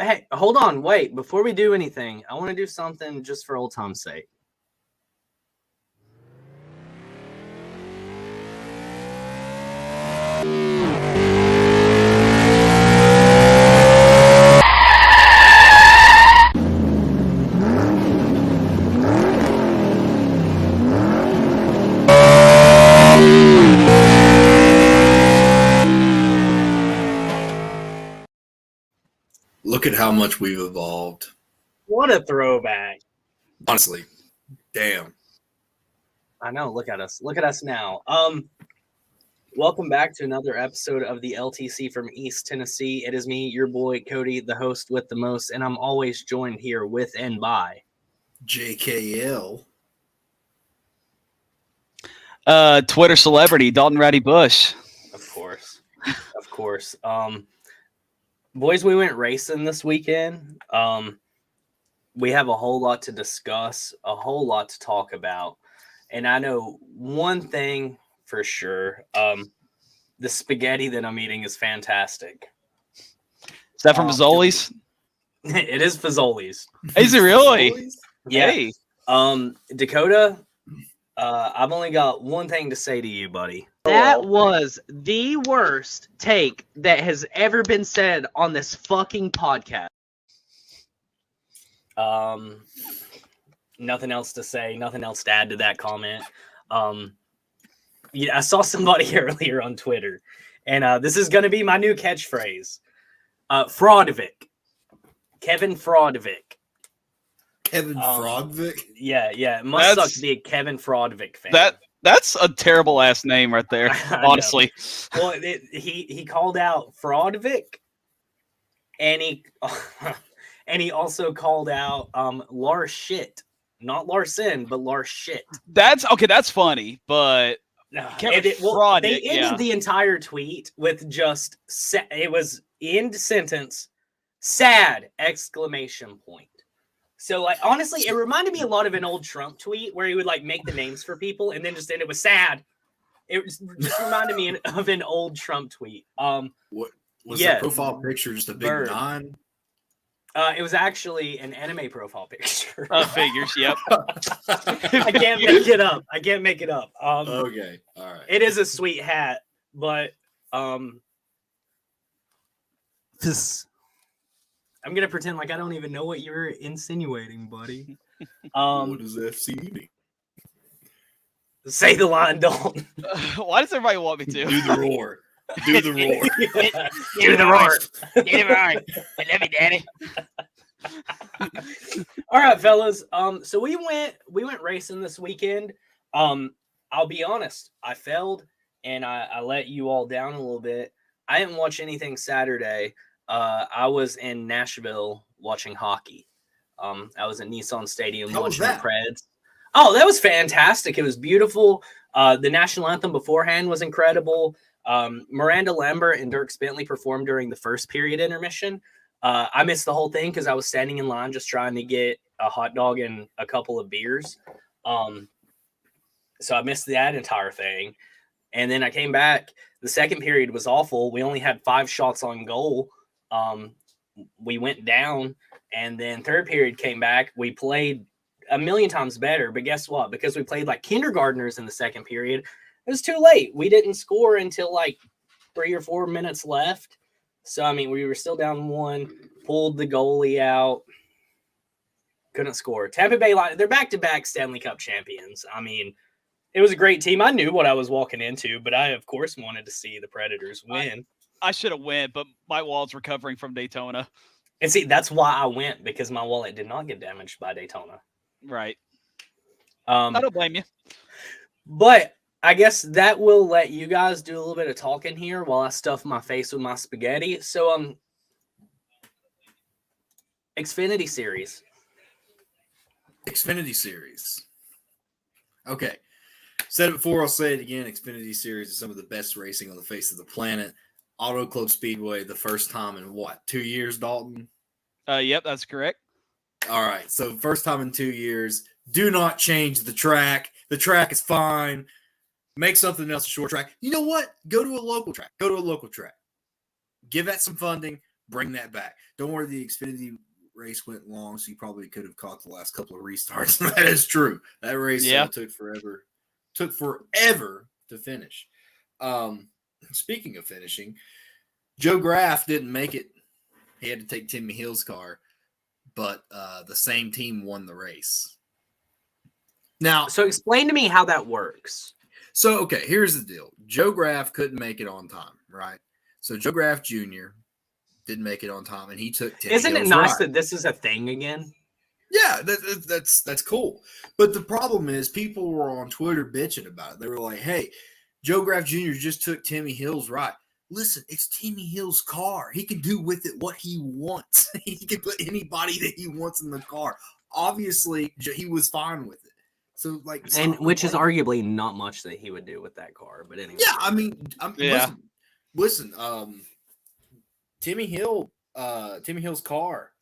Hey, hold on. Wait, before we do anything, I want to do something just for old time's sake. Look at how much we've evolved. What a throwback. Honestly, damn. I know. Look at us. Look at us now. Welcome back to another episode of the LTC from East Tennessee. It is me, your boy Cody, the host with the most, and I'm always joined here with and by JKL. Twitter celebrity Dalton Ratty Bush. Of course. Boys, we went racing this weekend. We have a whole lot to discuss, a whole lot to talk about. And I know one thing for sure. The spaghetti that I'm eating is fantastic. Is that from Fazoli's? It is Fazoli's. Is it really? Yeah. Hey. Dakota, I've only got one thing to say to you, buddy. That was the worst take that has ever been said on this fucking podcast. Nothing else to say, nothing else to add to that comment. I saw somebody earlier on Twitter, and this is going to be my new catchphrase. Fraudovic. Kevin Fraudovic. Kevin Fraudovic? Yeah. It must suck to be a Kevin Fraudovic fan. That's a terrible ass name right there, honestly. Well, he called out Fraudovic, and he also called out Lars Shit. Not Larson, but Lars Shit. That's funny, but they ended the entire tweet with just it was end sentence, sad exclamation point. So like honestly, it reminded me a lot of an old Trump tweet where he would like make the names for people and then just end it with sad. It just reminded me of an old Trump tweet. What was the profile picture? Just a big bird. 9? It was actually an anime profile picture. Figures, yep. I can't make it up. Okay, all right. It is a sweet hat, but this. I'm gonna pretend like I don't even know what you're insinuating, buddy. What does FC mean? Say the line, Dalton. Why does everybody want me to? Do the roar. Do the roar. Do the roar. Do the roar. I love you, Daddy. All right, fellas. So we went racing this weekend. I'll be honest, I failed and I let you all down a little bit. I didn't watch anything Saturday. I was in Nashville watching hockey. I was at Nissan Stadium watching the Preds. Oh, that was fantastic. It was beautiful. The national anthem beforehand was incredible. Miranda Lambert and Dierks Bentley performed during the first period intermission. I missed the whole thing because I was standing in line just trying to get a hot dog and a couple of beers. So I missed that entire thing. And then I came back. The second period was awful. We only had 5 shots on goal. We went down, and then third period came back. We played a million times better, but guess what? Because we played like kindergartners in the second period, it was too late. We didn't score until like 3 or 4 minutes left. So, I mean, we were still down 1, pulled the goalie out, couldn't score. Tampa Bay, they're back-to-back Stanley Cup champions. I mean, it was a great team. I knew what I was walking into, but I, of course, wanted to see the Predators win. I should have went, but my wallet's recovering from Daytona. And see, that's why I went, because my wallet did not get damaged by Daytona. Right. I don't blame you. But I guess that will let you guys do a little bit of talking here while I stuff my face with my spaghetti. So, Xfinity Series. Xfinity Series. Okay. Said it before, I'll say it again. Xfinity Series is some of the best racing on the face of the planet. Auto Club Speedway, the first time in 2 years, Dalton? Yep, that's correct. All right, so first time in 2 years. Do not change the track. The track is fine. Make something else a short track. You know what? Go to a local track. Give that some funding. Bring that back. Don't worry, the Xfinity race went long, so you probably could have caught the last couple of restarts. That is true. That race took forever. Took forever to finish. Speaking of finishing, Joe Graff didn't make it. He had to take Timmy Hill's car, but the same team won the race. Now, So explain to me how that works. So, okay, here's the deal. Joe Graff couldn't make it on time, right? So Joe Graff Jr. didn't make it on time, and he took Timmy Isn't it Hill's nice ride. that this is a thing again? Yeah, that's cool. But the problem is people were on Twitter bitching about it. They were like, hey, Joe Graff Jr. just took Timmy Hill's ride. Listen, it's Timmy Hill's car. He can do with it what he wants. He can put anybody that he wants in the car. Obviously, he was fine with it. So, like, And which is arguably not much that he would do with that car. But anyway. yeah, I mean, Yeah. listen, Timmy Hill's car.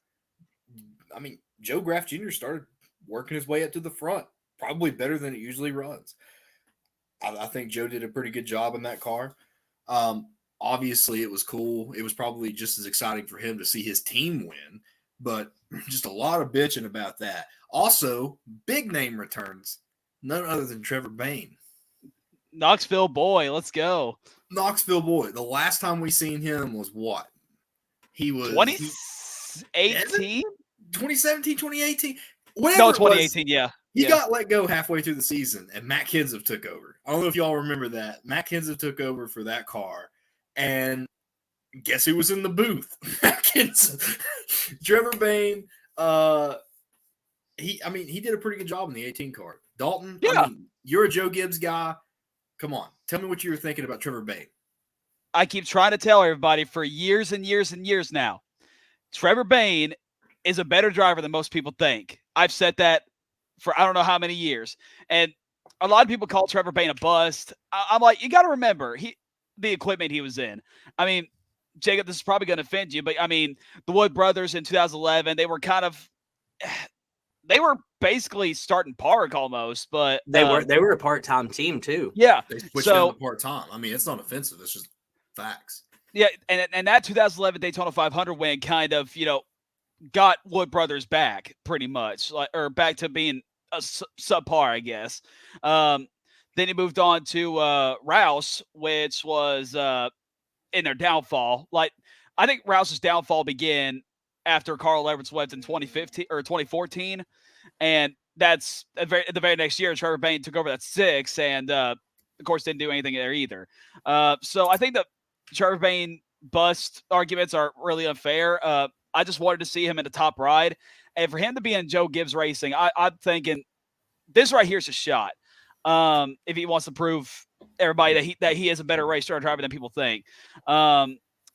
I mean, Joe Graff Jr. started working his way up to the front, probably better than it usually runs. I think Joe did a pretty good job in that car. Obviously, it was cool. It was probably just as exciting for him to see his team win, but just a lot of bitching about that. Also, big name returns, none other than Trevor Bayne. Knoxville boy, let's go. Knoxville boy. The last time we seen him was what? He was 2018? 2017, 2018. Whatever No, it was, 2018, yeah. He Yeah. got let go halfway through the season, and Matt Kenseth took over. I don't know if y'all remember that. Matt Kenseth took over for that car, and guess who was in the booth? Matt Kenseth. Trevor Bayne, he did a pretty good job in the 18 car. Dalton, Yeah. You're a Joe Gibbs guy. Come on. Tell me what you were thinking about Trevor Bayne. I keep trying to tell everybody for years and years and years now, Trevor Bayne is a better driver than most people think. I've said that for I don't know how many years. And a lot of people call Trevor Bayne a bust. I'm like, you got to remember the equipment he was in. I mean, Jacob, this is probably going to offend you, but I mean, the Wood brothers in 2011, they were basically starting Park almost, but They were a part-time team too. yeah. They switched down to part-time. I mean, it's not offensive. It's just facts. Yeah, and that 2011 Daytona 500 win kind of, got Wood Brothers back pretty much, or back to being a subpar, I guess. Then he moved on to Rouse, which was in their downfall. Like, I think Rouse's downfall began after Carl Everett left in 2015 or 2014, and that's the very next year Trevor Bayne took over that 6, and of course didn't do anything there either. So I think the Trevor Bayne bust arguments are really unfair. I just wanted to see him in the top ride, and for him to be in Joe Gibbs Racing, I'm thinking this right here is a shot. If he wants to prove everybody that he is a better race car driver than people think.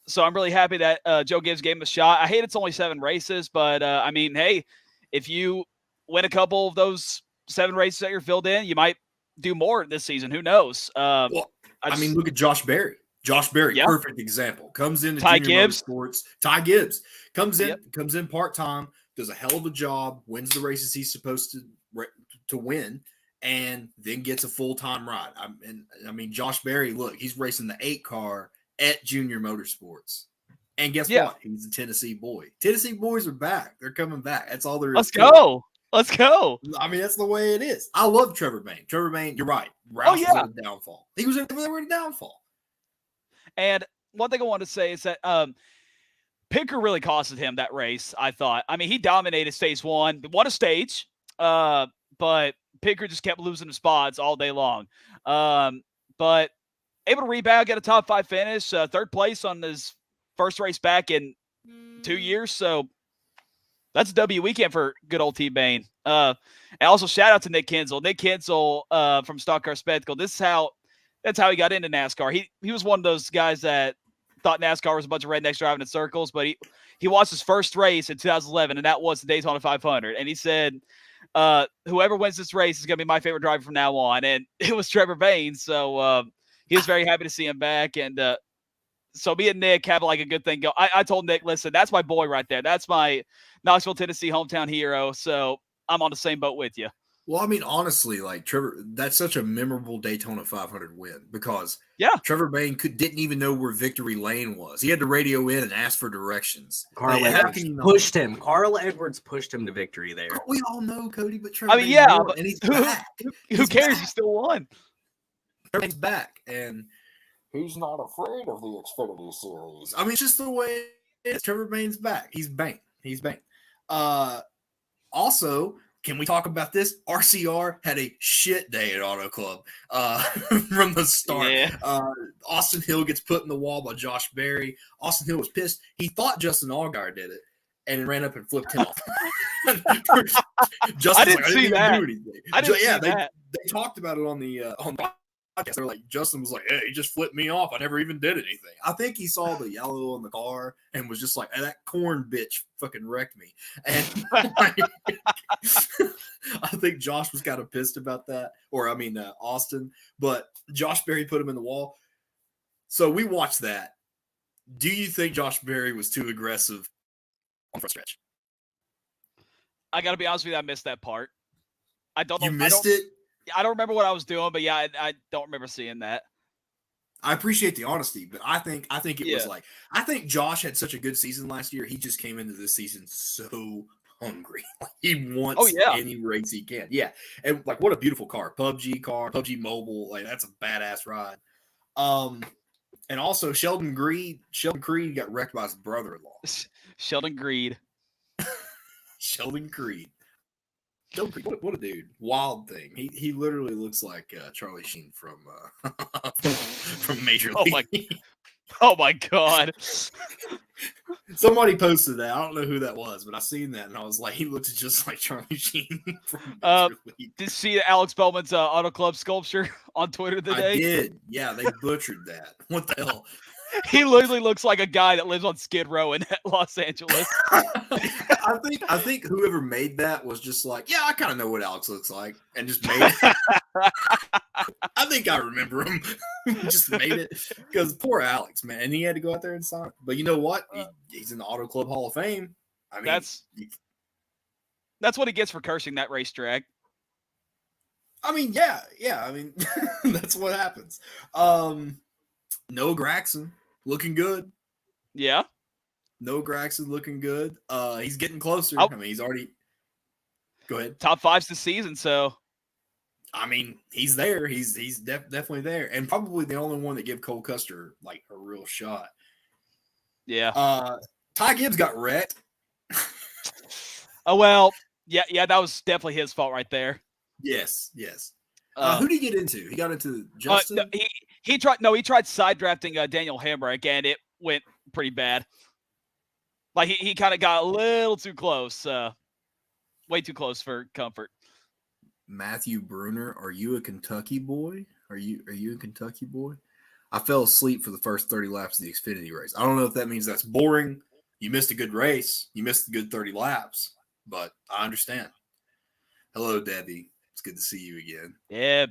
So I'm really happy that Joe Gibbs gave him a shot. I hate it's only 7 races, but I mean, hey, if you win a couple of those 7 races that you're filled in, you might do more this season. Who knows? Look at Josh Berry. Josh Berry, Yeah. Perfect example. Comes into Ty Junior Gibbs. Motorsports. Ty Gibbs comes in Yep. part-time, does a hell of a job, wins the races he's supposed to win, and then gets a full-time ride. I mean, Josh Berry, look, he's racing the 8 car at Junior Motorsports. And guess what? He's a Tennessee boy. Tennessee boys are back. They're coming back. That's all there is. Let's go. Let's go. I mean, that's the way it is. I love Trevor Bayne. Trevor Bayne, you're right. Rouse was in a downfall. They were in a downfall. And one thing I want to say is that Picker really costed him that race, I thought. I mean, he dominated stage 1, won a stage, but Picker just kept losing the spots all day long. But able to rebound, get a top 5 finish, 3rd place on his first race back in 2 years. So that's a W weekend for good old T Bayne. And also shout out to Nick Kinsel. Nick Kinsel from Stock Car Spectacle. That's how he got into NASCAR. He was one of those guys that thought NASCAR was a bunch of rednecks driving in circles, but he watched his first race in 2011, and that was the Daytona 500. And he said, whoever wins this race is going to be my favorite driver from now on. And it was Trevor Bayne. So he was very happy to see him back. And so me and Nick have like a good thing go. I told Nick, listen, that's my boy right there. That's my Knoxville, Tennessee hometown hero. So I'm on the same boat with you. Well, I mean, honestly, like Trevor, that's such a memorable Daytona 500 win because Yeah. Trevor Bain didn't even know where victory lane was. He had to radio in and ask for directions. Carl Like, how Edwards can you not? pushed him. Carl Edwards pushed him to victory there. We all know, Cody, but Trevor I mean, Bain's yeah, won, but and he's who back. who cares? back. He still won. Trevor Bain's back, and He's not afraid of the Xfinity Series. I mean, it's just the way it is. Trevor Bain's back. He's Bain. He's Bain. Also, can we talk about this? RCR had a shit day at Auto Club from the start. Yeah. Austin Hill gets put in the wall by Josh Berry. Austin Hill was pissed. He thought Justin Allgaier did it and ran up and flipped him off. Justin's didn't see that. do anything. I didn't see they that. they talked about it on the podcast. They're like, Justin was like, "Hey, he just flipped me off. I never even did anything." I think he saw the yellow on the car and was just like, hey, "That corn bitch fucking wrecked me." And I think Josh was kind of pissed about that, or I mean Austin. But Josh Berry put him in the wall. So we watched that. Do you think Josh Berry was too aggressive on the front stretch? I got to be honest with you, I missed that part. I don't know. You missed it? I don't remember what I was doing, but yeah, I don't remember seeing that. I appreciate the honesty, but I think it was Yeah. like, I think Josh had such a good season last year. He just came into this season so hungry. He wants any race he can. Yeah. And like, what a beautiful car. PUBG Mobile. Like, that's a badass ride. And also Sheldon Creed got wrecked by his brother-in-law. Sheldon Creed. Sheldon Creed. What a dude. Wild thing. He literally looks like Charlie Sheen from Major League. Oh my God. Somebody posted that. I don't know who that was, but I seen that and I was like, he looks just like Charlie Sheen from Major League. Did you see Alex Bowman's Auto Club sculpture on Twitter today? I did. Yeah, they butchered that. What the hell? He literally looks like a guy that lives on Skid Row in Los Angeles. I think whoever made that was just like, yeah, I kind of know what Alex looks like, and just made it. I think I remember him. Just made it because poor Alex, man, and he had to go out there and sign. But you know what? He's in the Auto Club Hall of Fame. I mean, that's what he gets for cursing that racetrack. I mean, yeah. I mean, that's what happens. Noah Gragson looking good. Yeah. Noah Gragson looking good. He's getting closer. I mean, he's already. Go ahead. Top 5's the season, so. I mean, he's there. He's definitely there, and probably the only one that give Cole Custer like a real shot. Yeah. Ty Gibbs got wrecked. Oh well. Yeah. That was definitely his fault right there. Yes. Who did he get into? He got into Justin. No, he tried side drafting Daniel Hamrick, and it went pretty bad. Like he kind of got a little too close, way too close for comfort. Matthew Bruner, are you a Kentucky boy? Are you a Kentucky boy? I fell asleep for the first 30 laps of the Xfinity race. I don't know if that means that's boring. You missed a good race. You missed a good 30 laps, but I understand. Hello, Debbie. It's good to see you again. Yeah.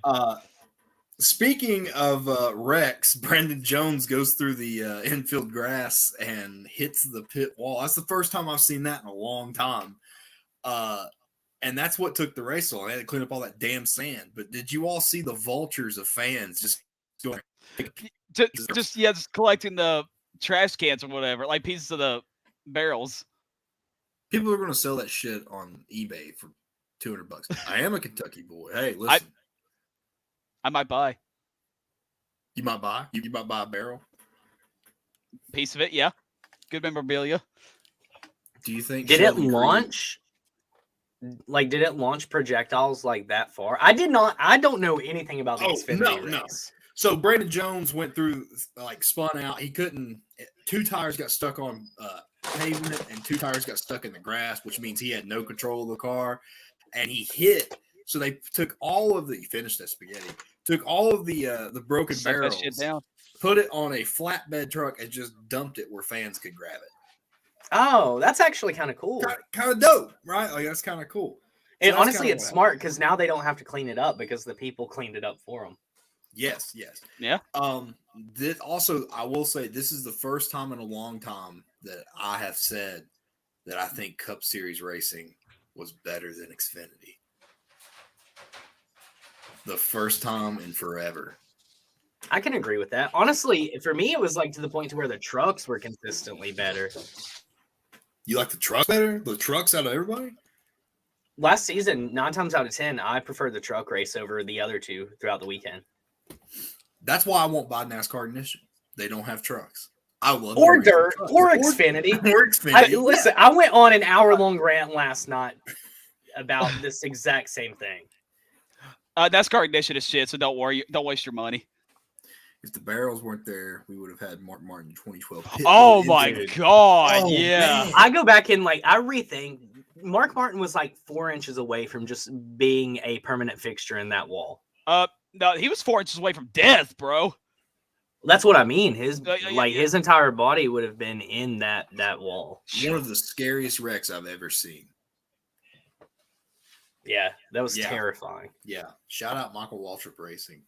Speaking of wrecks, Brandon Jones goes through the infield grass and hits the pit wall. That's the first time I've seen that in a long time. And that's what took the race on. They had to clean up all that damn sand. But did you all see the vultures of fans just going? Just collecting the trash cans or whatever, like pieces of the barrels. People are going to sell that shit on eBay for $200. I am a Kentucky boy. Hey, listen. I might buy. You might buy? You might buy a barrel? Piece of it, yeah. Good memorabilia. Do you think... Did it launch? Like, did it launch projectiles like that far? I don't know anything about the Xfinity race. No. So Brandon Jones went through, like, spun out. He couldn't... 2 tires got stuck on pavement and 2 tires got stuck in the grass, which means he had no control of the car. And he hit... So they took all of the... He finished that spaghetti. Took all of the broken barrels, that shit down. put it on a flatbed truck, and just dumped it where fans could grab it. Oh, that's actually kind of cool. Kind of dope, right? Like, that's kind of cool. So And honestly, it's smart because now they don't have to clean it up because the people cleaned it up for them. Yes. Yeah. This also, I will say, this is the first time in a long time that I have said that I think Cup Series racing was better than Xfinity. the first time in forever. I can agree with that. Honestly, for me, it was like to the point to where the trucks were consistently better. You like the truck better? The trucks out of everybody? Last season, 9 times out of 10, I preferred the truck race over the other two throughout the weekend. That's why I won't buy NASCAR Ignition. They don't have trucks. I love Or the dirt, trucks. or Xfinity. Or Xfinity. Listen, I went on an hour-long rant last night about this exact same thing. NASCAR Ignition is shit, so don't worry. Don't waste your money. If the barrels weren't there, we would have had Mark Martin in 2012. Oh my Dude. god, Oh, yeah. man. I go back and I rethink. Mark Martin was like 4 inches away from just being a permanent fixture in that wall. No, he was 4 inches away from death, bro. That's what I mean. His Yeah. his entire body would have been in that wall. One of the scariest wrecks I've ever seen. Yeah, that was Yeah. terrifying. Yeah. Shout out Michael Waltrip Racing.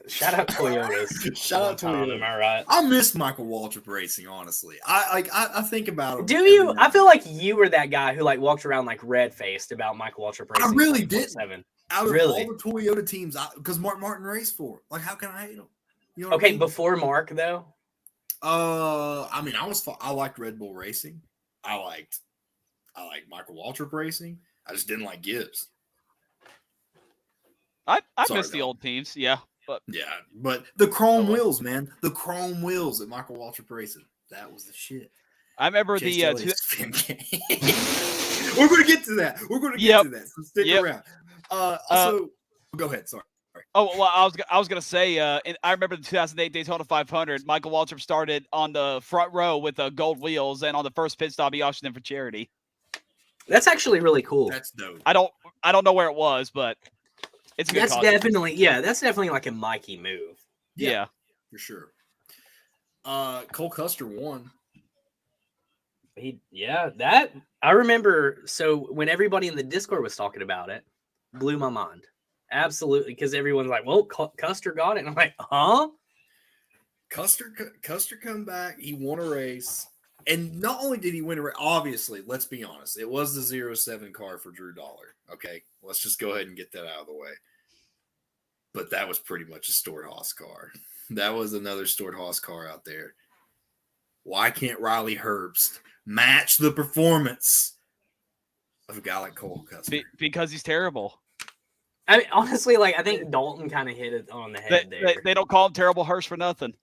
Shout out Toyotas. Shout out Toyota. Am I right? I miss Michael Waltrip Racing, honestly. I think about him. Do you? I feel like you were that guy who walked around red faced about Michael Waltrip Racing. I really did. 24/7. Out of Really? all the Toyota teams, because Mark Martin raced for him. Like, how can I hate him? You know what I Okay, mean? before Mark though. I mean, I liked Red Bull Racing. I liked Michael Waltrip Racing. I just didn't like Gibbs. I Sorry, miss the dog. old teams, yeah. But Yeah, but the chrome Oh, well. wheels, man, the chrome wheels at Michael Waltrip Racing, that was the shit. I remember Chase the Elliott's spin game. We're going to get to that. We're going to get to that. So stick around. Also, go ahead. Sorry. Oh well, I was gonna say, I remember the 2008 Daytona 500. Michael Waltrip started on the front row with gold wheels, and on the first pit stop, he auctioned them for charity. That's actually really cool. That's dope. I don't know where it was, but it's a good That's cause. definitely like a Mikey move. Yeah. For sure. Cole Custer won. That I remember. So when everybody in the Discord was talking about it, blew my mind. Absolutely, because everyone's like, "Well, Custer got it," and I'm like, "Huh?" Custer come back. He won a race. And not only did he win a race, obviously, let's be honest, it was the 07 car for Drew Dollar. Okay, let's just go ahead and get that out of the way. But that was pretty much a Stewart Haas car. That was another Stewart Haas car out there. Why can't Riley Herbst match the performance of a guy like Cole Custer? Because he's terrible. I mean, honestly, I think Dalton kind of hit it on the head there. They don't call him Terrible Hirsch for nothing.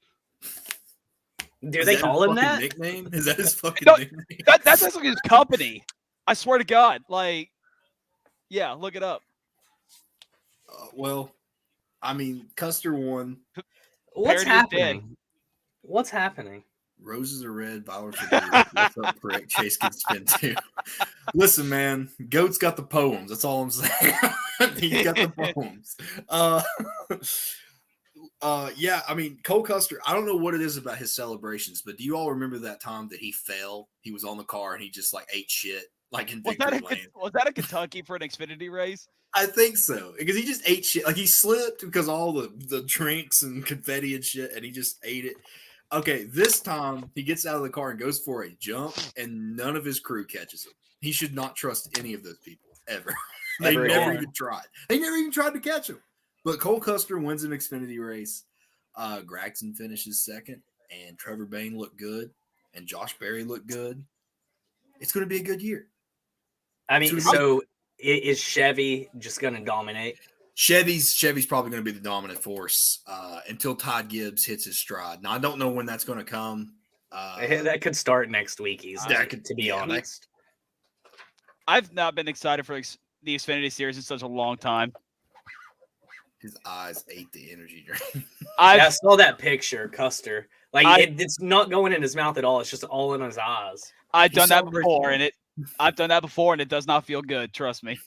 Do they call him that? Nickname? Is that his fucking No, nickname? That's like his company. I swear to God. Yeah, look it up. Well, I mean, Custer won. What's Parody is dead. happening? What's happening? Roses are red, violets are blue. What's up, prick? Chase can spin too. Listen, man, Goat's got the poems. That's all I'm saying. He's got the poems. Yeah, I mean, Cole Custer, I don't know what it is about his celebrations, but do you all remember that time that he fell? He was on the car and he just ate shit, in Victory Lane. Was that a Kentucky for an Xfinity race? I think so, because he just ate shit. He slipped because all the drinks and confetti and shit, and he just ate it. Okay, this time he gets out of the car and goes for a jump, and none of his crew catches him. He should not trust any of those people ever. They never even tried. They never even tried to catch him. But Cole Custer wins an Xfinity race. Gragson finishes second, and Trevor Bayne looked good, and Josh Berry looked good. It's going to be a good year. I mean, so is Chevy just going to dominate? Chevy's probably going to be the dominant force until Todd Gibbs hits his stride. Now, I don't know when that's going to come. That could start next week easily, to be honest. I've not been excited for the Xfinity Series in such a long time. His eyes ate the energy drink. I saw that picture, Custer. It's not going in his mouth at all. It's just all in his eyes. I've done that before, and it does not feel good. Trust me.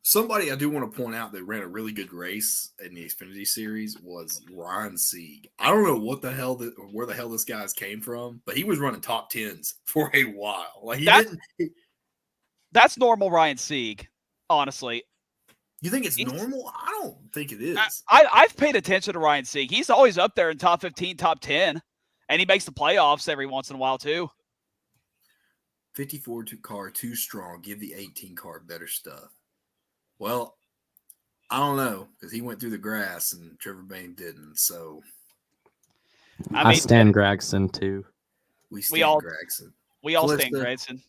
Somebody I do want to point out that ran a really good race in the Xfinity Series was Ryan Sieg. I don't know where the hell this guy's came from, but he was running top tens for a while. That's normal Ryan Sieg, honestly. You think it's normal? I don't think it is. I've paid attention to Ryan Sieg. He's always up there in top 15, top 10, and he makes the playoffs every once in a while too. 54 car too strong. Give the 18 car better stuff. Well, I don't know because he went through the grass and Trevor Bayne didn't. So I mean, stand Gregson too. we stand all- Gregson. we all stand Calista, Grayson.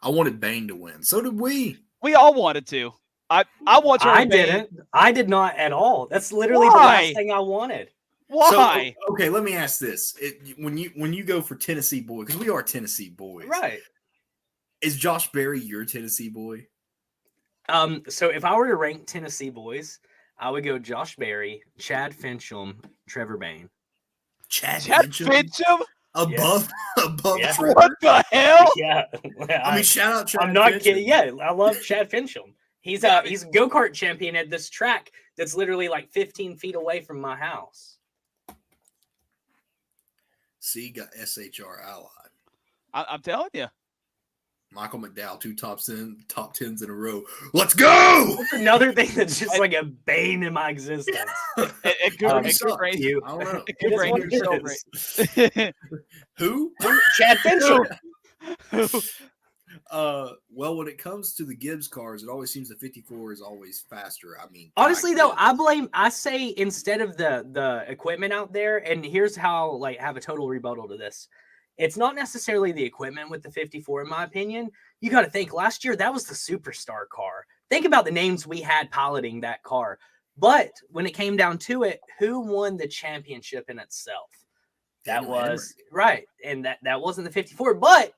I wanted Bayne to win. So did we. We all wanted to. I want Trevor I Bayne. didn't. I did not at all. That's literally the Why? last thing I wanted. Why? So, okay, let me ask this: when you go for Tennessee boy, because we are Tennessee boys, Right. Is Josh Berry your Tennessee boy? So if I were to rank Tennessee boys, I would go Josh Berry, Chad Fincham, Trevor Bayne. Chad Chad Fincham Fincham? above Yeah. Trevor. What the hell? Yeah. I mean, shout out Chad. I'm not Fincham. kidding. Yeah, I love Chad Fincham. He's a go-kart champion at this track that's literally like 15 feet away from my house. C got SHR ally. I'm telling you. Michael McDowell, 2 top 10s in a row. Let's go! That's another thing that's just like a bane in my existence. It could raise you. I don't know. It could It is raise what your it soul is. rate. Who? Chad Fincham. Well, when it comes to the Gibbs cars, it always seems the 54 is always faster. I mean, Honestly, though, Gibbs. I say instead of the equipment out there, and here's how like have a total rebuttal to this. It's not necessarily the equipment with the 54, in my opinion. You got to think last year that was the superstar car. Think about the names we had piloting that car. But when it came down to it, who won the championship in itself? That Daniel was right, and that wasn't the 54. But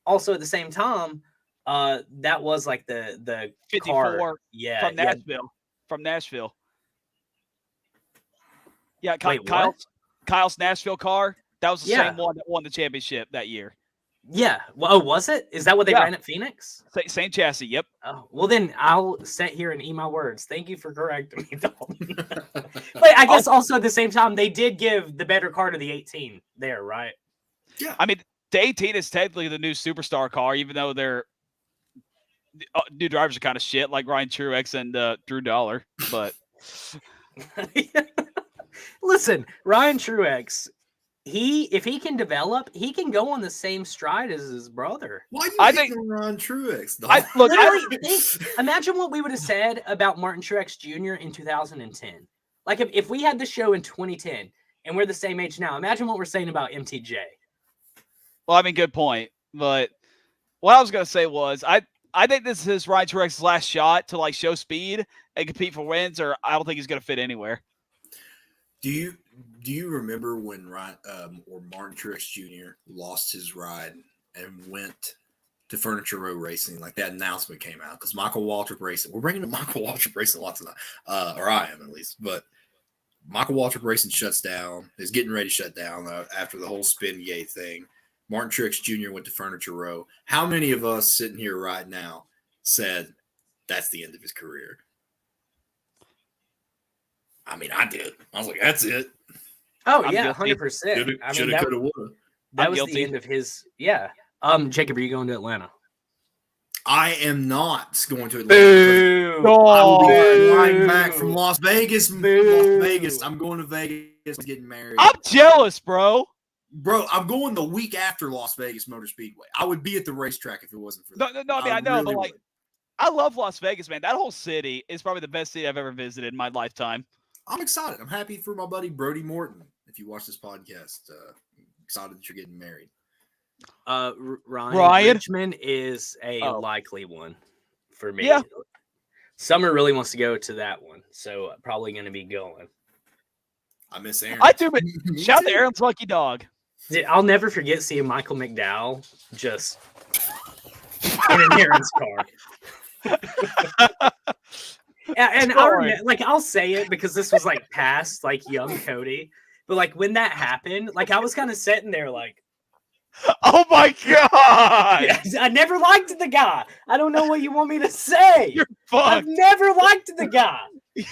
also at the same time, that was like the 54 car. Yeah, from yeah. Nashville. From Nashville. Yeah, Wait, what? Kyle's Nashville car. That was the Yeah. same one that won the championship that year. Yeah. Well, oh, was it? Is that what they Yeah. ran at Phoenix? Same chassis. Yep. Oh, well, then I'll sit here and eat my words. Thank you for correcting me, Dalton. But I guess also at the same time, they did give the better car to the 18 there, right? I mean, the 18 is technically the new superstar car, even though their new drivers are kind of shit, like Ryan Truex and Drew Dollar. But Listen, Ryan Truex, if he can develop, he can go on the same stride as his brother. Why do I you think- think Ron Truex? Literally, imagine what we would have said about Martin Truex Jr. in 2010. Like if we had the show in 2010 and we're the same age now, imagine what we're saying about MTJ. well, I mean, good point. But what I was gonna say was, I think this is Ryan Truex's last shot to like show speed and compete for wins, or I don't think he's gonna fit anywhere. Do you remember when Ryan or Martin Truex Jr. lost his ride and went to Furniture Row Racing? Like that announcement came out because Michael Waltrip Racing. We're bringing up Michael Waltrip Racing lots of time, or I am at least. But Michael Waltrip Racing shuts down. Is getting ready to shut down after the whole Spin Gate thing. Martin Truex Jr. went to Furniture Row. How many of us sitting here right now said that's the end of his career? I mean, I did. I was like, that's it. Oh I'm yeah, guilty. 100%. I mean, Shoulda, that, coulda, woulda. that I'm was guilty. the end of his. Yeah. Jacob, are you going to Atlanta? I am not going to Atlanta. Boo! I will be Oh, flying back from Las Vegas. Boo. Las Vegas. I'm going to Vegas. Getting married. I'm jealous, bro. Bro, I'm going the week after Las Vegas Motor Speedway. I would be at the racetrack if it wasn't for that. No, I mean, I know, really but like, would. I love Las Vegas, man. That whole city is probably the best city I've ever visited in my lifetime. I'm excited. I'm happy for my buddy Brody Morton. If you watch this podcast, excited that you're getting married. Ryan Richmond is a likely one for me. Yeah. Summer really wants to go to that one, so probably going to be going. I miss Aaron. I do, but Me shout out to too. Aaron's lucky dog. Dude, I'll never forget seeing Michael McDowell just in an Aaron's car. And I remember, like, I'll say it because this was like past like young Cody, but like when that happened, like I was kind of sitting there like, Oh my god! I never liked the guy. I don't know what you want me to say. You're I've fucked. never liked the guy.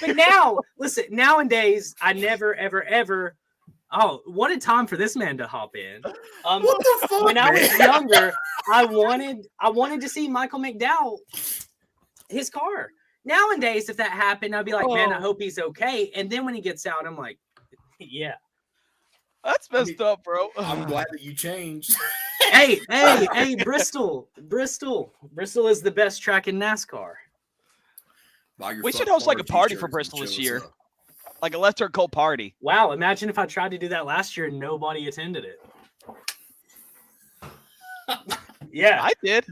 But now, listen, nowadays, I never, ever. Oh, what a time for this man to hop in. What the fuck, When I was man? younger, I wanted to see Michael McDowell, his car. Nowadays, if that happened, I'd be like, man, I hope he's okay. And then when he gets out, I'm like, yeah. That's messed up, bro. I'm glad that you changed. Hey, Bristol is the best track in NASCAR. Buy your We should fuck host like a hard party for t-shirts and Bristol show this us year. up. Like a Left Turn Cold party. Wow, imagine if I tried to do that last year and nobody attended it. Yeah, I did.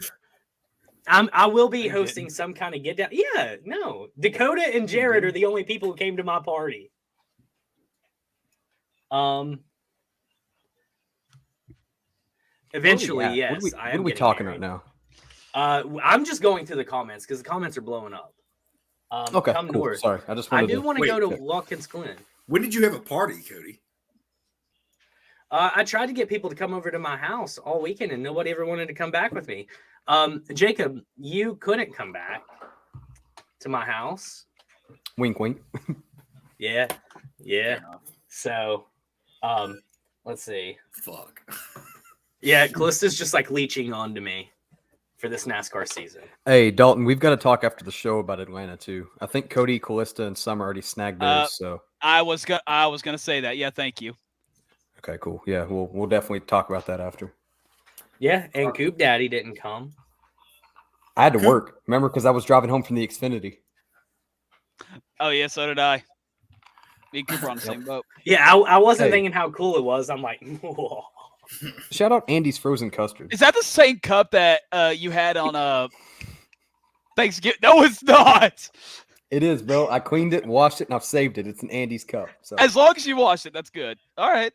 I will be You hosting didn't. some kind of get down. Yeah, no. Dakota and Jared are the only people who came to my party. Eventually, What are we yes. at? I What am are we getting talking married. about now? I'm just going through the comments because the comments are blowing up. Okay, come cool. north. Sorry, I just I wanted do to. want to Wait, go to okay. Watkins Glen. When did you have a party, Cody? I tried to get people to come over to my house all weekend, and nobody ever wanted to come back with me. Jacob, you couldn't come back to my house. Wink, wink. Yeah. Fair enough. So, let's see. Fuck. Yeah, Callista's just like leeching onto me for this NASCAR season. Hey, Dalton, we've got to talk after the show about Atlanta too. I think Cody, Callista, and Summer already snagged theirs. So I was gonna say that. Yeah, thank you. okay, cool. Yeah, we'll definitely talk about that after. Yeah, and Coop Daddy didn't come. I had to work, remember, because I was driving home from the Xfinity. Oh yeah, so did I. Me and Cooper on the same boat. Yeah, I wasn't Hey. thinking how cool it was. I'm like, whoa. Shout out Andy's Frozen Custard. Is that the same cup that you had on Thanksgiving? No, it's not. It is, bro. I cleaned it, washed it, and I've saved it. It's an Andy's cup. So As long as you washed it, that's good. All right.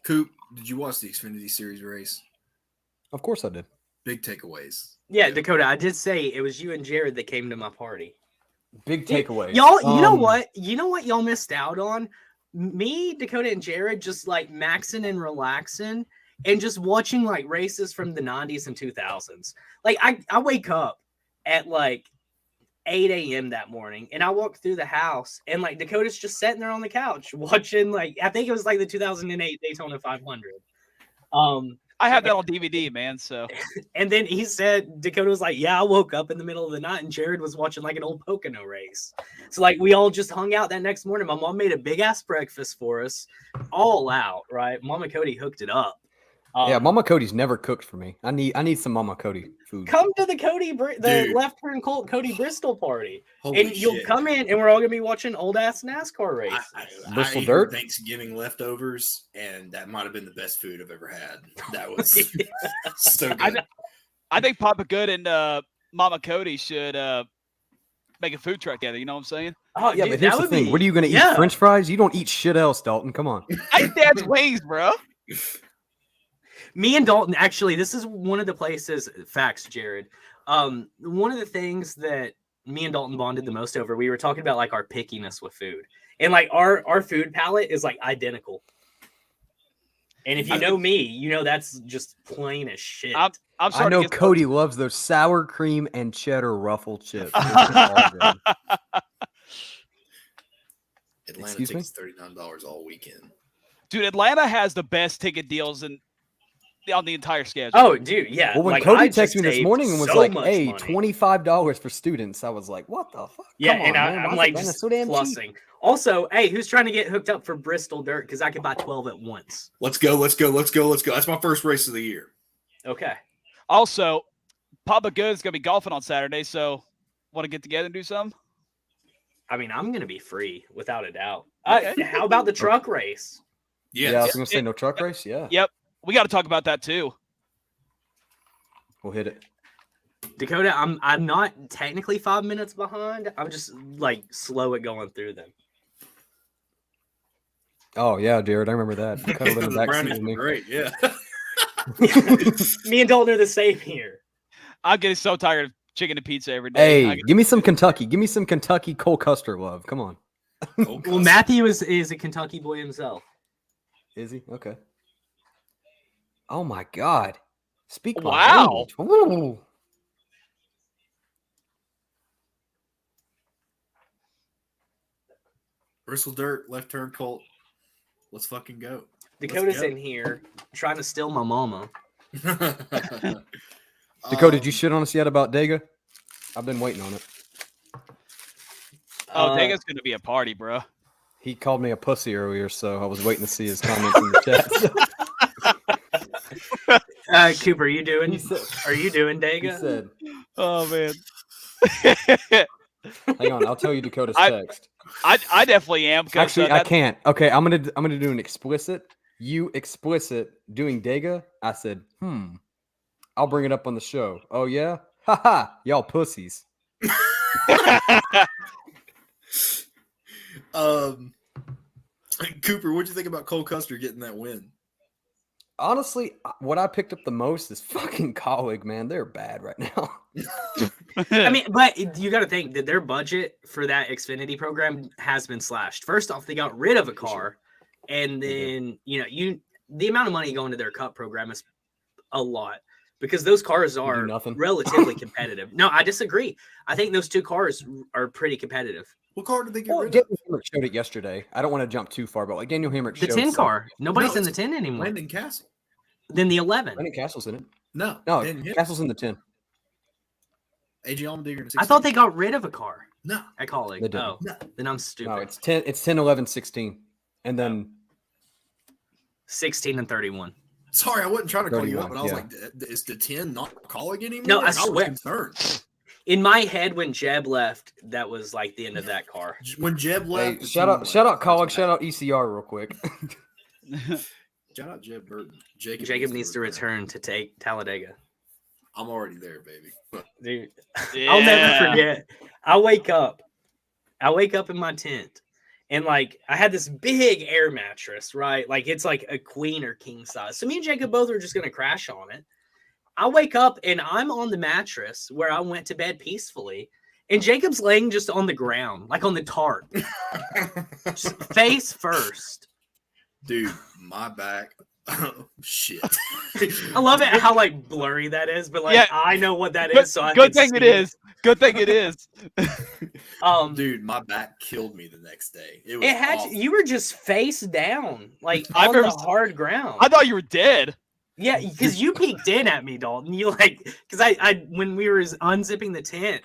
Coop, did you watch the Xfinity Series race? of course I did. Big takeaways. Yeah, Dakota, I did say it was you and Jared that came to my party. Big takeaway. Y'all, you know what? You know what y'all missed out on? Me, Dakota, and Jared just like maxing and relaxing and just watching like races from the 90s and 2000s. Like I wake up at like 8 a.m. that morning and I walk through the house and like Dakota's just sitting there on the couch watching like I think it was like the 2008 Daytona 500. I have that on DVD, man. So And then he said, Dakota was like, yeah, I woke up in the middle of the night and Jared was watching like an old Pocono race. So like we all just hung out that next morning. My mom made a big ass breakfast for us, all out, right? Mama Cody hooked it up. Yeah, Mama Cody's never cooked for me. I need some Mama Cody food. Come to the the Dude. Left Turn Colt Cody Bristol party. Holy And you'll shit. come in and we're all gonna be watching old ass NASCAR races. Bristol ate Dirt? Thanksgiving leftovers, and that might have been the best food I've ever had. That was so good. I think Papa Good and Mama Cody should make a food truck together. You know what I'm saying? Oh Yeah, dude, but here's that the would thing. be- What are you gonna yeah. eat? French fries? You don't eat shit else, Dalton. Come on. I eat Dad's wings, bro. Me and Dalton, actually, this is one of the places, facts, Jared. One of the things that me and Dalton bonded the most over, we were talking about like our pickiness with food. And like our food palette is like identical. And if you know me, you know that's just plain as shit. I'm I starting know to get Cody loves those sour cream and cheddar ruffle chips. Those are all good. Atlanta Excuse me? tickets $39 all weekend. Dude, Atlanta has the best ticket deals on the entire schedule. Oh, dude, yeah. Well, when like, Cody I just texted me this saved morning and was so like, much "Hey, money. $25 for students," I was like, "What the fuck?" Yeah, Come on, and man. Why I'm is like Atlanta just so damn cheap? plussing. Also, hey, who's trying to get hooked up for Bristol Dirt? Because I could buy 12 at once. Let's go. That's my first race of the year. Okay. Also, Papa Good is gonna be golfing on Saturday, so want to get together and do something? I mean, I'm gonna be free without a doubt. Okay. How about the truck race? Yes. Yeah, I was gonna say no truck race. Yeah, Yep. We got to talk about that too. we'll hit it. Dakota, I'm not technically 5 minutes behind. I'm just like slow at going through them. Oh yeah, Jared, I remember that. You cuddled in the The back seat brownies with were me. great. Yeah. Me and Dalton are the same here. I'm getting so tired of chicken and pizza every day. Hey, give me some Kentucky. Give me some Kentucky Cole Custer love. Come on. Well, Matthew is a Kentucky boy himself. Is he? Okay. Oh my God. Speak my Wow. language. Ooh. Bristol Dirt, Left Turn Colt. Let's fucking go. Dakota's go. in here trying to steal my mama. Dakota, did you shit on us yet about Dega? I've been waiting on it. Oh, Dega's gonna be a party, bro. He called me a pussy earlier, so I was waiting to see his comments in the chat. Cooper, are you doing? He said- Are you doing He Dega? said, Oh man. Hang on, I'll tell you Dakota's I- text. I definitely am. Because, Actually, I can't. Okay, I'm gonna do an explicit. You explicit doing Dega. I said, I'll bring it up on the show. Oh yeah, haha, y'all pussies. Cooper, what'd you think about Cole Custer getting that win? Honestly, what I picked up the most is fucking colleague, man. They're bad right now. I mean, but you got to think that their budget for that Xfinity program has been slashed. First off, they got rid of a car, and then the amount of money going to their Cup program is a lot because those cars are relatively competitive. No, I disagree. I think those two cars are pretty competitive. What car did they get rid of? Daniel Hemrick showed it yesterday. I don't want to jump too far, but like Daniel Hemrick The showed 10 some- car. Nobody's in the 10 anymore. Landon Castle. Then the 11. Landon Castle's in it. No, Castle's in the 10. AJ Allmendinger in 16. I thought they got rid of a car No. at Colleague. They didn't. Oh, No. then I'm stupid. No, it's 10. It's 10, 11, 16, and then 16 and 31. Sorry, I wasn't trying to call you up, 31, but I was yeah. like, is the 10 not calling anymore? No, I was swear. concerned. In my head, when Jeb left, that was like the end of that car. When Jeb left, hey, shout out colleague, shout out ECR real quick. Shout out Jeb Burton. Jacob needs to return to take Talladega. I'm already there, baby. Dude, Yeah. I'll never forget. I wake up in my tent, and like I had this big air mattress, right? Like it's like a queen or king size. So me and Jacob both are just gonna crash on it. I wake up and I'm on the mattress where I went to bed peacefully, and Jacob's laying just on the ground, like on the tarp, just face first. Dude, my back. Oh, shit. I love it how like blurry that is, but like Yeah. I know what that is. So I Good can thing it see is. Good thing it is. Dude, my back killed me the next day. It was It had awful. you were just face down, like I've on never the seen- hard ground. I thought you were dead. Yeah, because you peeked in at me, Dalton. You like because I when we were unzipping the tent,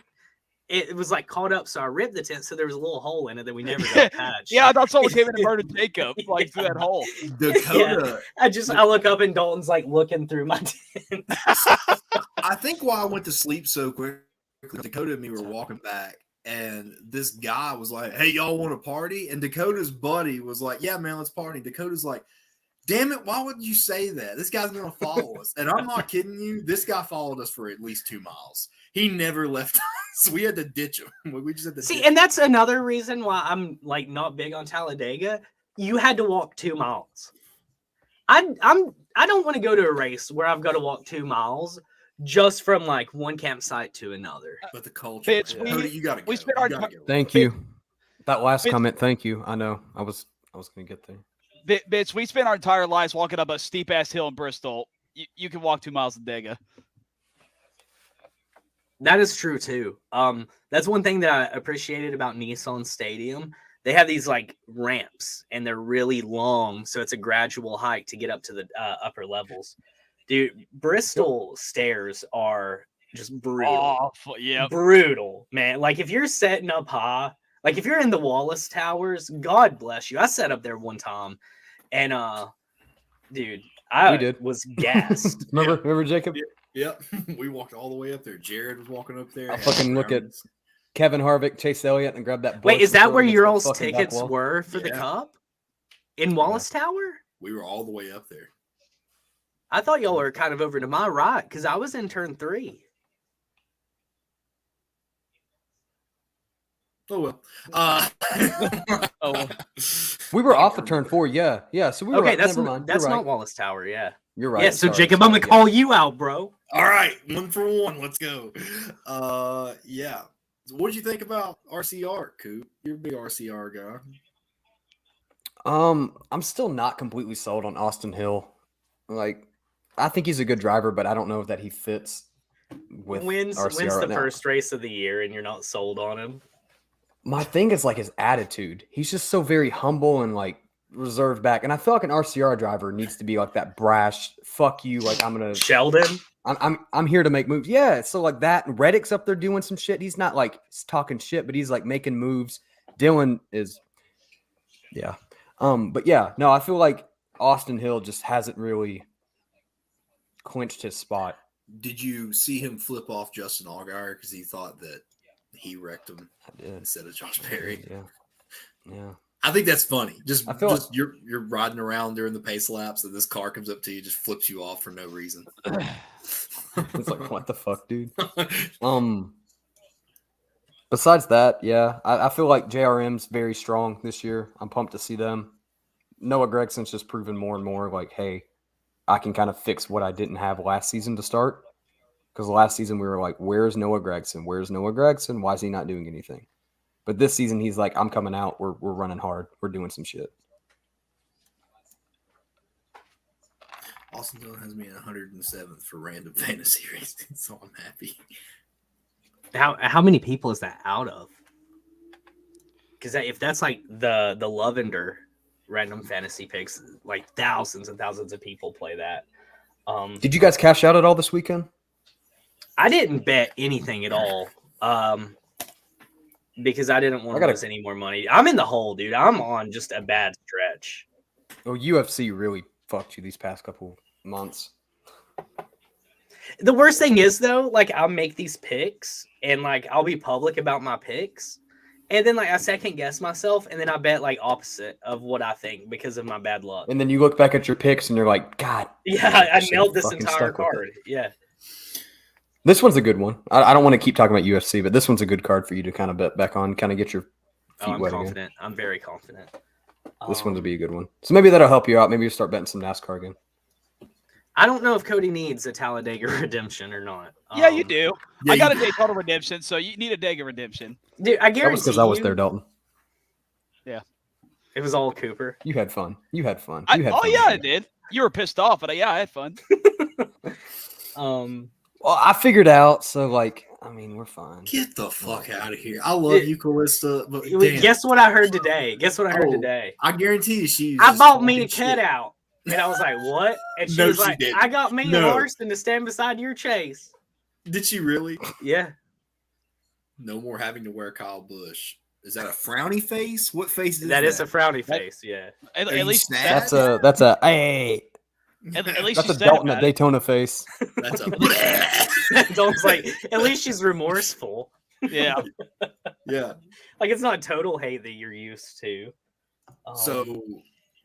it was like caught up, so I ripped the tent, so there was a little hole in it that we never got patched. Yeah, I thought someone came in and murdered Jacob like through that hole. Dakota. I look up and Dalton's like looking through my tent. I think why I went to sleep so quick, Dakota and me were walking back, and this guy was like, "Hey, y'all want to party?" And Dakota's buddy was like, "Yeah, man, let's party." Dakota's like, "Damn it, why would you say that? This guy's gonna follow us." And I'm not kidding you. This guy followed us for at least 2 miles. He never left us. We had to ditch him. We just had to See, ditch and that's another reason why I'm like not big on Talladega. You had to walk 2 miles. I don't want to go to a race where I've got to walk 2 miles just from like one campsite to another. But the culture, Bitch, Dakota, you gotta go. we spent our You gotta go. Thank you. That last Bitch. comment, thank you. I know. I was gonna get there. Bitch, we spent our entire lives walking up a steep ass hill in Bristol. You can walk 2 miles in Dega. That is true too. That's one thing that I appreciated about Nissan Stadium. They have these like ramps and they're really long, so it's a gradual hike to get up to the upper levels. Dude, Bristol stairs are just brutal. Oh, yeah. Brutal, man. Like if you're setting up high, like if you're in the Wallace Towers, God bless you. I sat up there one time, and dude, I We did. was gassed. Remember Jacob? Yep. We walked all the way up there. Jared was walking up there. I'll fucking look at Kevin Harvick, Chase Elliott, and grab that. Wait, bush is and that throw where it against your the all's fucking back tickets wall. were for the Yeah. Cup? In Wallace Tower? We were all the way up there. I thought y'all were kind of over to my right because I was in turn 3. Oh well. Oh, well. We were off of turn 4. Yeah. So we were Okay, right. that's Never mind. that's You're not right. Wallace Tower, yeah. You're right. Yeah, so Sorry, Jacob, sorry, I'm gonna yeah. call you out, bro. All right, 1 for 1. Let's go. Yeah. So what did you think about RCR, Coop? You're a big RCR guy. I'm still not completely sold on Austin Hill. Like, I think he's a good driver, but I don't know that he fits with When's RCR the right now. first race of the year and you're not sold on him? My thing is like his attitude. He's just so very humble and like reserved back. And I feel like an RCR driver needs to be like that brash, fuck you, like Sheldon? I'm here to make moves. Yeah, so like that. And Reddick's up there doing some shit. He's not like talking shit, but he's like making moves. Dylan is, yeah. But yeah, no, I feel like Austin Hill just hasn't really clinched his spot. Did you see him flip off Justin Allgaier because he thought that he wrecked him I did. instead of Josh Perry. Yeah. I think that's funny. I feel You're riding around during the pace laps, and this car comes up to you, just flips you off for no reason. It's like, what the fuck, dude? Besides that, yeah, I feel like JRM's very strong this year. I'm pumped to see them. Noah Gregson's just proven more and more like, hey, I can kind of fix what I didn't have last season to start. Because last season we were like, where's Noah Gregson? Where's Noah Gregson? Why is he not doing anything? But this season he's like, I'm coming out. We're running hard. We're doing some shit. Austin Dillon has me at 107th for random fantasy racing, so I'm happy. How many people is that out of? Because if that's like the Lovender random fantasy picks, like thousands and thousands of people play that. Did you guys cash out at all this weekend? I didn't bet anything at all. Because I didn't want to lose any more money. I'm in the hole, dude. I'm on just a bad stretch. Oh, UFC really fucked you these past couple months. The worst thing is though, like I'll make these picks and like I'll be public about my picks, and then like I second guess myself, and then I bet like opposite of what I think because of my bad luck. And then you look back at your picks and you're like, God. Yeah, I nailed this entire card. Yeah. This one's a good one. I don't want to keep talking about UFC, but this one's a good card for you to kind of bet back on, kind of get your feet I'm wet confident. again. I'm very confident. This one's to be a good one. So maybe that'll help you out. Maybe you start betting some NASCAR again. I don't know if Cody needs a Talladega redemption or not. Yeah, you do. Yeah, I got a Daytona redemption, so you need a Dega redemption. Dude, I That guarantee was because I was there, Dalton. It was all Cooper. You had fun. You had fun. I I did. You were pissed off, but yeah, I had fun. Well, I figured out. So, like, I mean, we're fine. Get the fuck out of here. I love you, Callista, but damn, Guess what I heard today? Guess what I heard today? I guarantee you she. I bought me a cutout. And I was like, what? And she No, was she like, didn't. I got me and No. Larson to stand beside your Chase. Did she really? Yeah. No more having to wear Kyle Busch. Is that a frowny face? What face is That is a frowny face, yeah. At you least sad? That's a hey. at least That's she a said Dalton about at it. Daytona face. That's a Dalton's like, at least she's remorseful. Yeah. yeah. Like, it's not total hate that you're used to. So,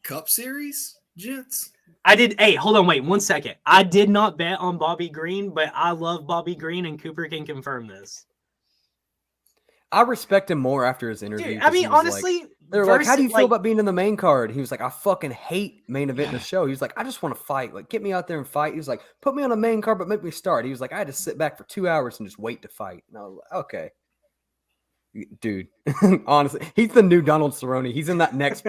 Cup Series, gents. I did. Hey, hold on, wait 1 second. I did not bet on Bobby Green, but I love Bobby Green, and Cooper can confirm this. I respect him more after his interview. Dude, I 'cause he mean, was honestly, like, they were like, "How do you feel like, about being in the main card?" He was like, "I fucking hate main event in the show." He was like, "I just want to fight. Like, get me out there and fight." He was like, "Put me on a main card, but make me start." He was like, "I had to sit back for 2 hours and just wait to fight." And I was like, "Okay, dude." Honestly, he's the new Donald Cerrone. He's in that next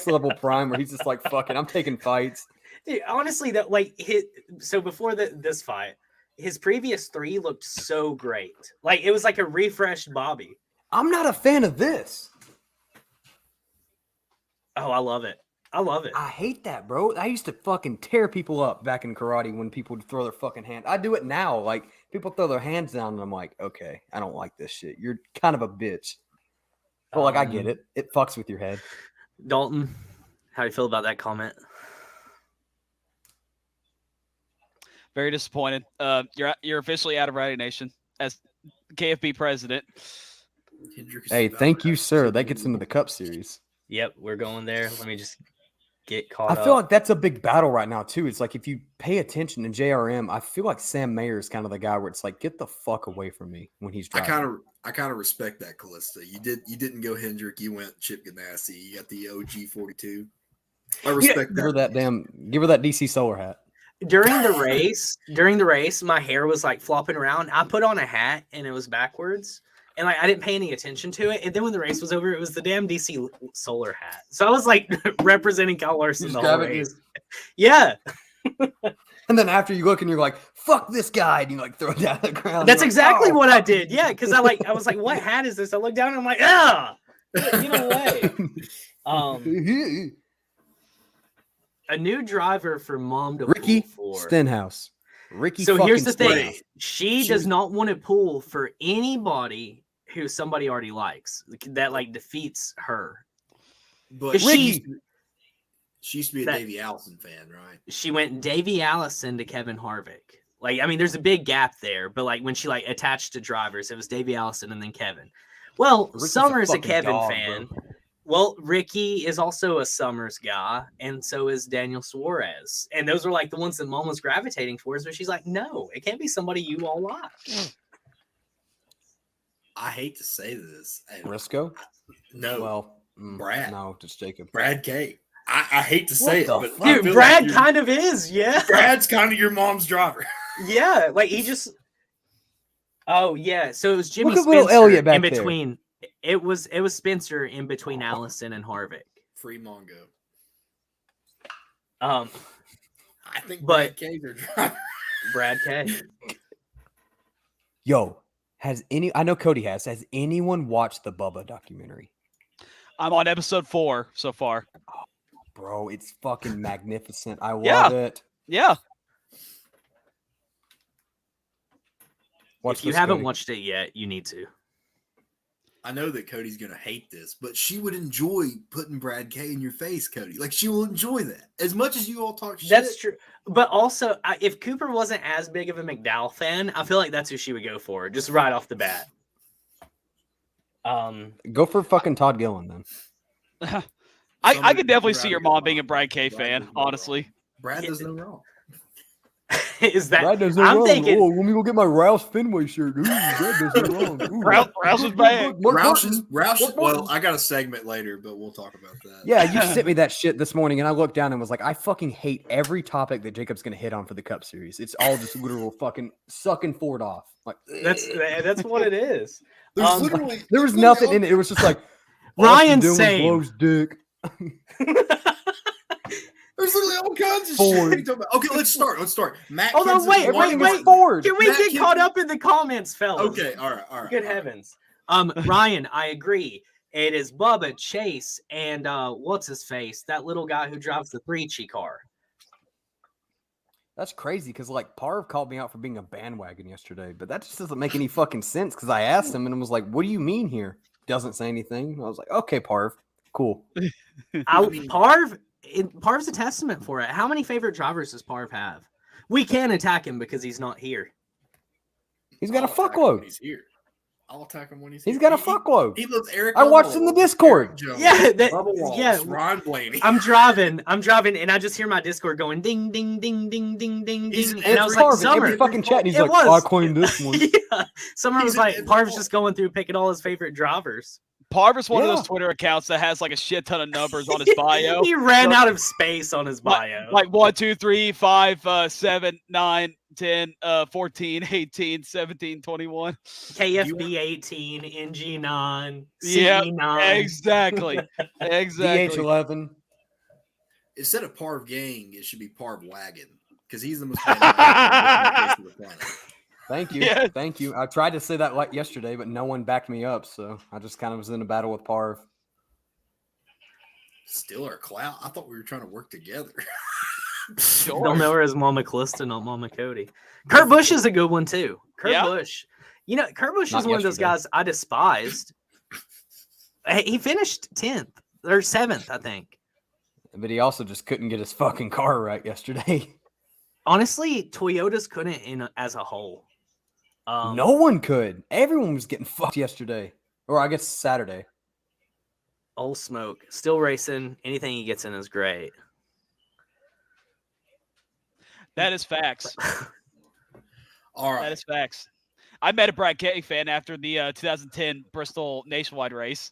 level prime where he's just like, "Fucking, I'm taking fights." Dude, honestly, that like so before this fight, his previous 3 looked so great. Like it was like a refreshed Bobby. I'm not a fan of this. Oh, I love it. I love it. I hate that, bro. I used to fucking tear people up back in karate when people would throw their fucking hand. I do it now. Like, people throw their hands down, and I'm like, okay, I don't like this shit. You're kind of a bitch. But, like, I get it. It fucks with your head. Dalton, how do you feel about that comment? Very disappointed. You're officially out of Rowdy Nation as KFB president. Hey, thank you, sir. That gets into the Cup Series. Yep, we're going there. Let me just get caught up. I feel like that's a big battle right now, too. It's like if you pay attention to JRM, I feel like Sam Mayer is kind of the guy where it's like, get the fuck away from me when he's driving. I kind of respect that, Callista. You didn't go Hendrick. You went Chip Ganassi. You got the OG 42. I respect Give her that. Give her that DC Solar hat. During the race, my hair was like flopping around. I put on a hat and it was backwards. And like I didn't pay any attention to it. And then when the race was over, it was the damn DC Solar hat. So I was like representing Kyle Larson the whole race. Yeah. And then after you look and you're like, fuck this guy, and you like throw it down the ground. That's You're exactly like, what I did. Yeah, because I was like, what hat is this? I looked down and I'm like, get away. A new driver for mom to Ricky pull for. Stenhouse. Ricky. So here's the fucking thing: she does not want to pull for anybody who somebody already likes. That like defeats her. But Ricky, she used to be a Davey Allison fan, right? She went Davey Allison to Kevin Harvick. Like, I mean, there's a big gap there, but like when she like attached to drivers, it was Davey Allison and then Kevin. Well, Ricky's Summer's a fucking Kevin dog, fan. bro. Well, Ricky is also a Summers guy, and so is Daniel Suarez. And those are like the ones that Mom was gravitating towards, but she's like, no, it can't be somebody you all like. I hate to say this. and Briscoe? No, Well, Brad. No, just Jacob. Brad K. I hate to say it, the but fuck? I Dude, feel Brad like kind of is, yeah. Brad's kind of your mom's driver. Yeah, like he just. Oh yeah, so it was Jimmy Look at Spencer little Elliot back in there. between. It was Spencer in between Allison and Harvick. Free Mongo. I think But- Brad K's your driver. Brad K. Yo, I know Cody has. Has anyone watched the Bubba documentary? I'm on episode 4 so far. Bro, it's fucking magnificent. I Yeah. love it. Yeah. Watch If you this, haven't Cody. watched it yet, you need to. I know that Cody's gonna hate this, but she would enjoy putting Brad K in your face, Cody. Like she will enjoy that as much as you all talk shit. That's true. But also, if Cooper wasn't as big of a McDowell fan, I feel like that's who she would go for, just right off the bat. Go for fucking Todd Gillen then. I could definitely see your mom being a Brad K fan, honestly. Brad does no wrong. Is that? Brad does no I'm wrong. thinking. Oh, let me go get my Rouse Fenway shirt. Ooh, Brad does no wrong. Ooh. Rouse is bad. Roush. Well, I got a segment later, but we'll talk about that. Yeah, you sent me that shit this morning, and I looked down and was like, I fucking hate every topic that Jacob's gonna hit on for the Cup Series. It's all just literal fucking sucking Ford off. Like That's what it is. There's literally there was nothing in it. It was just like Ryan Austin Dillon same. blows dick. There's literally all kinds of Ford. shit. What are you talking about? Okay, let's start. Matt. Hold on, Kenseth wait, won. wait. Ford. Can we Matt get caught Kenseth- up in the comments, fellas? Okay, all right. Good heavens. Ryan, I agree. It is Bubba, Chase, and what's his face? That little guy who drives the 3-chi car. That's crazy because like Parv called me out for being a bandwagon yesterday, but that just doesn't make any fucking sense because I asked him and I was like, "What do you mean here?" Doesn't say anything. I was like, "Okay, Parv, cool." Parv's a testament for it. How many favorite drivers does Parv have? We can attack him because he's not here. He's got a I'll attack him when fuckload. he's here. I'll attack him when he's here. He's got a fuckload. He loves Eric. I watched in the Discord. Eric Jones, Yeah, Bubba Wallace, yeah. Ron Blaney. I'm driving, and I just hear my Discord going ding, ding, ding, ding, ding, ding, He's ding. in And I was Parv like, in Summer. every fucking chat, and he's It like, was. "I claimed this one." Yeah. Summer He's was in like, every Parv's one. just going through picking all his favorite drivers. Parver's one of Yeah. those Twitter accounts that has like a shit ton of numbers on his bio. He ran out of space on his bio. Like 1, 2, 3, 5, 7, 9, 10, 14, 18, 17, 21. KFB 18, NG9, Yeah, CE9. exactly. Exactly. DH11. Instead of Parv Gang, it should be Parv Wagon because he's the most bandwagon of the planet. Thank you. Yeah. Thank you. I tried to say that like yesterday, but no one backed me up, so I just kind of was in a battle with Parv. Still our clout. I thought we were trying to work together. Don't know her as Mama Calista, not Mama Cody. Kurt Busch is a good one too. Kurt Yeah. Busch. You know, Kurt Busch Not is one of those yesterday. guys I despised. He finished 10th or 7th, I think. But he also just couldn't get his fucking car right yesterday. Honestly, Toyotas couldn't as a whole. No one could. Everyone was getting fucked yesterday. Or I guess Saturday. Old Smoke, still racing. Anything he gets in is great. That is facts. All That right. is facts. I met a Brad K fan after the 2010 Bristol Nationwide race.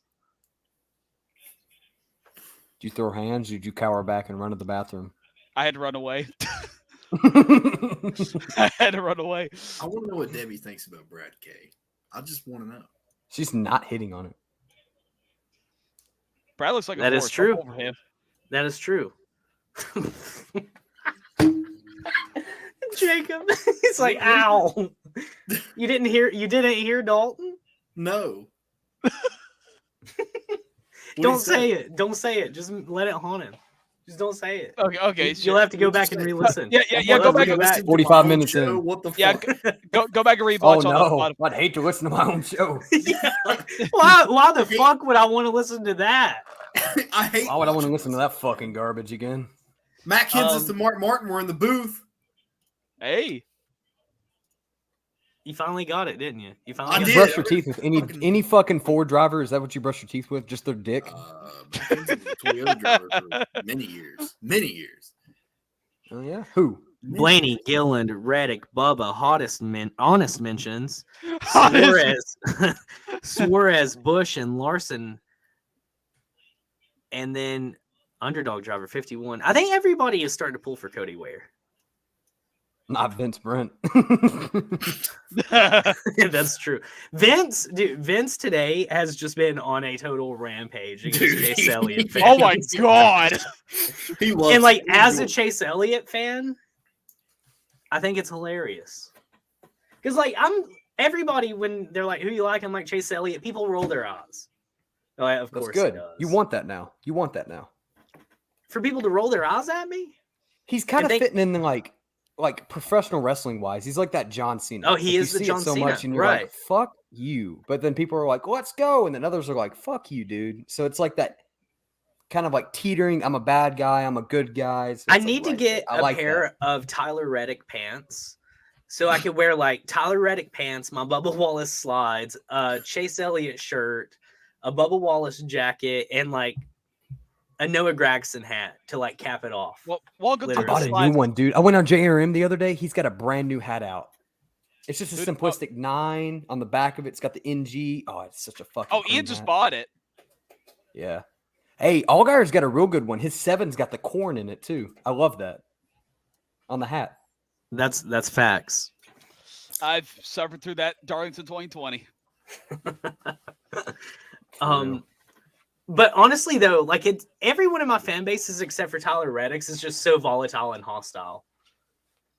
Did you throw hands? Did you cower back and run to the bathroom? I had to run away. I had to run away. I want to know what Debbie thinks about Brad K. I just want to know. She's not hitting on it. Brad looks like a That is horse. true. Over him. That is true. Jacob, he's like, "Ow! You didn't hear Dalton? No. Don't say it. Don't say it. Just let it haunt him. Just don't say it. Okay. You'll shit. have to go We'll back just and say- re-listen. Yeah, We'll go have to back. 45 minutes in. What the fuck? Yeah, go back and rewatch Oh on the no! bottom. I'd hate to listen to my own show. Yeah. Why the fuck would I want to listen to that? I hate. Why would I want to watching listen to this. that fucking garbage again? Matt Kenseth and Mark Martin were in the booth. Hey, You finally got it, didn't you? You I finally You did. brush your teeth with any fucking Ford driver? Is that what you brush your teeth with? Just their dick? Mackenzie was a Toyota driver for many years. Many years. Oh yeah. Who? Blaney, Gilland, Reddick, Bubba, honest mentions, Honest- Suarez, Bush, and Larson, and then underdog driver 51. I think everybody is starting to pull for Cody Ware. Not Vince Brent. That's true. Vince today has just been on a total rampage against Dude, Chase Elliott fans. Oh my god. He loves And like he as a loves- Chase Elliott fan, I think it's hilarious. Because like everybody when they're like, who you like? I'm like Chase Elliott, people roll their eyes. Oh, yeah, of That's course good. he does. You want that now. You want that now. For people to roll their eyes at me? He's kind of they- fitting in like professional wrestling wise. He's like that John Cena. Oh, he Like, is you the see John it so Cena, much, and you're right. like, "Fuck you!" But then people are like, "Let's go," and then others are like, "Fuck you, dude." So it's like that kind of like teetering. I'm a bad guy. I'm a good guy. So I it's, like, need to right get there. I a like pair that. of Tyler Reddick pants so I could wear like Tyler Reddick pants, my Bubba Wallace slides, a Chase Elliott shirt, a Bubba Wallace jacket, and like a Noah Gragson hat to like cap it off. Well, welcome I to Literally. bought the a new slides. one, dude. I went on JRM the other day. He's got a brand new hat out. It's just a Dude, simplistic 9 on the back of it. It's got the NG. Oh, it's such a fucking. Oh, clean Ian just hat. bought it. Yeah. Hey, Allgaier's got a real good one. His 7's got the corn in it too. I love that. On the hat. That's facts. I've suffered through that Darlington 2020. real. But honestly though, like every one of my fan bases except for Tyler Reddick's is just so volatile and hostile.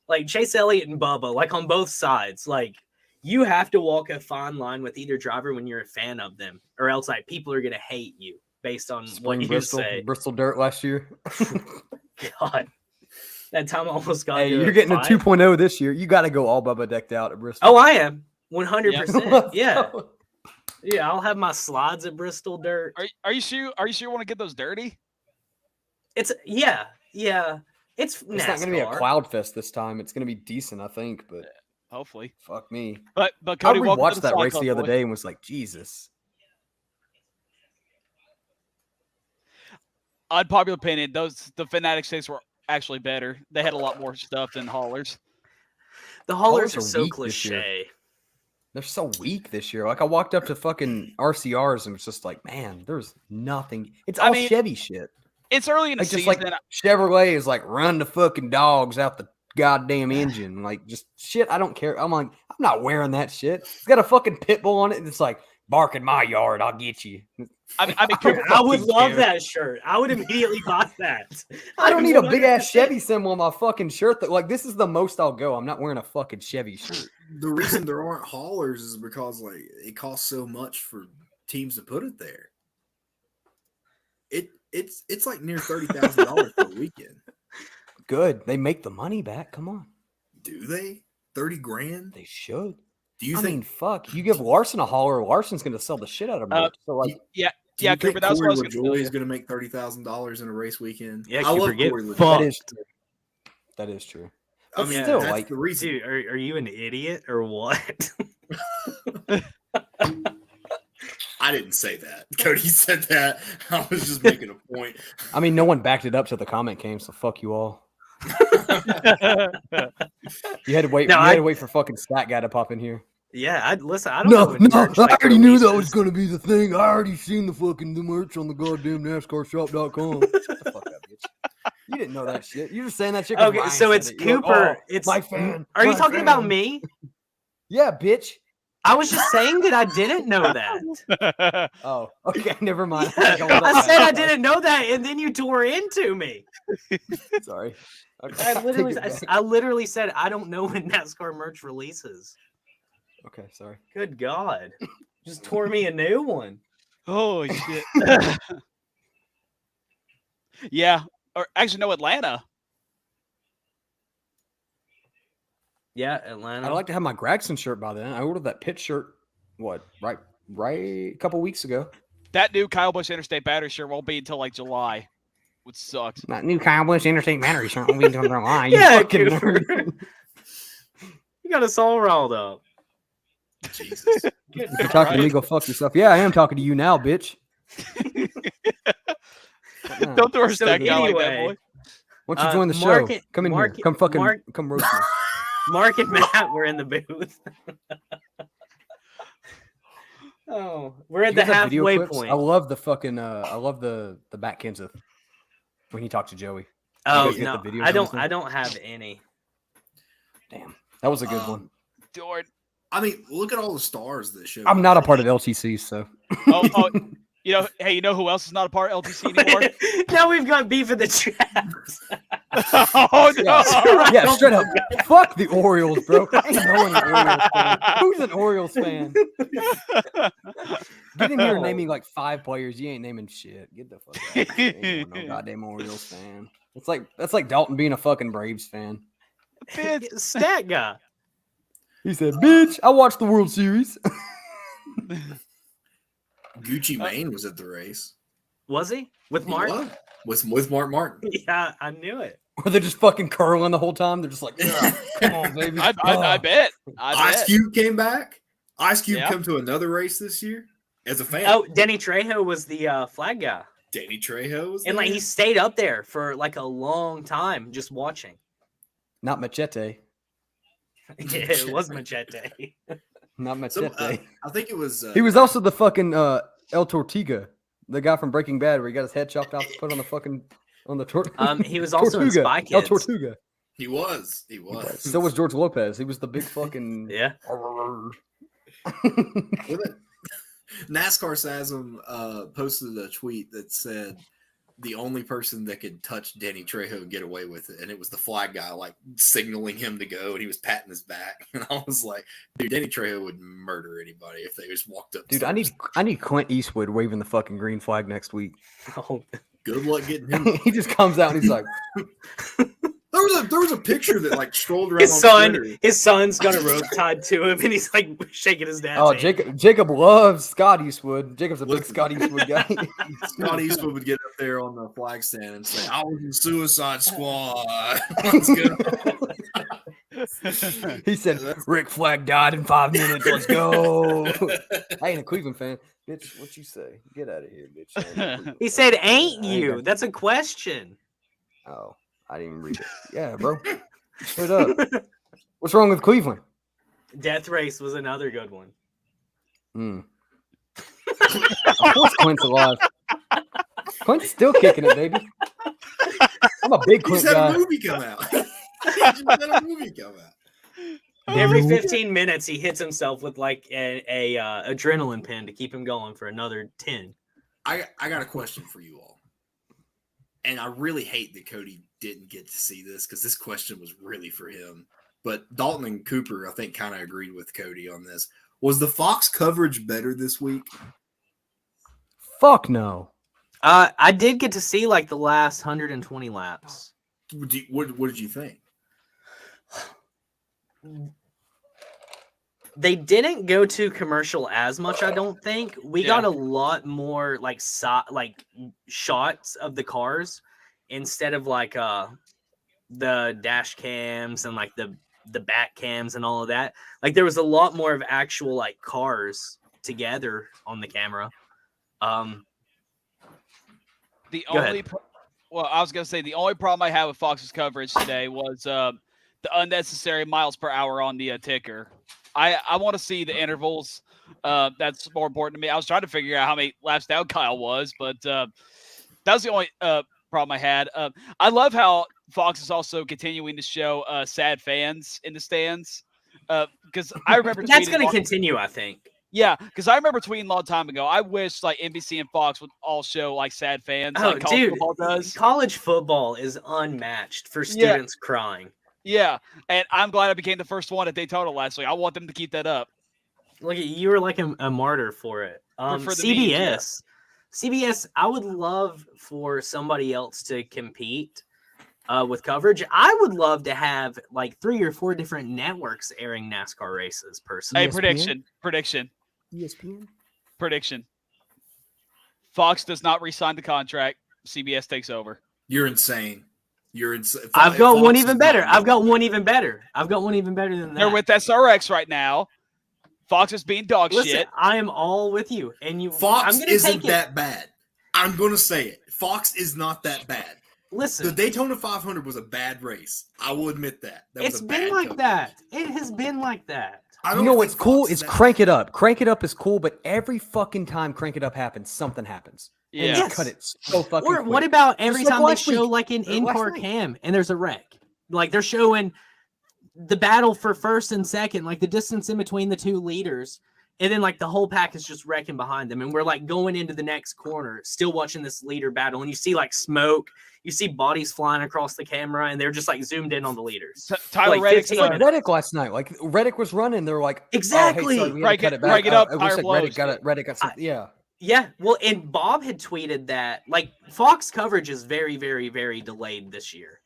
Like Chase Elliott and Bubba, like on both sides, like you have to walk a fine line with either driver when you're a fan of them, or else like people are gonna hate you based on what Spring you Bristol, say. Bristol Dirt last year. God, that time I almost got. Hey, into you're getting a fight. 2.0 this year. You got to go all Bubba decked out at Bristol. Oh, I am 100%. Let's Yeah, go. yeah. I'll have my slides at Bristol Dirt. Are you sure? Are you sure you want to get those dirty? It's yeah. It's It's not going to be a NASCAR. cloud fest this time. It's going to be decent, I think. But Hopefully. fuck me. But I Cody, welcome to rewatched the that Slide race Club, the other boy. day and was like, Jesus. Unpopular opinion, the Fanatic 6 were actually better. They had a lot more stuff than haulers. The haulers Haulers are are so weak this year. cliche. They're so weak this year. Like I walked up to fucking RCRs and was just like, man, there's nothing. It's I all mean, Chevy shit. It's early in the Like just season. like Chevrolet is like run the fucking dogs out the goddamn engine. Like just shit. I don't care. I'm like, I'm not wearing that shit. It's got a fucking pit bull on it. And it's like, bark in my yard. I'll get you. I mean, Dude, I would fucking love care. that shirt. I would immediately buy that. I don't need a big ass 100%. Chevy symbol on my fucking shirt. That like this is the most I'll go. I'm not wearing a fucking Chevy shirt. The reason there aren't haulers is because like it costs so much for teams to put it there. It's like near $30,000 for a weekend. Good. They make the money back. Come on. Do they? 30 grand? They should. Do you I think? mean, fuck. You give Larson a hauler, Larson's going to sell the shit out of merch. So like, do yeah, you Cooper, think that's what I was Corey gonna tell LaJoy you. is going to make $30,000 in a race weekend? Yeah, I love Cooper, get Corey LaJoy. fucked. that is true. That is true. I But mean, still, that's like, the reason. Dude, are you an idiot or what? I didn't say that. Cody said that. I was just making a point. I mean, no one backed it up till the comment came, so fuck you all. You had to wait. No, you had I- to wait for fucking Stat Guy to pop in here. Yeah, I don't know when merch, I like, already knew that was releases. going to be the thing. I already seen the merch on the goddamn NASCARshop.com. Shut the fuck up, bitch. You didn't know that shit. You're just saying that shit. 'cause Okay, Ryan so said it's it. You're like, Cooper. "Oh, It's my fan. Are you my talking about fan." me? Yeah, bitch. I was just saying that I didn't know that. Oh, okay. Never mind. Yeah, Hold up, I said I man. didn't know that, and then you tore into me. Sorry. Okay, I take literally, it back. I literally said I don't know when NASCAR merch releases. Okay, sorry. Good God, just tore me a new one. Holy shit. Yeah. Or actually, no, Atlanta. Yeah, Atlanta. I'd like to have my Gregson shirt by then. I ordered that pit shirt. What? Right a couple weeks ago. That new Kyle Busch Interstate battery shirt won't be until like July, which sucks. That new Kyle Busch Interstate battery shirt will be until July. Yeah, fucking Cooper. nerd. You got us all riled up. Jesus. If you're talking to me, go fuck yourself. Yeah, I am talking to you now, bitch. Don't throw a So stack out like that, anyway, boy. Why don't you join the Mark show? and- Come in Mark- here. Come fucking Mark- come roast me. Mark and Matt were in the booth. Oh, we're at You the guys have video halfway clips? point. I love the fucking I love the Matt Kenseth when he talked to Joey. Oh guys get no, the videos I on don't. this one? I don't have any. Damn. That was a good one. Jordan. I mean, look at all the stars that show. I'm not a part of LTC, so Oh, you know, hey, you know who else is not a part of LTC anymore? Now we've got beef in the Chaps. Oh no! yeah, straight up. Fuck the Orioles, bro. I ain't knowing an Orioles fan. Who's an Orioles fan? Get in here naming like 5 players. You ain't naming shit. Get the fuck out. You ain't no goddamn Orioles fan. That's like Dalton being a fucking Braves fan. Stat guy. He said, "Bitch, I watched the World Series." Gucci Mane was at the race. Was he with Mark? He was. With Mark Martin. Yeah, I knew it. Or they're just fucking curling the whole time. They're just like, "Yeah, come on, baby." I bet. Ice Cube came back. Ice Cube Yeah. come to another race this year as a fan. Oh, Denny Trejo was the flag guy, Danny Trejo was and like there. he stayed up there for like a long time just watching. Not Machete. It was Machete. Not Some, Machete. I think it was. He was also the fucking El Tortuga, the guy from Breaking Bad, where he got his head chopped off, put on the fucking He was also in Tortuga. Spy El Kids. Tortuga. He was. He was. So was George Lopez. He was the big fucking. Yeah. NASCAR Sasm posted a tweet that said the only person that could touch Danny Trejo and get away with it, and it was the flag guy, like signaling him to go, and he was patting his back. And I was like, dude, Danny Trejo would murder anybody if they just walked up. Dude, I need Clint Eastwood waving the fucking green flag next week. Oh, Good luck getting him. He just comes out and he's like, There was a picture that like strolled around his on son, Twitter. his son's got a rope tied to him, and he's like shaking his dad's "Oh, hand. Jacob loves Scott Eastwood. Jacob's a big Listen. Scott Eastwood guy." Scott Eastwood would get up there on the flag stand and say, "I was in Suicide Squad." Let's go. He said, "Rick Flag died in 5 minutes. Let's go." I ain't a Cleveland fan, bitch. What you say? Get out of here, bitch. I ain't a Cleveland He fan. said, "Ain't I ain't you?" got- That's a question. Oh, I didn't even read it. Yeah, bro. Straight up. What's wrong with Cleveland? Death Race was another good one. Of course Clint's alive. Clint's still kicking it, baby. I'm a big He just Clint had a guy. movie come out. He just had a movie come out. Every 15 minutes, he hits himself with like a adrenaline pin to keep him going for another 10. I got a question for you all. And I really hate that Cody didn't get to see this because this question was really for him. But Dalton and Cooper, I think, kind of agreed with Cody on this. Was the Fox coverage better this week? Fuck no. I did get to see like the last 120 laps. What did you think? They didn't go to commercial as much, I don't think. We got a lot more like shots of the cars instead of like the dash cams and like the back cams and all of that. Like there was a lot more of actual like cars together on the camera. The Go only, I was gonna say the only problem I had with Fox's coverage today was the unnecessary miles per hour on the ticker. I want to see the intervals. That's more important to me. I was trying to figure out how many laps down Kyle was, but that was the only problem I had. I love how Fox is also continuing to show sad fans in the stands because I remember That's tweeting going to continue, I think. Yeah, because I remember tweeting a long time ago. I wish like NBC and Fox would all show like sad fans, Oh, like college dude, football does. college football is unmatched for students crying. Yeah, and I'm glad I became the first one at Daytona last week. I want them to keep that up. Look, you were like a martyr for it. For the CBS, CBS. I would love for somebody else to compete with coverage. I would love to have like 3 or 4 different networks airing NASCAR races. Personally, Hey, prediction. ESPN? Prediction. Fox does not re-sign the contract. CBS takes over. You're insane. You're insane. I've got one even better. I've got one even better. I've got one even better than that. They're with SRX right now. Fox is being dog Listen, shit. I am all with you. And you, Fox I'm gonna isn't take it. that bad. I'm going to say it. Fox is not that bad. Listen, The Daytona 500 was a bad race. I will admit that. it's been like that. It has been like that. I You don't know think what's cool Fox is that Crank bad. It Up. Crank It Up is cool, but every fucking time Crank It Up happens, something happens. And Yeah. they Yes. cut it so fucking Or quick. what about every Just like time they last show week. like an Or last in-car night. cam and there's a wreck? Like they're showing the battle for first and second, like the distance in between the two leaders, and then like the whole pack is just wrecking behind them, and we're like going into the next corner, still watching this leader battle, and you see like smoke, you see bodies flying across the camera, and they're just like zoomed in on the leaders. Tyler Like Reddick's 15 It's like minutes. Reddick last night. Like Reddick was running. They were like, Exactly. Oh, hey, sorry, we had to Crank cut it- it back. crank it up, I wish higher like blows. Reddick got some. Yeah. Yeah, well, and Bob had tweeted that like Fox coverage is very, very, very delayed this year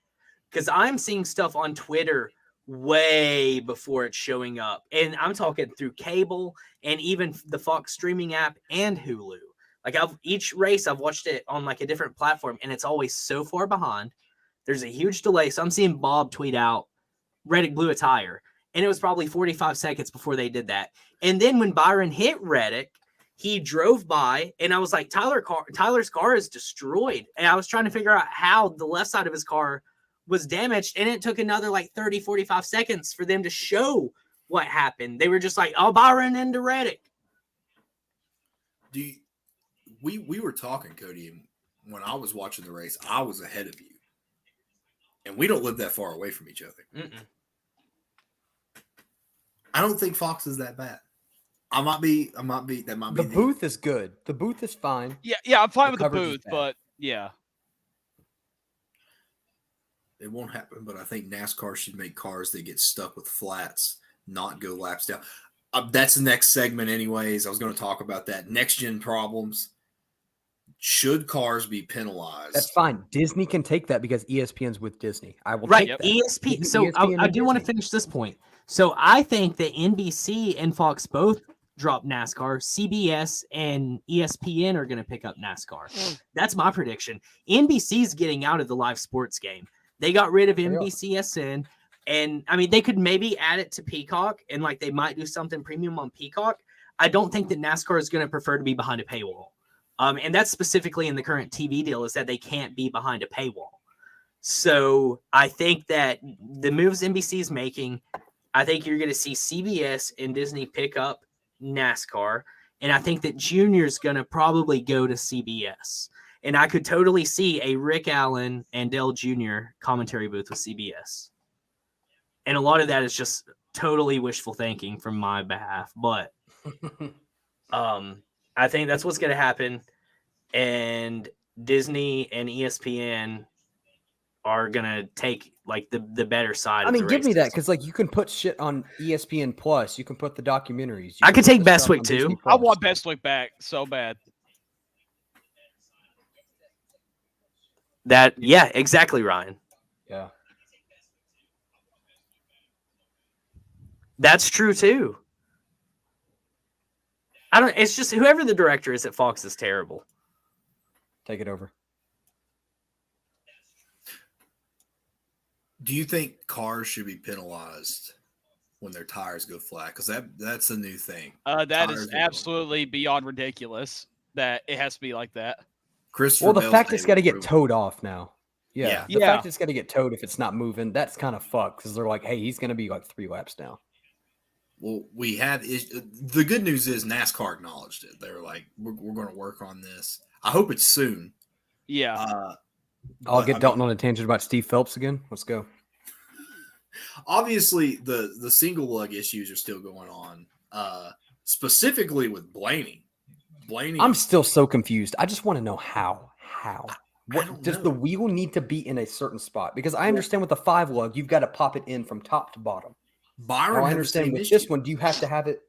because I'm seeing stuff on Twitter way before it's showing up, and I'm talking through cable and even the Fox streaming app and Hulu. Like each race I've watched it on like a different platform, and it's always so far behind. There's a huge delay, so I'm seeing Bob tweet out, "Reddick blew a tire," and it was probably 45 seconds before they did that. And then when Byron hit Reddick, he drove by, and I was like, Tyler's car is destroyed. And I was trying to figure out how the left side of his car was damaged, and it took another like 30, 45 seconds for them to show what happened. They were just like, oh, Byron into Reddick. We were talking, Cody, and when I was watching the race, I was ahead of you. And we don't live that far away from each other. Mm-mm. I don't think Fox is that bad. That might be The booth is good. The booth is fine. Yeah, I'm fine The with the coverage is booth, bad. but yeah. It won't happen, but I think NASCAR should make cars that get stuck with flats not go laps down. That's the next segment anyways. I was going to talk about that. Next gen problems. Should cars be penalized? That's fine. Disney can take that because ESPN's with Disney. I will Right. take that. ESPN. So ESPN I and do want to Disney. finish this point. So I think that NBC and Fox both drop NASCAR. CBS and ESPN are going to pick up NASCAR. That's my prediction. NBC's getting out of the live sports game. They got rid of are. NBCSN. And I mean, they could maybe add it to Peacock, and like they might do something premium on Peacock. I don't think that NASCAR is going to prefer to be behind a paywall. And that's specifically in the current TV deal is that they can't be behind a paywall. So I think that the moves NBC is making, I think you're going to see CBS and Disney pick up NASCAR. And I think that Junior's going to probably go to CBS. And I could totally see a Rick Allen and Dale Jr. commentary booth with CBS. And a lot of that is just totally wishful thinking from my behalf. But I think that's what's going to happen. And Disney and ESPN are going to take like the better side. I of mean, the give me races. that because like you can put shit on ESPN Plus. You can put the documentaries. You I can could put take the stuff Bestwick on too. Disney I Plus. want Bestwick back so bad. Yeah, exactly, Ryan. Yeah. That's true too. It's just whoever the director is at Fox is terrible. Take it over. Do you think cars should be penalized when their tires go flat? Because that's a new thing. That Tires is go absolutely beyond ridiculous that it has to be like that. Christopher Well, the Bell's fact day it's got to was get brutal. towed off now. Yeah. Yeah. The Yeah. fact it's got to get towed if it's not moving, that's kind of fucked because they're like, hey, he's going to be like 3 laps down. Well, we had the good news is NASCAR acknowledged it. They were like, we're going to work on this. I hope it's soon. Yeah. I'll But, get Dalton on a tangent about Steve Phelps again. Let's go. Obviously, the single lug issues are still going on, specifically with Blaney. I'm still so confused. I just want to know how. What don't does know. the wheel need to be in a certain spot? Because I understand with the 5 lug, you've got to pop it in from top to bottom. Byron Now, I had the understand same with issue. this one, do you have to have it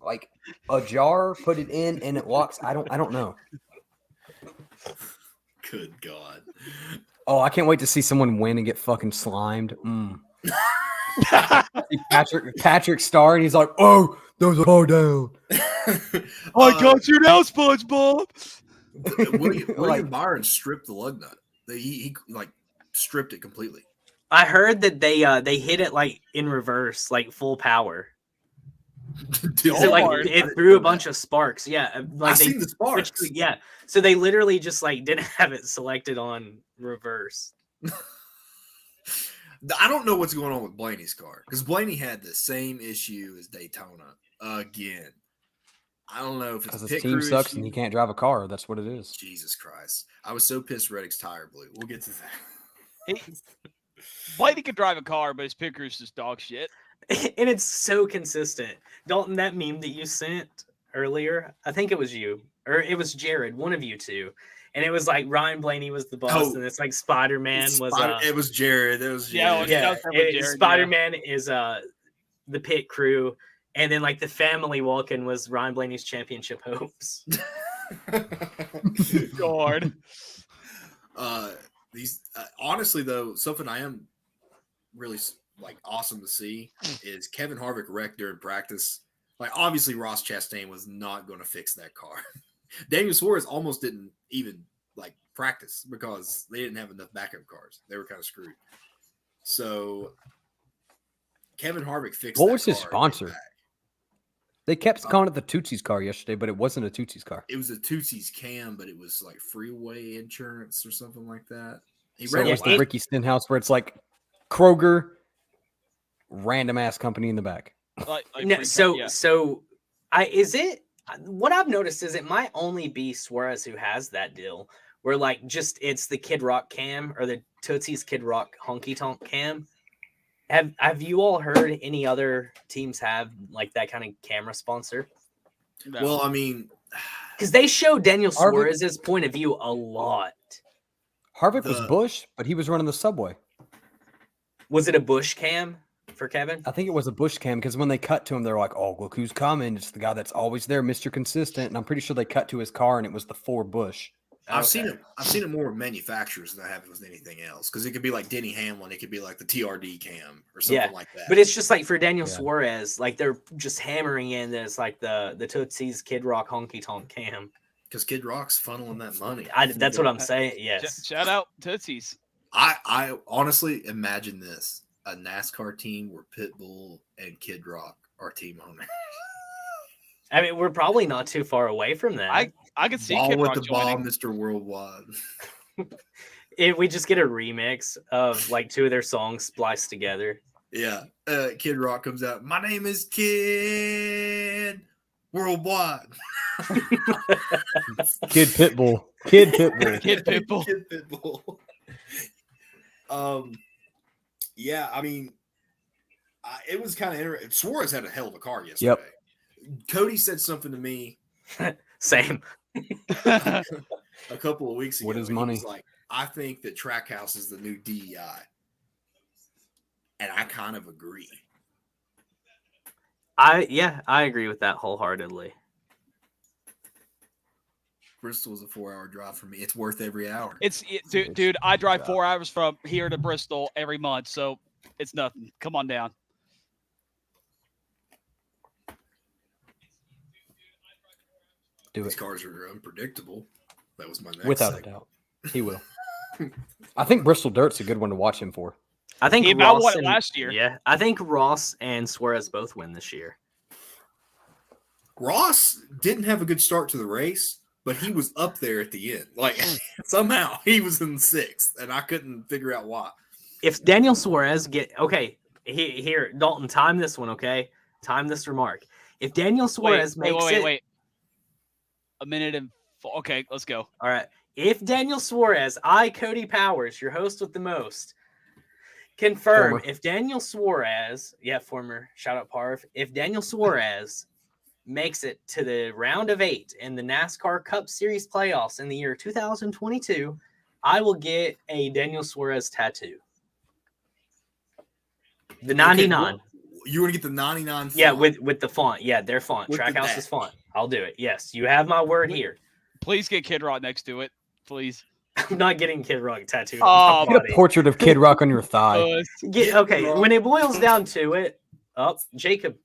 like ajar, put it in, and it locks? I don't know. Good God. Oh, I can't wait to see someone win and get fucking slimed. See Patrick Starr, and he's like, "Oh, there's a car down." I got you now, SpongeBob. William Like- Byron stripped the lug nut. He like stripped it completely. I heard that they hit it like in reverse, like full power. Dude, So, like, Hard. it threw a bunch of sparks. Yeah, like I've seen the sparks. Yeah, so they literally just like didn't have it selected on reverse. I don't know what's going on with Blaney's car because Blaney had the same issue as Daytona again. I don't know if it's Because a his pit team crew sucks issue. and he can't drive a car. That's what it is. Jesus Christ! I was so pissed Reddick's tire blew. We'll get to that. Blaney can drive a car, but his pit crew's just dog shit. And it's so consistent. Dalton, that meme that you sent earlier, I think it was you, or it was Jared, one of you two. And it was like Ryan Blaney was the boss, Oh, and it's like Spider-Man was It was Jared. It was Yeah, Jared. that was probably Jared, Spider-Man is the pit crew, and then like the family walk-in was Ryan Blaney's championship hopes. God. These honestly though, something I am really like awesome to see is Kevin Harvick wrecked during practice. Like obviously Ross Chastain was not going to fix that car. Daniel Suarez almost didn't even like practice because they didn't have enough backup cars. They were kind of screwed. So Kevin Harvick fixed. What was his sponsor? They kept calling it the Tootsie's car yesterday, but it wasn't a Tootsie's car. It was a Tootsie's Cam, but it was like freeway insurance or something like that. He So ran it was the Ricky Stenhouse where it's like Kroger, random ass company in the back. No, so is it what I've noticed is it might only be Suarez who has that deal where like just it's the Kid Rock cam or the Tootsie's Kid Rock honky tonk cam. Have you all heard any other teams have like that kind of camera sponsor? No. Well, I mean, because they show Daniel Harvick- Suarez's point of view a lot. Harvick was Bush, but he was running the subway. Was it a Bush cam for Kevin? I think it was a Bush cam because when they cut to him, they're like, "Oh, look who's coming! It's the guy that's always there, Mr. Consistent." And I'm pretty sure they cut to his car, and it was the Ford Bush. I've seen it more with manufacturers than I have with anything else because it could be like Denny Hamlin, it could be like the TRD cam or something like that. But it's just like for Daniel Suarez, like they're just hammering in that it's like the Tootsie's Kid Rock honky tonk cam. Because Kid Rock's funneling that money. That's what I'm saying. Yes. Shout out Tootsies. I honestly imagine this: a NASCAR team where Pitbull and Kid Rock are team owners. I mean, we're probably not too far away from that. I could see Ball Kid with Rock the ball, joining. Mr. Worldwide. If we just get a remix of like two of their songs spliced together. Yeah. Kid Rock comes out. My name is Kid Worldwide. Kid Pitbull. Kid Pitbull. Kid Pitbull. Kid Pitbull. Yeah, I mean, it was kind of interesting. Suarez had a hell of a car yesterday. Yep. Cody said something to me Same. a couple of weeks ago. What is He money? was like, I think that Trackhouse is the new DEI. And I kind of agree. I agree with that wholeheartedly. Bristol is a 4-hour drive for me. It's worth every hour. Dude, I drive 4 hours from here to Bristol every month, so it's nothing. Come on down. Do These it cars are unpredictable. That was my next without a segment. doubt. He will. I think Bristol Dirt's a good one to watch him for. I think He about Ross won it and, last year. Yeah, I think Ross and Suarez both win this year. Ross didn't have a good start to the race, but he was up there at the end. Like somehow he was in sixth, and I couldn't figure out why. If Daniel Suarez here, Dalton, time this one, okay? Time this remark. If Daniel Suarez makes it, wait. A minute and okay, let's go. all right. If Daniel Suarez, Cody Powers, your host with the most, confirm Former. if Daniel Suarez, former, shout out Parv, if Daniel Suarez makes it to the round of 8 in the NASCAR Cup Series playoffs in the year 2022, I will get a Daniel Suarez tattoo. The 99. Okay, you want to get the 99 font? Yeah, with the font. Yeah, their font. With the Trackhouse's badge. font. I'll do it. Yes, you have my word here. Please get Kid Rock next to it, please. I'm not getting Kid Rock tattooed Oh, on my Get body. a portrait of Kid Rock on your thigh. Okay, when it boils down to it, Jacob.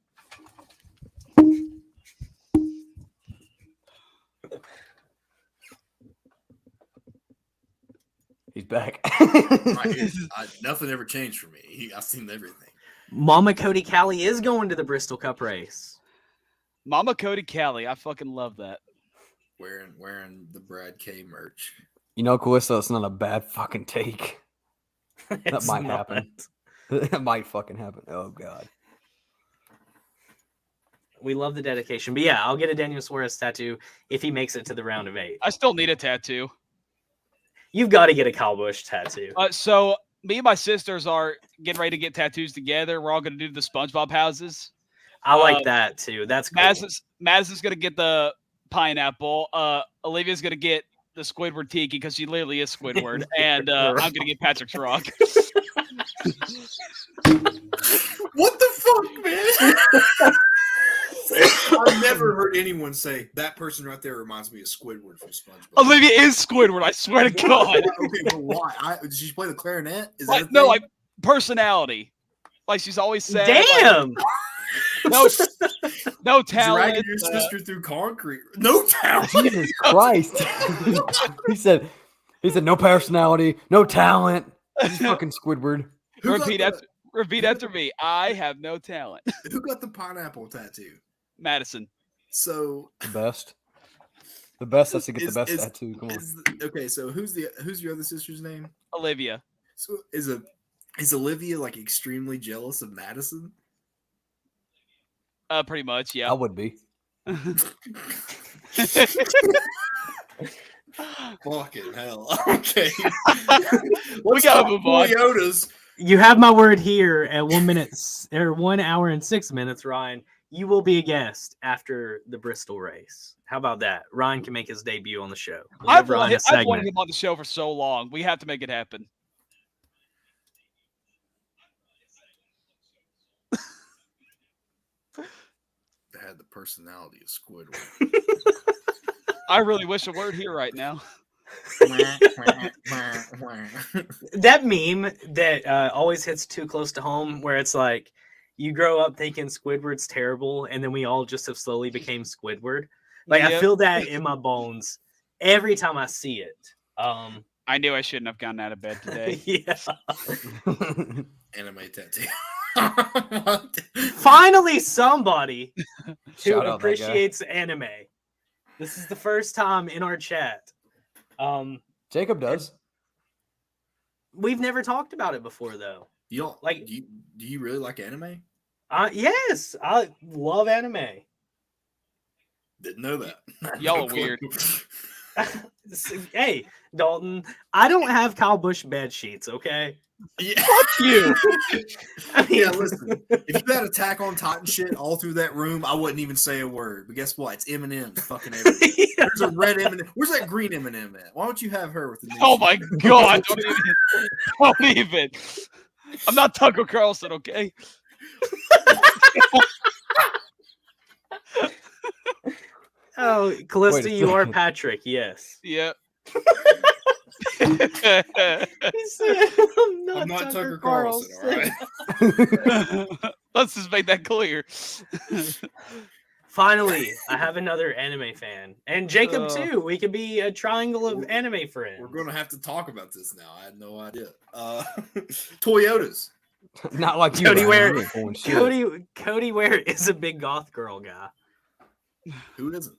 He's back. Nothing ever changed for me. I've seen everything. Mama Cody Callie is going to the Bristol Cup race. Mama Cody Callie. I fucking love that. Wearing the Brad K merch. You know, Callisto, it's not a bad fucking take. That It's might not. happen. That might fucking happen. Oh god. We love the dedication. But yeah, I'll get a Daniel Suarez tattoo if he makes it to the round of 8. I still need a tattoo. You've got to get a Kyle Busch tattoo. So me and my sisters are getting ready to get tattoos together. We're all going to do the SpongeBob houses. I like that too. That's cool. Madison's going to get the pineapple. Olivia's going to get the Squidward tiki because she literally is Squidward. And I'm going to get Patrick's rock. What the fuck, man? I've never heard anyone say that person right there reminds me of Squidward from SpongeBob. Olivia is Squidward. I swear to God. Okay, but why? Did she play the clarinet? Is that No, like personality. Like she's always said. Damn. Like, no talent. Dragging your sister through concrete. No talent. Jesus Christ. he said no personality, no talent. He's fucking Squidward. Repeat after me. I have no talent. Who got the pineapple tattoo? Madison. So The best has to get the best tattoo. Come on. Okay, so who's your other sister's name? Olivia. So is Olivia like extremely jealous of Madison? Pretty much, yeah. I would be. Fucking hell. Okay. We gotta move on. Toyotas. You have my word here at 1 minute or 1 hour and 6 minutes, Ryan. You will be a guest after the Bristol race. How about that? Ryan can make his debut on the show. We'll I've give Ryan a wanted segment. him on the show for so long. We have to make it happen. That had the personality of Squidward. I really wish a word here right now. That meme that always hits too close to home, where it's like you grow up thinking Squidward's terrible, and then we all just have slowly became Squidward. Like I Yep. feel that in my bones every time I see it. I knew I shouldn't have gotten out of bed today. Yeah. Anime tattoo. Finally, somebody who Shout out that guy. appreciates anime. This is the first time in our chat. Jacob does. We've never talked about it before, though. You don't Like- do you really like anime? Yes, I love anime. Didn't know that. Y'all No are weird. clue. Hey, Dalton, I don't have Kyle Busch bed sheets, okay? Yeah. You. I mean, Yeah, listen. If you had Attack on Titan shit all through that room, I wouldn't even say a word. But guess what? It's Eminem fucking everywhere. yeah. There's a red M&M. Where's that green M&M at? Why don't you have her with the new Oh shit? my God. Don't even. I'm not Tucker Carlson, okay? Oh, Callista, Wait a you are second. Patrick, yes. Yeah. He said, I'm not, Tucker Carlson, all right? Let's just make that clear. Finally, I have another anime fan. And Jacob, Uh, too. We could be a triangle of anime friends. We're going to have to talk about this now. I had no idea. Toyotas. Not like you. Cody Ryan. Ware- You ain't pulling shit. Cody Ware is a big goth girl guy. Who isn't?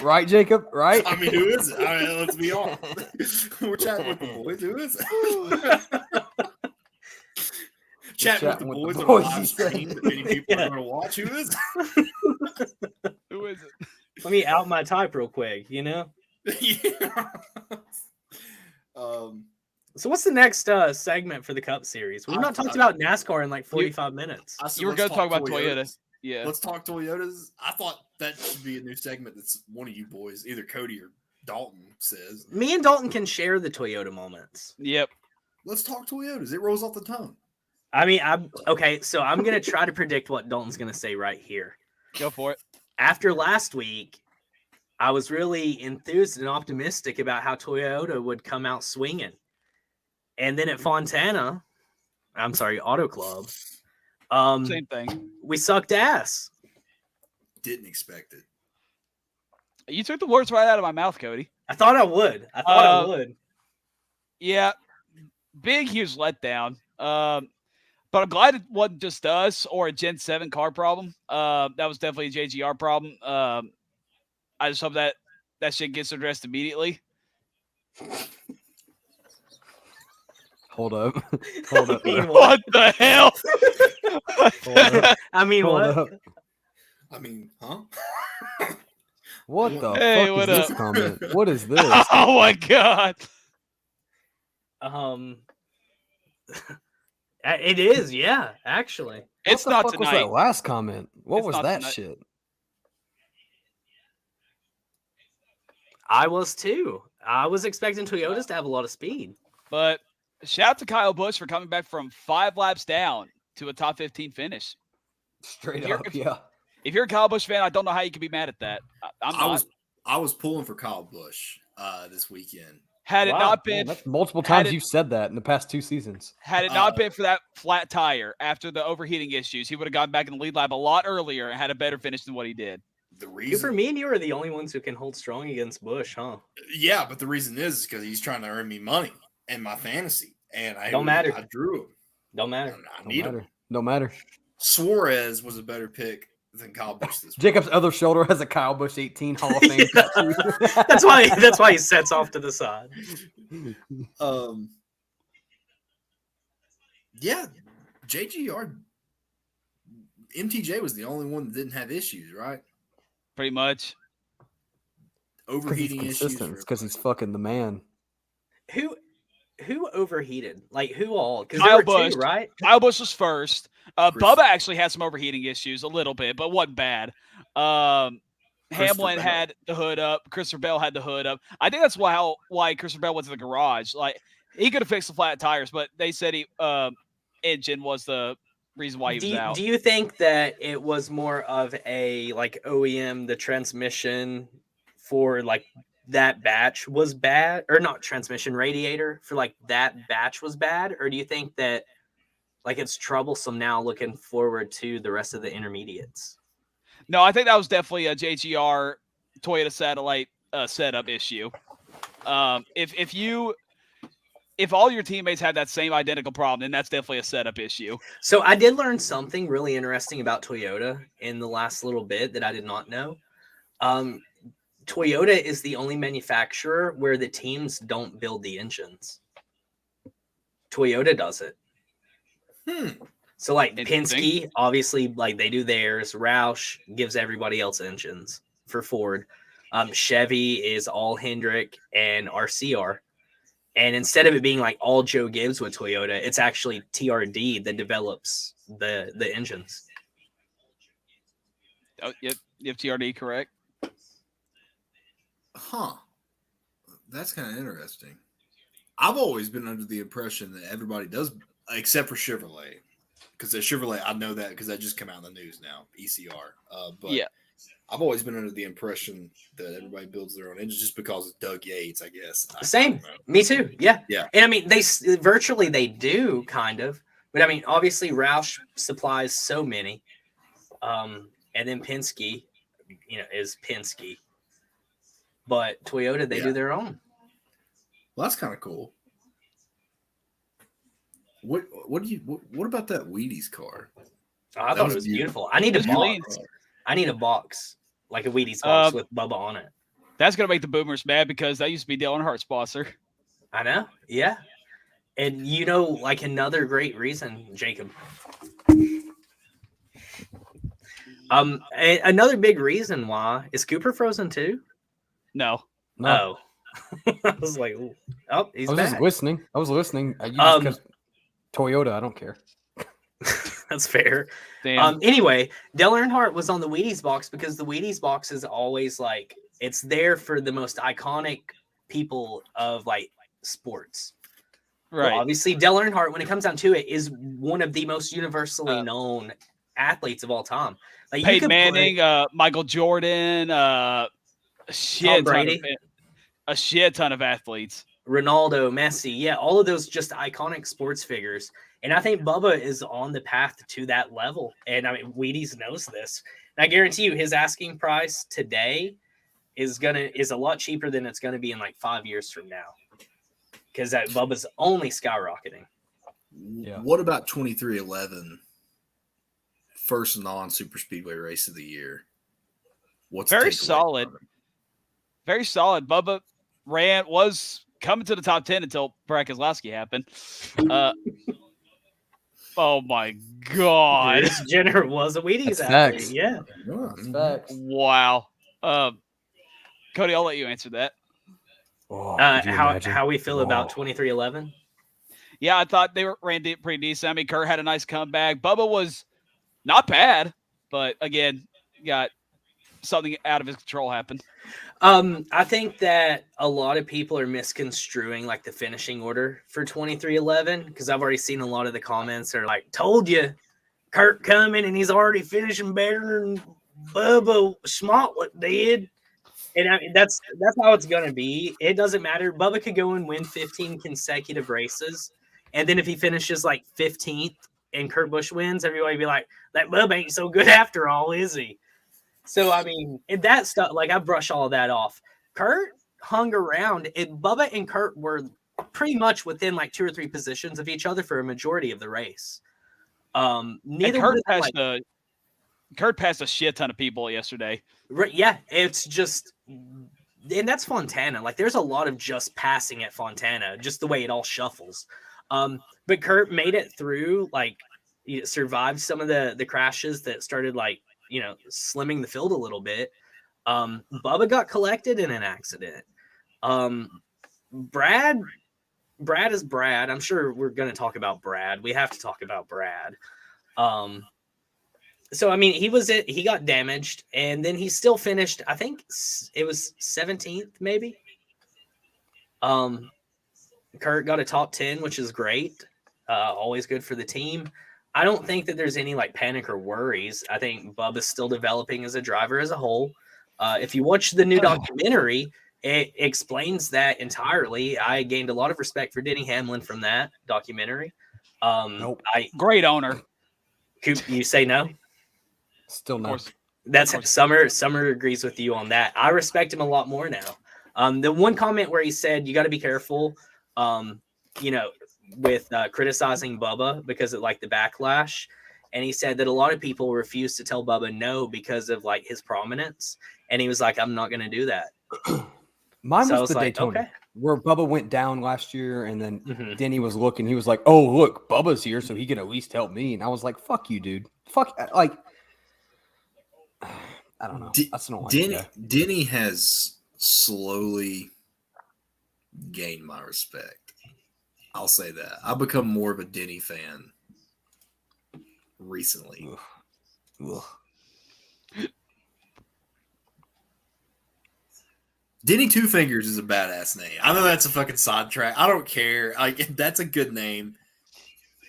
Right, Jacob? Right? I mean, who is it? I mean, let's be honest. We're chatting with the boys. Who is it? Chatting with the boys on a live he said. stream that many people Yeah. are going to watch. Who is it? Who is it? Let me out my type real quick, you know? Yeah. So what's the next segment for the Cup Series? We've not talked about NASCAR in like 45 minutes. I said, You were let's going to talk about Toyota. Yeah. Let's talk Toyotas. I thought that should be a new segment that's one of you boys, either Cody or Dalton, says. Me and Dalton can share the Toyota moments. Yep. Let's talk Toyotas. It rolls off the tongue. I mean, okay, so I'm going to try to predict what Dalton's going to say right here. Go for it. After last week, I was really enthused and optimistic about how Toyota would come out swinging. And then at Fontana, Auto Club, Same thing. we sucked ass. Didn't expect it. You took the words right out of my mouth, Cody. I thought I would. I would. Yeah. Big, huge letdown. But I'm glad it wasn't just us or a Gen 7 car problem. That was definitely a JGR problem. I just hope that shit gets addressed immediately. Hold up. Hold up. I mean, bro. What the hell? Hold up. I mean, Hold what? up. I mean, huh? What the Hey, fuck what is this up? comment? What is this? Oh my god. It is, yeah, actually. It's what the not fuck was tonight. that last comment? What It's was not that tonight. shit? I was too. I was expecting Toyotas to have a lot of speed. But shout out to Kyle Busch for coming back from 5 laps down to a top 15 finish. Straight If you're- up, yeah. If you're a Kyle Busch fan, I don't know how you can be mad at that. I'm not. I was pulling for Kyle Busch this weekend. Had it Wow. not Man, been that's multiple had times it- you've said that in the past 2 seasons. had it not been for that flat tire after the overheating issues, he would have gotten back in the lead lap a lot earlier and had a better finish than what he did. The Cooper, reason, me and you are the only ones who can hold strong against Bush, huh? yeah, but the reason is because he's trying to earn me money in my fantasy, and Don't matter. I drew him. Don't matter. I Don't need matter. him. No matter. Suarez was a better pick than Kyle Busch this week. Jacob's other shoulder has a Kyle Busch 18 Hall of Fame Yeah. tattoo. That's why he sets off to the side. Yeah, JGR MTJ was the only one that didn't have issues, right? Pretty much. Because he's Overheating issues. consistent. It's because he's fucking the man. Who overheated? Like who all? Because Kyle there were Busch. two, right? Kyle Busch was first. Chris- Bubba actually had some overheating issues a little bit, but wasn't bad. Hamlin Bell. had the hood up. Christopher Bell had the hood up. I think that's why Christopher Bell went to the garage. Like he could have fixed the flat tires, but they said he engine was the reason why he was out. Do you think that it was more of a like OEM, the transmission for like that batch was bad, or not transmission, radiator for like that batch was bad, or do you think that like it's troublesome now looking forward to the rest of the intermediates? No, I think that was definitely a JGR Toyota satellite setup issue. If all your teammates had that same identical problem, then that's definitely a setup issue. So I did learn something really interesting about Toyota in the last little bit that I did not know. Toyota is the only manufacturer where the teams don't build the engines. Toyota does it. So like Interesting. Penske, obviously, like they do theirs. Roush gives everybody else engines for Ford. Chevy is all Hendrick and RCR. And instead of it being like all Joe Gibbs with Toyota, it's actually TRD that develops the engines. Oh, yep, TRD, correct. Huh. That's kind of interesting. I've always been under the impression that everybody does, except for Chevrolet. Because the Chevrolet, I know that because that just came out in the news now, ECR. But Yeah. I've always been under the impression that everybody builds their own engines just because of Doug Yates, I guess. I Same. don't know. Me too. Yeah. Yeah. And I mean, they virtually they do kind of, but I mean, obviously Roush supplies so many, and then Penske, is Penske, but Toyota they do their own. Well, that's kind of cool. What about that Wheaties car? Oh, I That thought was it was beautiful. beautiful. I need a It's box. clean. I need a box, like a Wheaties box with Bubba on it. That's going to make the boomers mad because that used to be Dale Earnhardt's sponsor. I know. Yeah. And like another great reason, Jacob. Another big reason why is Cooper frozen too? No. No, I was like, ooh. Oh, he's I was back. just listening. I was listening. You just 'cause Toyota, I don't care. That's fair. Damn. Anyway, Dale Earnhardt was on the Wheaties box because the Wheaties box is always like it's there for the most iconic people of like sports. right. Well, obviously, Dale Earnhardt, when it comes down to it, is one of the most universally known athletes of all time. Like you Peyton could Manning, put Michael Jordan, a shit ton of athletes. Ronaldo, Messi, yeah, all of those just iconic sports figures. And I think Bubba is on the path to that level. And I mean, Wheaties knows this. And I guarantee you, his asking price today is a lot cheaper than it's gonna be in like 5 years from now, because that Bubba's only skyrocketing. Yeah. What about 2311? First non-super speedway race of the year. What's the Very takeaway solid. from it? Very solid. Bubba was coming to the top 10 until Brad Keselowski happened. Oh my God. Bruce Jenner was a Wheaties That's athlete. facts. Yeah. That's facts. Wow. Cody, I'll let you answer that. Oh, could you imagine? How we feel about Oh. 2311? Yeah, I thought they ran pretty decent. I mean, Kurt had a nice comeback. Bubba was not bad, but again, got something out of his control happened. I think that a lot of people are misconstruing like the finishing order for 2311 because I've already seen a lot of the comments are like, "Told you, Kurt coming, and he's already finishing better than Bubba Schmottlet did." And I mean, that's how it's gonna be. It doesn't matter. Bubba could go and win 15 consecutive races, and then if he finishes like 15th and Kurt Busch wins, everybody be like, "That Bubba ain't so good after all, is he?" So I mean, and that stuff, like I brush all that off. Kurt hung around, and Bubba and Kurt were pretty much within like 2 or 3 positions of each other for a majority of the race. Neither Kurt was, like, Kurt passed a shit ton of people yesterday. right, yeah, it's just, and that's Fontana. Like, there's a lot of just passing at Fontana, just the way it all shuffles. But Kurt made it through, like, he survived some of the crashes that started, like, you know, slimming the field a little bit. Bubba got collected in an accident. Brad is Brad. I'm sure we're going to talk about Brad. We have to talk about Brad. So I mean, he got damaged, and then he still finished. I think it was 17th, maybe. Kurt got a top 10, which is great. Always good for the team. I don't think that there's any like panic or worries. I think Bubba's still developing as a driver as a whole. If you watch the new documentary, it explains that entirely. I gained a lot of respect for Denny Hamlin from that documentary. Nope. Great owner. Coop, you say no? Still Of no. course. That's Summer agrees with you on that. I respect him a lot more now. The one comment where he said you got to be careful, you know, with criticizing Bubba because of like the backlash, and he said that a lot of people refuse to tell Bubba no because of like his prominence, and he was like, "I'm not going to do that." Mine So I was the like, Daytona okay. where Bubba went down last year, and then Mhm. Denny was looking. He was like, "Oh, look, Bubba's here, so he can at least help me." And I was like, "Fuck you, dude. Fuck." Like, I don't know. I just don't like Denny, that. Denny has slowly gained my respect. I'll say that. I've become more of a Denny fan recently. Ugh. Denny Two Fingers is a badass name. I know that's a fucking sidetrack. I don't care. Like, that's a good name.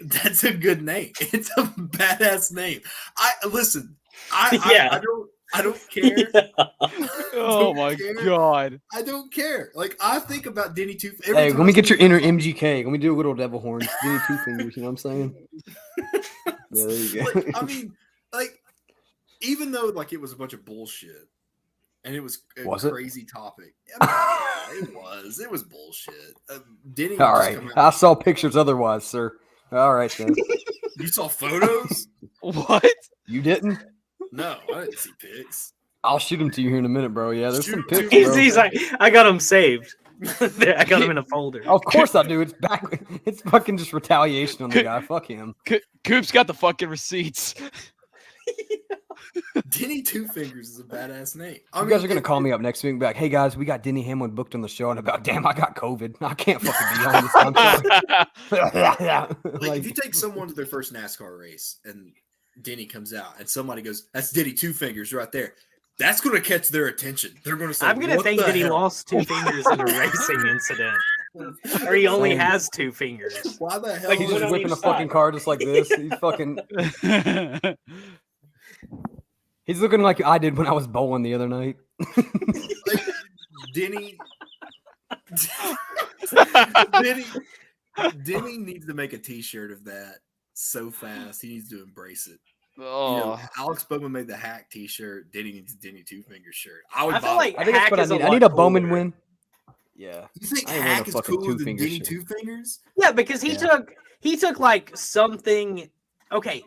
That's a good name. It's a badass name. Listen. Yeah. I don't care. Oh my God. I don't care. Like, I think about Denny Two. Hey, let me get your inner MGK. Let me do a little devil horns. Denny Two Fingers. You know what I'm saying? Yeah, there you go. Like, I mean, like, even though like it was a bunch of bullshit, and it was a crazy topic. I mean, it was bullshit. Denny. All right, I saw pictures otherwise, sir. All right then. You saw photos? What? You didn't? No, I didn't see pics. I'll shoot them to you here in a minute, bro. Yeah, there's some pics, He's, bro. he's like, I got them saved. I got them in a folder. Of course I do. It's back. It's fucking just retaliation on the guy. Fuck him. Coop's got the fucking receipts. Denny Two Fingers is a badass name. You guys are gonna call me up next week and be like, "Hey guys, we got Denny Hamlin booked on the show," and about, damn, I got COVID. I can't fucking be on this. I'm sorry. Like, if you take someone to their first NASCAR race and Denny comes out and somebody goes, "That's Denny Two Fingers right there," that's going to catch their attention. They're going to say, I'm going to "What think the that he hell?" lost 2 fingers in a racing incident. Or he only has 2 fingers. Why the hell? Like, He's one just on whipping each a fucking side. car just like this. He's fucking. He's looking like I did when I was bowling the other night. Like, Denny needs to make a T-shirt of that so fast. He needs to embrace it. Oh. You know, Alex Bowman made the hack T-shirt. Denny needs a Denny Two Fingers shirt. I would I feel buy like it. I think that's hack what I is a need. I lot need a cooler. Bowman win. Yeah. You think I ain't wearing Hack a is fucking cooler than two-finger Denny shirt. Two Fingers? Yeah, because he Yeah. took like something. Okay,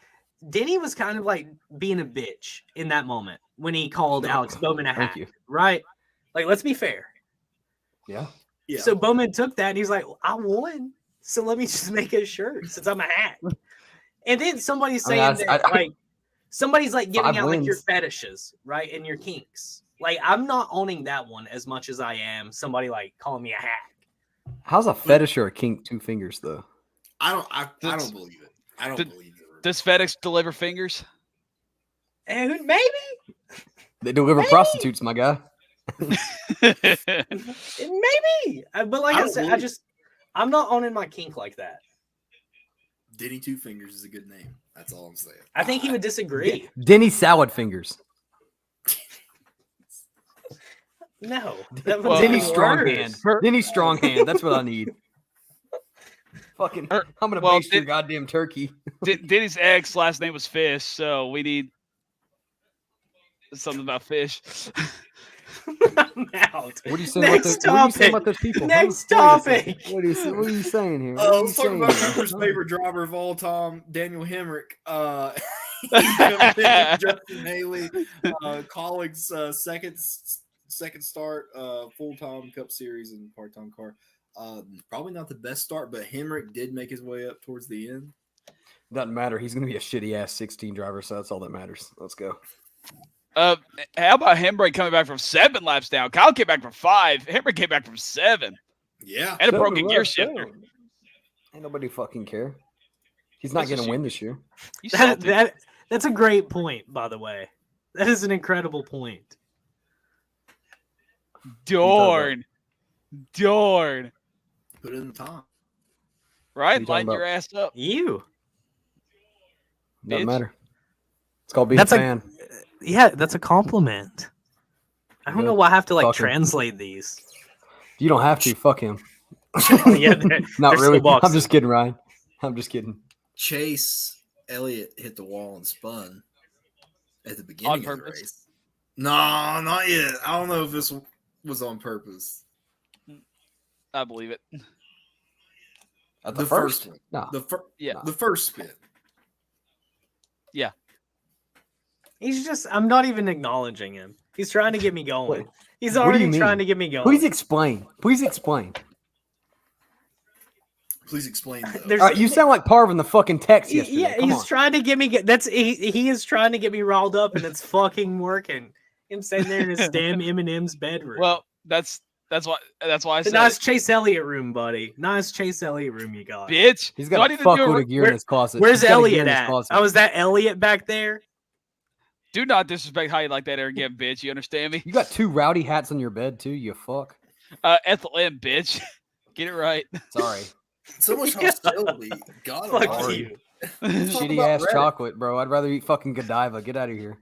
Denny was kind of like being a bitch in that moment when he called Alex Bowman a Thank hack, you. right? Like, let's be fair. Yeah. Yeah. So Bowman took that and he's like, I won. So let me just make a shirt since I'm a hack. And then somebody's saying somebody's like giving 5 out like your wins. fetishes, right? And your kinks. Like, I'm not owning that one as much as I am somebody like calling me a hack. How's a fetish or a kink 2 fingers though? I don't believe it. I don't Did- believe it. Does FedEx deliver fingers? And maybe, They deliver Maybe. prostitutes, my guy. but like I I don't said, believe- I'm not owning my kink like that. Denny Two Fingers is a good name. That's all I'm saying. I think he would disagree. Denny salad fingers. No, that Well, one's Denny even strong worse. hand. Denny strong hand. That's what I need. Fucking, I'm gonna Well, baste your goddamn turkey. Denny's ex last name was Fish, so we need something about fish. I'm out. What are you saying Next about those? What are you saying topic. about those people? Next huh? What are you saying? topic. What are you saying here? What are you Let's talk saying about here? Cooper's favorite driver of all time, Daniel Hemrick. He comes in with Justin Haley, Colleague's second start, full-time Cup Series and part-time car. Probably not the best start, but Hemrick did make his way up towards the end. Doesn't matter. He's gonna be a shitty ass 16 driver, so that's all that matters. Let's go. How about Hembrick coming back from 7 laps down? Kyle came back from 5. Hembrick came back from 7. Yeah. And a 7 broken gear laps shifter. down. Ain't nobody fucking care. He's not That's gonna just win this year. You That, salty. that's a great point, by the way. That is an incredible point. Darn. Put it in the time. Right? you talking Lighten about? your ass up. You. Doesn't Bitch. matter. It's called being That's a a- fan. Yeah, that's a compliment. I don't Yeah, know why I have to like fuck him. translate these. You don't have to. Fuck him. Yeah, Not they're really. still boxing. I'm just kidding, Ryan. I'm just kidding. Chase Elliott hit the wall and spun at the beginning of the purpose? race. No, not yet. I don't know if this was on purpose. I believe it. At The first one. No. Yeah. The first spin. He's just, I'm not even acknowledging him. He's trying to get me going. Wait, He's what do already you mean? trying to get me going. Please explain. Please explain. Please explain though. There's- All right, you sound like Parv in the fucking text yesterday. Yeah, Come he's on. trying to get me. He is trying to get me riled up, and it's fucking working. Him sitting there in his damn Eminem's bedroom. Well, that's why I the said nice it. Chase Elliott room, buddy. Nice Chase Elliott room you got. Bitch. He's Do I got need a to do fuckload a- of gear in his closet. Where's He's got a gear Elliott in his at? closet. Oh, is that Elliott back there? Do not disrespect Height like that again, bitch. You understand me? You got 2 rowdy hats on your bed too. You fuck. Ethel M, bitch. Get it right. Sorry. So much hostility. God Fuck almighty. you. Talk Shitty about ass Reddit. chocolate, bro. I'd rather eat fucking Godiva. Get out of here.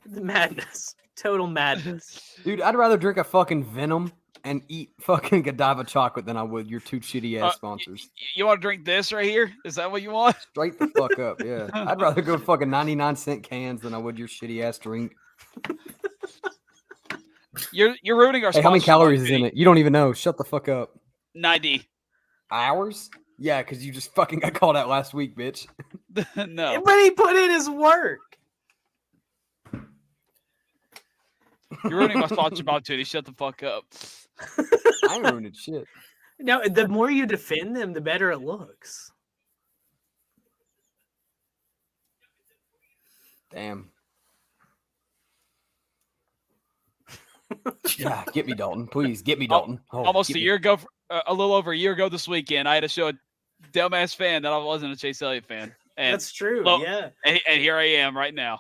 The madness. Total madness. Dude, I'd rather drink a fucking Venom and eat fucking Godiva chocolate than I would your 2 shitty ass sponsors. You want to drink this right here? Is that what you want? Straight the fuck up, yeah. I'd rather go fucking 99-cent cans than I would your shitty ass drink. You're ruining our Hey, how many sponsorship, calories is in Vinny. it? You don't even know. Shut the fuck up. 90. Hours? Yeah, because you just fucking got called out last week, bitch. No. But he put in his work. You're ruining my sponsorship opportunity. Shut the fuck up. I ain't ruining shit. No, the more you defend them, the better it looks. Damn. Yeah, get me Dalton. Please, get me Dalton. Oh, Almost get a me. year ago, a little over a year ago this weekend, I had to show a dumbass fan that I wasn't a Chase Elliott fan. And, That's true. well, yeah. and here I am right now.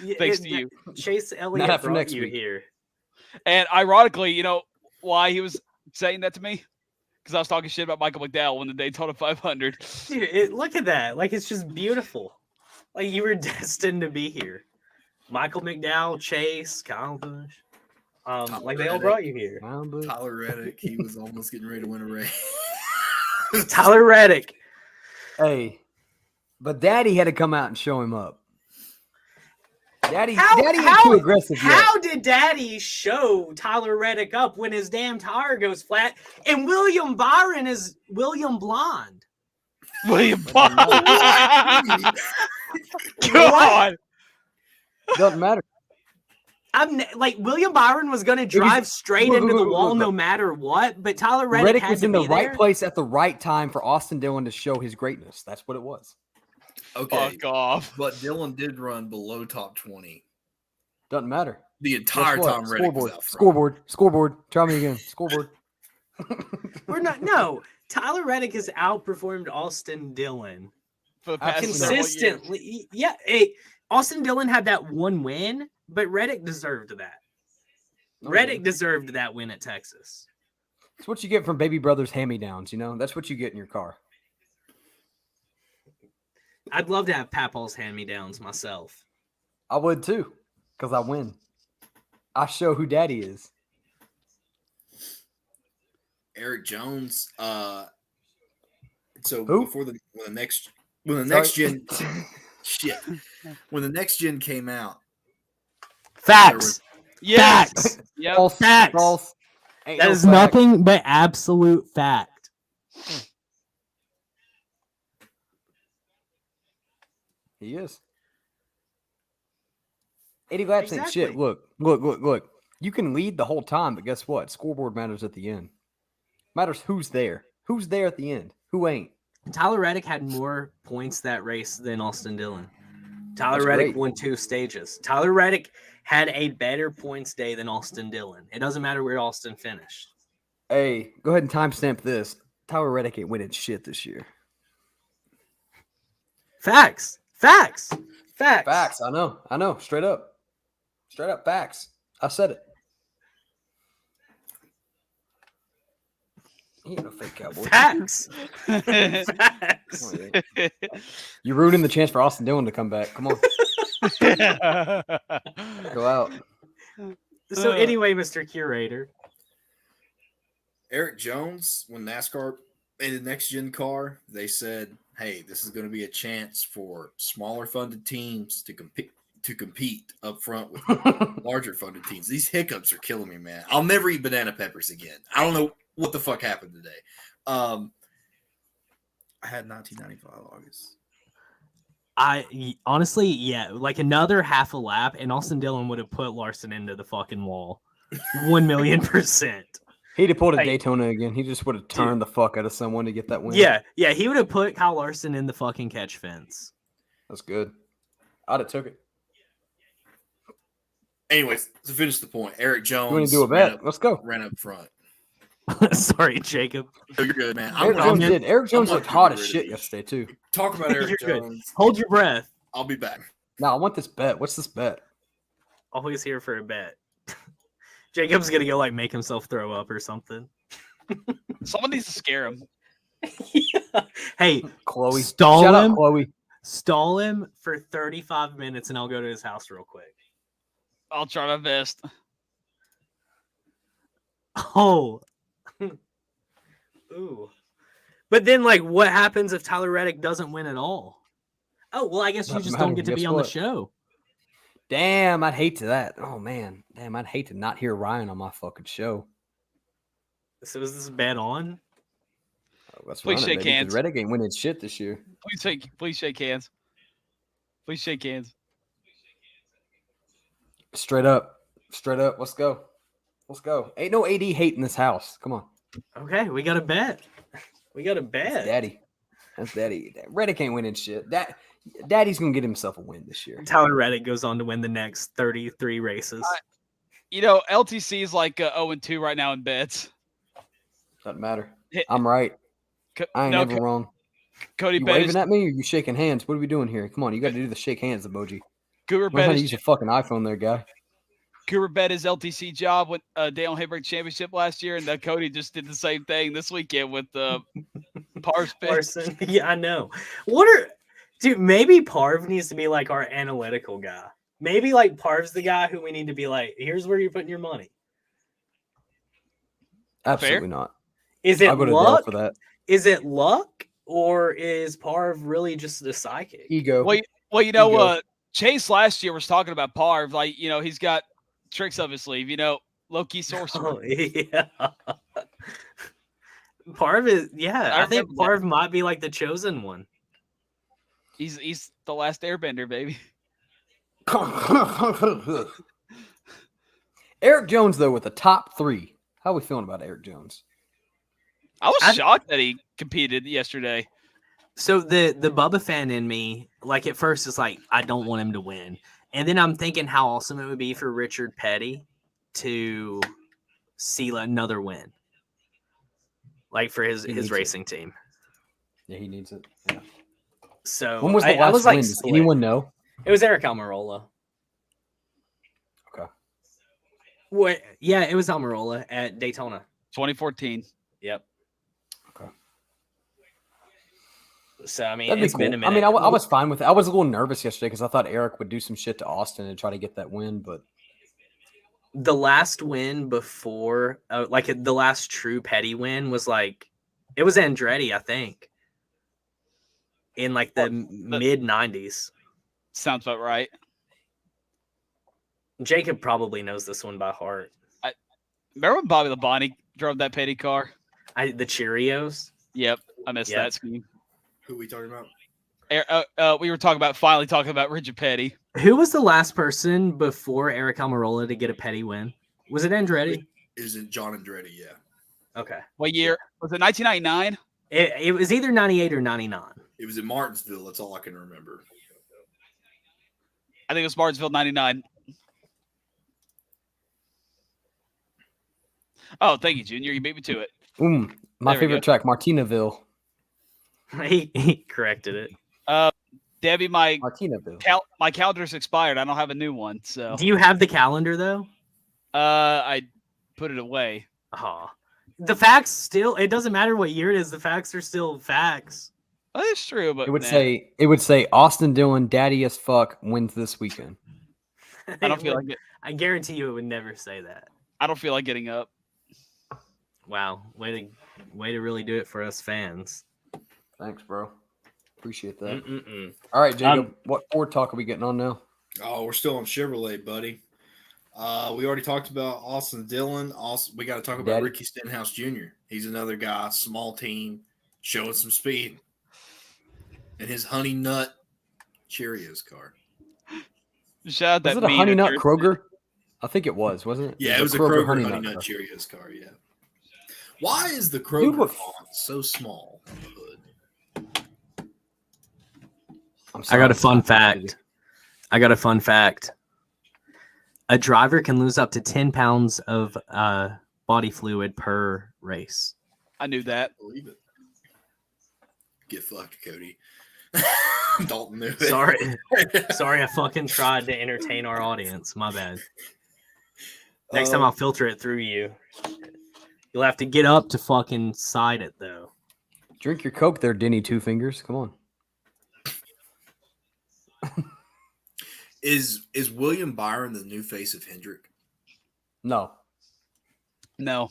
Yeah, Thanks to you. Chase Elliott after brought next you week. here. And ironically, you know why he was saying that to me? Because I was talking shit about Michael McDowell when the Daytona 500. Dude, look at that. Like, it's just beautiful. Like, you were destined to be here. Michael McDowell, Chase, Kyle Busch. Like, they all brought you here. Wow, but- Tyler Reddick, he was almost getting ready to win a race. Tyler Reddick. Hey, but Daddy had to come out and show him up. Daddy How- ain't how- too aggressive yet. How did Daddy show Tyler Reddick up when his damn tire goes flat and William Byron is William Blonde? William Doesn't Bond. God. Doesn't matter. Like William Byron was going to drive straight look, into the look, wall look. no matter what, but Tyler Reddick Reddick had was to in the be right there. place at the right time for Austin Dillon to show his greatness. That's what it was. Okay, Fuck off. but Dylan did run below top 20 Doesn't matter. the entire Guess what? time Reddick was Scoreboard. out front. Scoreboard. Try me again. Scoreboard. We're not. No, Tyler Reddick has outperformed Austin Dillon For the past Absolutely. several years. consistently. Yeah, Austin Dillon had that one win, but Reddick deserved that. Oh, Reddick yeah. deserved that win at Texas. It's what you get from Baby Brothers hand-me-downs, you know? That's what you get in your car. I'd love to have Papal's hand-me-downs myself. I would too, because I win. I show who daddy is. Eric Jones. So Who? before when the next Sorry. gen shit when the next gen came out, Facts. Yes. Yep. False. Facts. False. Ain't That no is fact. nothing but absolute fact. He is. 80 laps ain't shit. Exactly. Look. You can lead the whole time, but guess what? Scoreboard matters at the end. Matters who's there. Who's there at the end? Who ain't? Tyler Reddick had more points that race than Austin Dillon. Tyler That's Reddick great. won 2 stages. Tyler Reddick had a better points day than Austin Dillon. It doesn't matter where Austin finished. Hey, go ahead and timestamp this. Tyler Reddick ain't winning shit this year. Facts. Facts. Facts. I know. Straight up facts. I said it. He ain't no fake cowboy. Facts. Facts. Come on, yeah. You're ruining the chance for Austin Dillon to come back. Come on, go out. So anyway, Mr. Curator. Eric Jones, when NASCAR made the next gen car, they said, "Hey, this is going to be a chance for smaller funded teams to compete up front with larger funded teams." These hiccups are killing me, man. I'll never eat banana peppers again. I don't know what the fuck happened today. I had 1995 August. Honestly, yeah, like another half a lap, and Austin Dillon would have put Larson into the fucking wall. 1,000,000%. He'd have pulled a Hey. Daytona again. He just would have turned the fuck out of someone to get that win. Yeah, he would have put Kyle Larson in the fucking catch fence. That's good. I'd have took it. Anyways, to finish the point, Eric Jones You want to do a bet? Let's go. ran up front. Sorry, Jacob. Oh, you're good, man. Eric Jones did. Eric Jones I'm looked not hot getting as rid of shit these. yesterday too. Talk about Eric You're good. Jones. Hold your breath. I'll be back. Now I want this bet. What's this bet? Always here for a bet. Jacob's gonna go like make himself throw up or something. Someone needs to scare him. Hey, Chloe. Stall Shout out him. Chloe. stall him for 35 minutes and I'll go to his house real quick. I'll try my best. Oh. Ooh. But then, like, what happens if Tyler Reddick doesn't win at all? Oh, well, I guess you Doesn't just don't matter. get to Guess be on what? the show. Damn, I'd hate to that. Oh man. Damn, I'd hate to not hear Ryan on my fucking show. So is this bet on? Oh, let's Please run it, shake baby, 'cause hands. Reddick ain't winning shit this year. Please shake hands. Please shake hands. Straight up. Let's go. Ain't no AD hate in this house. Come on. Okay, we got a bet. We got a bet. That's daddy. Reddick ain't winning shit. Daddy's gonna get himself a win this year. Tyler Reddick goes on to win the next 33 races. You know, LTC is like 0-2 right now in bets. Doesn't matter. Hit- I'm right. I ain't no, never wrong. Cody You bet waving is at me or you shaking hands? What are we doing here? Come on, you got to do the shake hands emoji. Cougar Learn bet how to is use your fucking iPhone there, guy. Cougar bet his LTC job with Dale Haybrick Championship last year, and Cody just did the same thing this weekend with Par's bet. Larson. Yeah, I know. Dude, maybe Parv needs to be like our analytical guy. Maybe like Parv's the guy who we need to be like, here's where you're putting your money. Absolutely not. Is it I'll go to Dell luck? for that. Is it luck? Or is Parv really just a psychic? Ego. Well, you know, Ego. Chase last year was talking about Parv, like, he's got tricks up his sleeve, low-key sorcerer. Oh, yeah. Parv is, yeah. I think remember that. Parv might be like the chosen one. He's the last airbender, baby. Eric Jones, though, with the top 3. How are we feeling about Eric Jones? I was shocked that he competed yesterday. So the Bubba fan in me, like at first, is like, I don't want him to win. And then I'm thinking how awesome it would be for Richard Petty to see another win. Like for his racing team. Yeah, he needs it. Yeah. So when was the last was win? like, Does anyone know? It was Eric Almirola. Okay. What? Yeah, it was Almirola at Daytona. 2014. Yep. Okay. So I mean, That'd be it's cool. been a minute. I mean, I was fine with it. I was a little nervous yesterday because I thought Eric would do some shit to Austin and try to get that win, but the last win before, like the last true Petty win was like, it was Andretti, I think, in like the mid 90s. Sounds about right. Jacob probably knows this one by heart. Remember when Bobby Labonte drove that Petty car? The Cheerios. Yep, I missed Yep. that scheme. Who we talking about? We were finally talking about Richard Petty. Who was the last person before Eric Almirola to get a Petty win? Was it Andretti? Is it John Andretti? Yeah. Okay. What year? Was it 1999? It was either 98 or 99. It was in Martinsville. That's all I can remember. I think it was Martinsville 99. Oh, thank you, Junior. You beat me to it. My There we favorite go. track, Martinaville. He corrected it. Debbie, my Martinaville. my calendar's expired. I don't have a new one, so Do you have the calendar though? I put it away. Oh, the facts still. It doesn't matter what year it is. The facts are still facts. Well, that's true, but It would say Austin Dillon, daddy as fuck, wins this weekend. I don't feel like it. I guarantee you, it would never say that. I don't feel like getting up. Wow, way to really do it for us fans. Thanks, bro. Appreciate that. Mm-mm-mm. All right, Jacob. What Ford talk are we getting on now? Oh, we're still on Chevrolet, buddy. We already talked about Austin Dillon. Also, we got to talk about Daddy. Ricky Stenhouse Jr. He's another guy, small team, showing some speed. And his Honey Nut Cheerios car. Shout out Was that it a meme Honey of Nut yours. Kroger? I think it was, wasn't it? Yeah, it was a Kroger Honey Nut car. Cheerios car, yeah. Why is the Kroger what- font so small on the hood? I'm I sorry, got a it's fun not that fact. A driver can lose up to 10 pounds of body fluid per race. I knew that. Believe it. Get fucked, Cody. Dalton knew it. Sorry, I fucking tried to entertain our audience. My bad. Next time I'll filter it through you. You'll have to get up to fucking side it though. Drink your Coke there, Denny Two Fingers. Come on. Is William Byron the new face of Hendrick? No. No.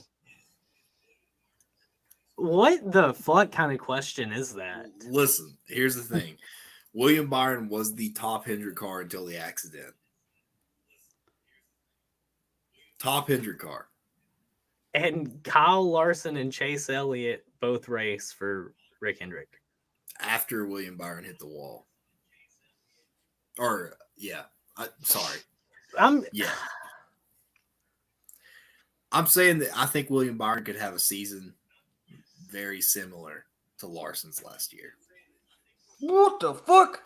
What the fuck kind of question is that? Listen, here's the thing. William Byron was the top Hendrick car until the accident. Top Hendrick car. And Kyle Larson and Chase Elliott both race for Rick Hendrick. After William Byron hit the wall. Or, yeah. Sorry. I'm saying that I think William Byron could have a season very similar to Larson's last year. What the fuck?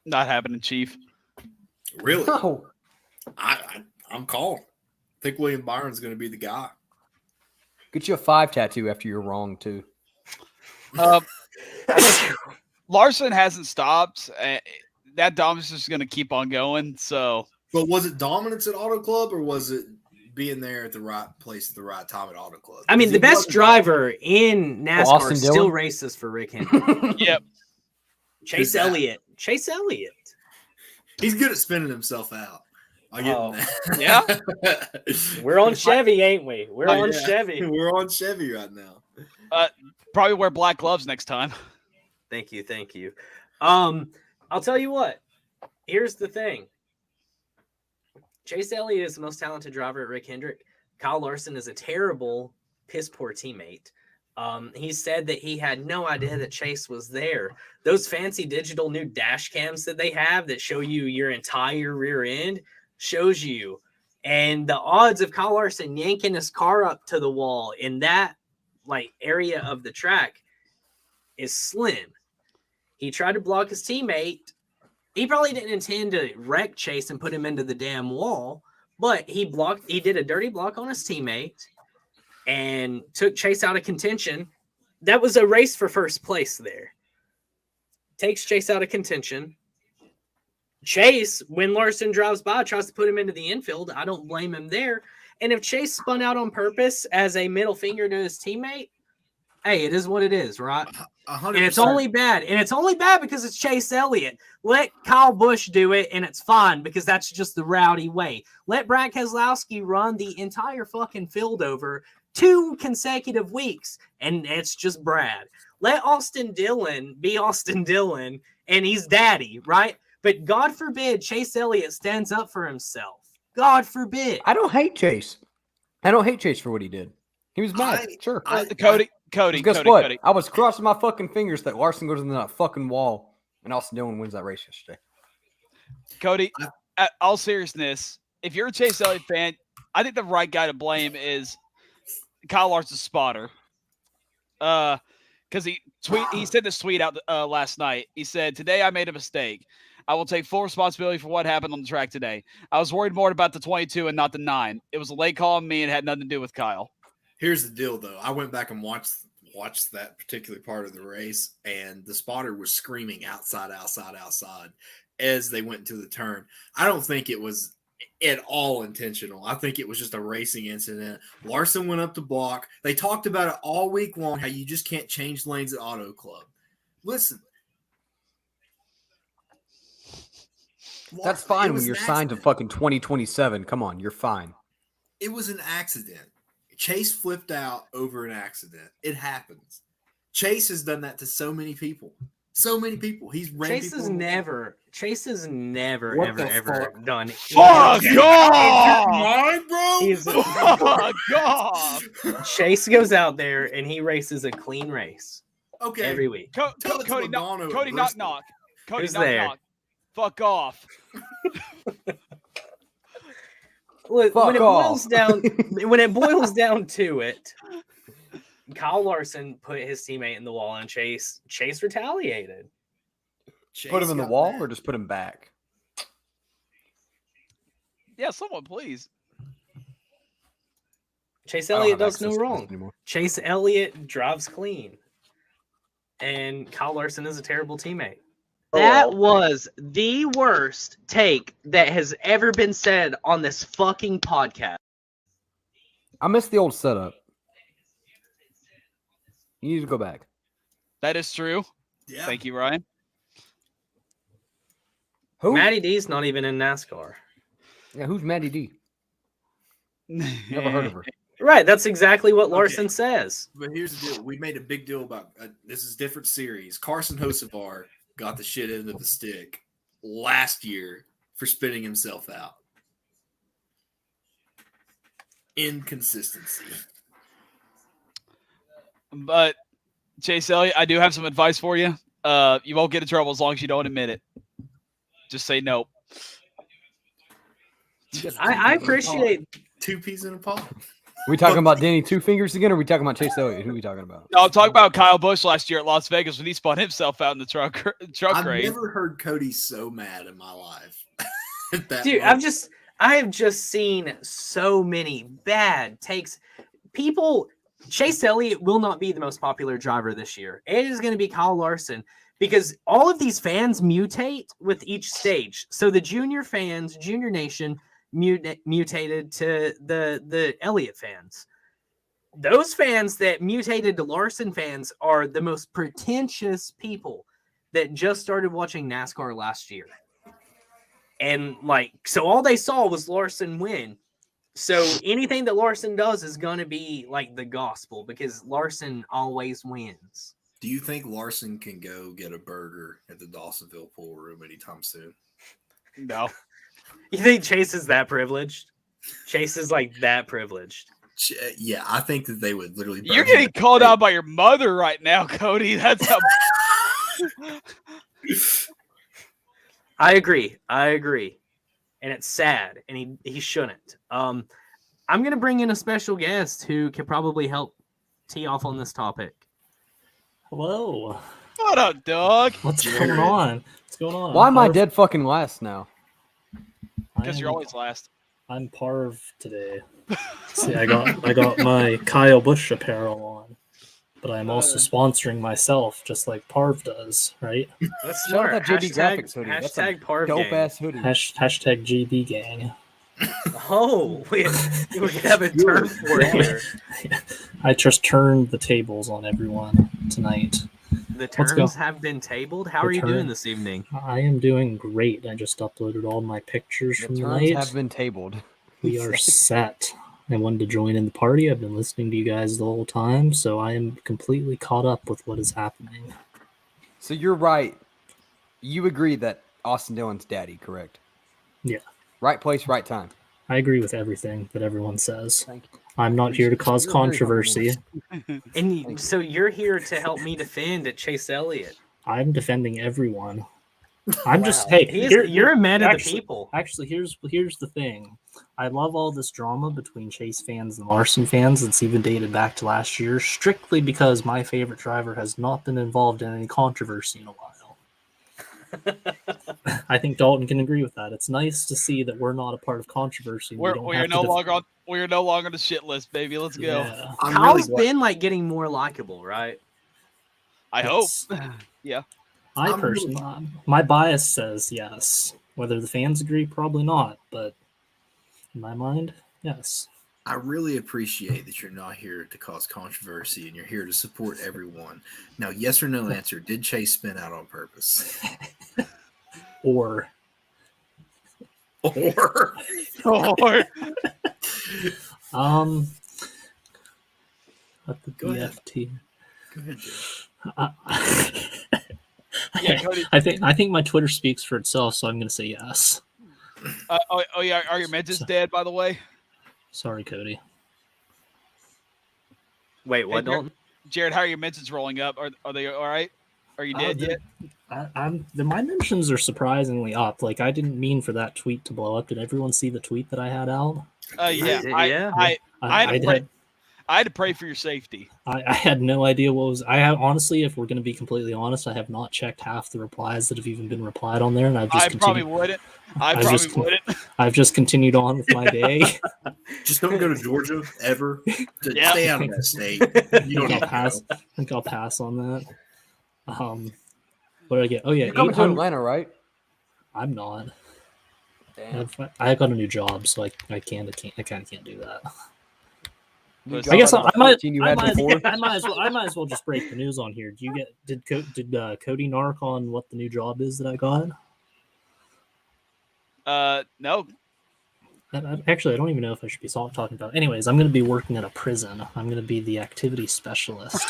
Not happening, Chief. Really? No. I'm calling. I think William Byron's going to be the guy. Get you a 5 tattoo after you're wrong, too. Larson hasn't stopped. That dominance is going to keep on going. So, But was it dominance at Auto Club or was it being there at the right place at the right time at Auto Club? I mean, Because the he best wasn't- driver in NASCAR Austin still Dillon? races for Rick Hendrick. yep. Chase that? Elliott. Chase Elliott. He's good at spinning himself out. I'll give him that. Yeah. We're on Chevy, ain't we? We're Oh, on yeah. Chevy. We're on Chevy right now. Probably wear black gloves next time. Thank you. I'll tell you what. Here's the thing. Chase Elliott is the most talented driver at Rick Hendrick. Kyle Larson is a terrible, piss poor teammate. He said that he had no idea that Chase was there. Those fancy digital new dash cams that they have that show you your entire rear end shows you. And the odds of Kyle Larson yanking his car up to the wall in that area of the track is slim. He tried to block his teammate. He probably didn't intend to wreck Chase and put him into the damn wall, but he did a dirty block on his teammate and took Chase out of contention. That was a race for first place there. Takes Chase out of contention. Chase, when Larson drives by, tries to put him into the infield. I don't blame him there. And if Chase spun out on purpose as a middle finger to his teammate, hey, it is what it is, right? 100%. And it's only bad. And it's only bad because it's Chase Elliott. Let Kyle Busch do it, and it's fine because that's just the rowdy way. Let Brad Keselowski run the entire fucking field over 2 consecutive weeks, and it's just Brad. Let Austin Dillon be Austin Dillon, and he's daddy, right? But God forbid Chase Elliott stands up for himself. God forbid. I don't hate Chase. I don't hate Chase for what he did. He was mad. Sure. Cody, Guess what? I was crossing my fucking fingers that Larson goes into that fucking wall and Austin Dillon wins that race yesterday. Cody, at all seriousness, if you're a Chase Elliott fan, I think the right guy to blame is Kyle Larson's spotter. Because he sent this tweet out last night. He said, "Today I made a mistake. I will take full responsibility for what happened on the track today. I was worried more about the 22 and not the 9. It was a late call on me and had nothing to do with Kyle." Here's the deal, though. I went back and watched that particular part of the race, and the spotter was screaming outside as they went into the turn. I don't think it was at all intentional. I think it was just a racing incident. Larson went up to block. They talked about it all week long, how you just can't change lanes at Auto Club. Listen. That's fine when you're signed to fucking 2027. Come on, you're fine. It was an accident. Chase flipped out over an accident. It happens. Chase has done that to so many people. So many people. He's ran Chase has never ever done it. Fuck off! Mine, bro. Fuck off! Chase goes out there and he races a clean race. Okay. Every week. Cody, knock, knock. Cody, Who's knock, there? knock. Fuck off. Look, Fuck when it off. boils down to it, Kyle Larson put his teammate in the wall and Chase retaliated. Put him in the wall or just put him back? Yeah, someone please. Chase I don't Elliott have does no access to this wrong. anymore. Chase Elliott drives clean. And Kyle Larson is a terrible teammate. That was the worst take that has ever been said on this fucking podcast. I miss the old setup. You need to go back. That is true. Yeah. Thank you, Ryan. Who? Matty D's not even in NASCAR. Yeah, who's Maddie D? Never heard of her. Right, that's exactly what Larson says. But here's the deal. We made a big deal about this is different series. Carson Hocevar got the shit end of the stick last year for spinning himself out. Inconsistency. But Chase Elliott, I do have some advice for you. You won't get in trouble as long as you don't admit it. Just say nope. I appreciate 2 peas in a pod. We talking about Danny Two Fingers again, or are we talking about Chase Elliott? Who are we talking about? No, I'm talking about Kyle Busch last year at Las Vegas when he spun himself out in the truck I've race. never heard Cody so mad in my life. dude, I have just seen so many bad takes. Chase Elliott will not be the most popular driver this year. It is going to be Kyle Larson because all of these fans mutate with each stage. So the junior fans, Junior Nation, mutated to the Elliott fans. Those fans that mutated to Larson fans are the most pretentious people that just started watching NASCAR last year. And so all they saw was Larson win. So anything that Larson does is going to be like the gospel because Larson always wins. Do you think Larson can go get a burger at the Dawsonville pool room anytime soon? No. You think Chase is that privileged? Chase is like that privileged. Yeah, I think that they would literally. You're burn him getting at the called stake. out by your mother right now, Cody. That's a I agree. And it's sad, and he shouldn't. I'm gonna bring in a special guest who can probably help tee off on this topic. Hello. what up, dog? What's Jared. going on? What's going on? Why am I Parv- dead fucking last now? Because I you're am- always last. I'm Parv today. See, I got my Kyle Busch apparel on, but I'm also sponsoring myself, just like Parv does, right? That's Shout smart. out that JB Graphics hoodie. That's a Hashtag Parv Dope gang. ass hoodie. Hashtag GB Gang. Oh, we could have a term for it here. I just turned the tables on everyone tonight. The Let's go. terms have been tabled. How are you Return. doing this evening? I am doing great. I just uploaded all my pictures The from the terms night. have been tabled. We are set. I wanted to join in the party. I've been listening to you guys the whole time, so I am completely caught up with what is happening. So you're right. You agree that Austin Dillon's daddy, correct? Yeah. Right place, right time. I agree with everything that everyone says. Thank you. I'm not here to cause You're very controversy. And so you're here to help me defend Chase Elliott. I'm defending everyone. I'm just Wow. hey. You're a man of the actually- people. Actually, here's the thing. I love all this drama between Chase fans and Larson fans that's even dated back to last year, strictly because my favorite driver has not been involved in any controversy in a while. I think Dalton can agree with that. It's nice to see that we're not a part of controversy. We're no longer on the shit list, baby. Let's go. Yeah. I'm Kyle's really glad- been like getting more likable, right? I hope. Yes. I I'm really- personally, my bias says yes. Whether the fans agree, probably not. But in my mind, yes. I really appreciate that you're not here to cause controversy and you're here to support everyone. Now, yes or no answer. Did Chase spin out on purpose? Or Or Or- what the Go ahead. BFT? go ahead, Jay. Yeah, Cody. I think my Twitter speaks for itself, so I'm going to say yes. oh yeah, are your mentions dead, by the way? Sorry, Cody. Wait, what, Hey, Dalton? Jared, how are your mentions rolling up? Are they all right? Are you dead yet? My mentions are surprisingly up. Like, I didn't mean for that tweet to blow up. Did everyone see the tweet that I had out? Yeah. Yeah. I had to pray for your safety. I had no idea what was. I have honestly, if we're going to be completely honest, I have not checked half the replies that have even been replied on there, and I've just I probably continued. wouldn't. I've just- I've just continued on with my day. Just don't go to Georgia ever. Just Yeah. stay out of that state. You I don't think need I'll to pass. know. I think I'll pass on that. What did I get? Oh yeah, You're coming to 800. Atlanta, right? I'm not. Damn. I got a new job, so I kind of can't do that. New I job I guess out of I the might. 14 you I had might, before? I might as well just break the news on here. Did Cody narc on what the new job is that I got? No. Actually, I don't even know if I should be talking about it. Anyways, I'm going to be working at a prison. I'm going to be the activity specialist.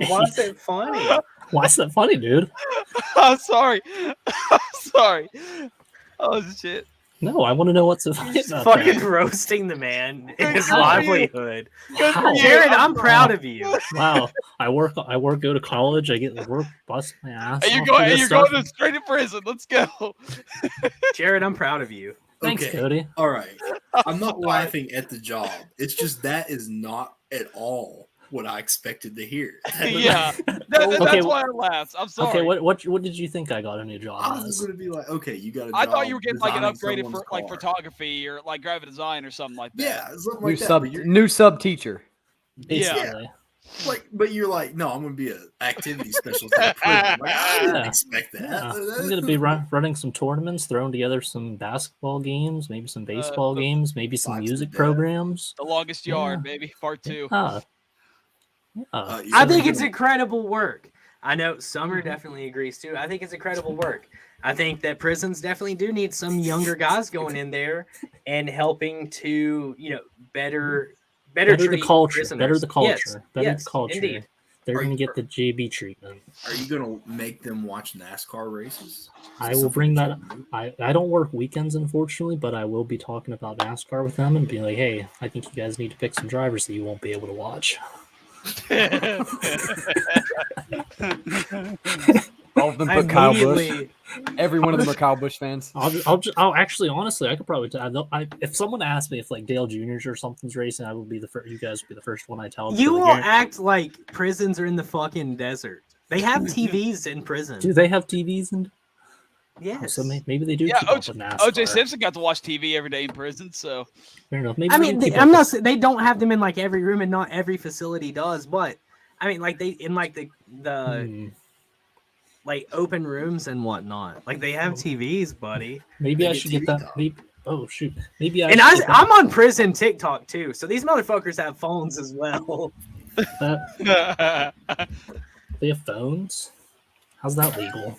Why is it funny? Why is that funny, dude? I'm sorry. I'm sorry. Oh shit. No, I want to know what's so funny Just about fucking that. roasting the man in his Good for you. livelihood. Good for Wow. you. Jared, I'm proud of you. Wow, go to college. I get to work, bust my ass. And off for this you're stuff. going straight to prison. Let's go. Jared, I'm proud of you. Thanks, Okay. Cody. All right. I'm not laughing at the job. It's just that is not at all what I expected to hear. Yeah. Okay, That's why I laughed. I'm sorry. Okay, what did you think I got a new job I was as? going to be like, okay, you got a job. I thought you were getting like an designing upgraded for someone's like car. photography or like graphic design or something like that. Yeah, something New like that. sub, But you're, new sub teacher. Basically. but you're like, no, I'm going to be an activity specialist. At a prison. Like, I didn't Yeah. expect that. Yeah. That- I'm going to be running some tournaments, throwing together some basketball games, maybe some baseball games, maybe some Besides music that. programs. The longest yard, Yeah. baby. Part 2. Yeah. you're I gonna think go- it's incredible work. I know Summer definitely agrees too. I think it's incredible work. I think that prisons definitely do need some younger guys going in there and helping to, better Better the treat culture. prisoners. Better the culture. Yes, Better yes, the culture. indeed. They're Are going to you- get the JB treatment. Are you gonna make them watch NASCAR races? I will bring that. I don't work weekends, unfortunately, but I will be talking about NASCAR with them and be like, hey, I think you guys need to pick some drivers that you won't be able to watch. All of them but Kyle Busch. Immediately- Every one of them are Kyle Busch fans. I'll actually, honestly, I could probably. If someone asked me if like Dale Jr.'s or something's racing, I will be the first. You guys will be the first one I tell. You Like, will "Aaron, act like prisons are in the fucking desert. They have TVs in prison. do they have TVs and? Yes. So maybe they do. Yeah, keep up with NASCAR. OJ Simpson got to watch TV every day in prison, so Fair enough. Maybe I they mean, do keep I'm up not. They don't have them in like every room, and not every facility does. But I mean, like they in like the with- like open rooms and whatnot. Like they have TVs, buddy. Maybe They I get should TV get that. time. Maybe, oh shoot. Maybe I. And should get I'm on prison TikTok too. So these motherfuckers have phones as well. that. They have phones. How's that legal?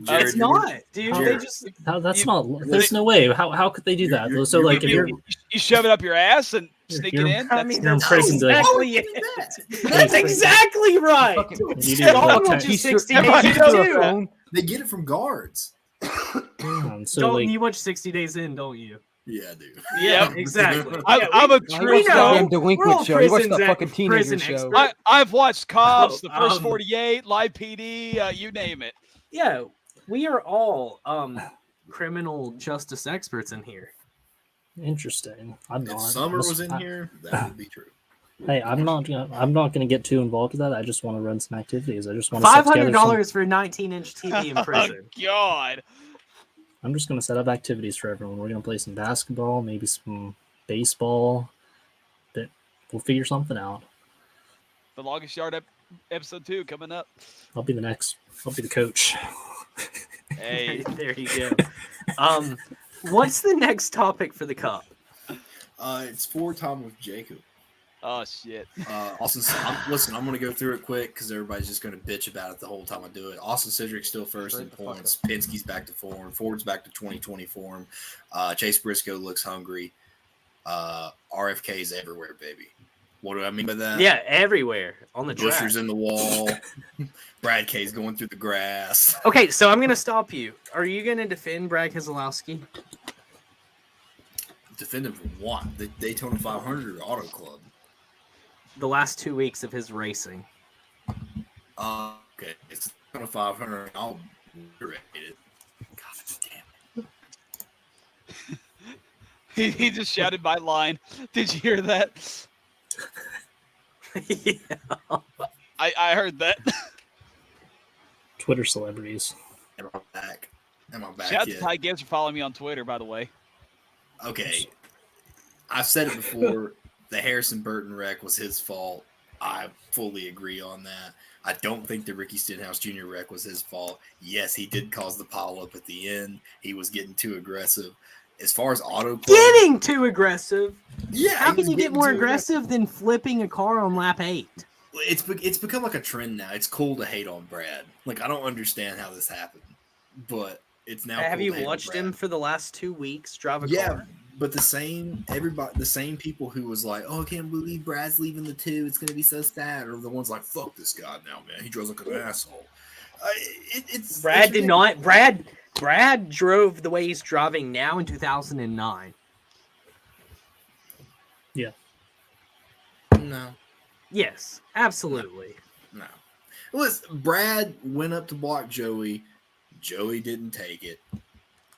Jared, It's you're gonna- not, dude. How- They just That's You- not. There's no way. How could they do that? You're- So you're like, if gonna you're, be- you shove it up your ass and sneak it You're- in. I That's, mean, you're in that's prison, like- exactly it. That's exactly right. Fucking- you do Don't that. watch T-shirt- 60 Everybody Days knows In that. too. They get it from guards. So Don't like, you watch 60 Days In? Don't you? Yeah, dude. Yeah, exactly. I'm a You true watch that fan. damn delinquent show. You watch that fucking teenager prison show. experts. I've watched Cops, the first Um, 48, Live PD, you name it. Yeah, we are all criminal justice experts in here. interesting. I'm not. If Summer was in I- here, that would be true. Hey, I'm not gonna get too involved with that. I just want to run some activities. I just want to $500 for a 19-inch TV in Oh, prison. God. I'm just gonna set up activities for everyone. We're gonna play some basketball, maybe some baseball. But we'll figure something out. The longest yard episode 2 coming up. I'll be the coach. Hey, There you go. What's the next topic for the cup? It's 4-time with Jacob. oh shit. Austin, listen, I'm going to go through it quick because everybody's just going to bitch about it the whole time I do it. Austin Cedric's still first in points. Penske's back to form. Ford's back to 2020 form. Chase Briscoe looks hungry. RFK's everywhere, baby. What do I mean by that? Yeah, everywhere on the track. Busher's in the wall. Brad K's going through the grass. Okay, so I'm going to stop you. Are you going to defend Brad Keselowski? Defend him from what? The Daytona 500 or Auto Club? The last 2 weeks of his racing. Okay. It's Daytona 500. I'll rate it. God damn it. He just shouted my line. Did you hear that? Yeah. I heard that. Twitter celebrities. Am I back? Am I back Shout out to yet? Ty Gibbs for following me on Twitter, by the way. Okay. I've said it before. The Harrison Burton wreck was his fault. I fully agree on that. I don't think the Ricky Stenhouse Jr. wreck was his fault. Yes, he did cause the pile up at the end. He was getting too aggressive. As far as Auto Club, Getting too aggressive. yeah, How he can was you get getting more too aggressive than flipping a car on lap 8? It's become like a trend now. It's cool to hate on Brad. Like I don't understand how this happened, but it's now. Have cool you to hate on watched Brad. him for the last 2 weeks drive a Yeah, car? but the same people who was like, "Oh, I can't believe Brad's leaving the 2. It's gonna be so sad," or the ones like, "Fuck this guy now, man. He drives like an asshole." It's Brad it's did not. Brad drove the way he's driving now in 2009. No, Yes, absolutely. no. Listen, Brad went up to block Joey. Joey didn't take it.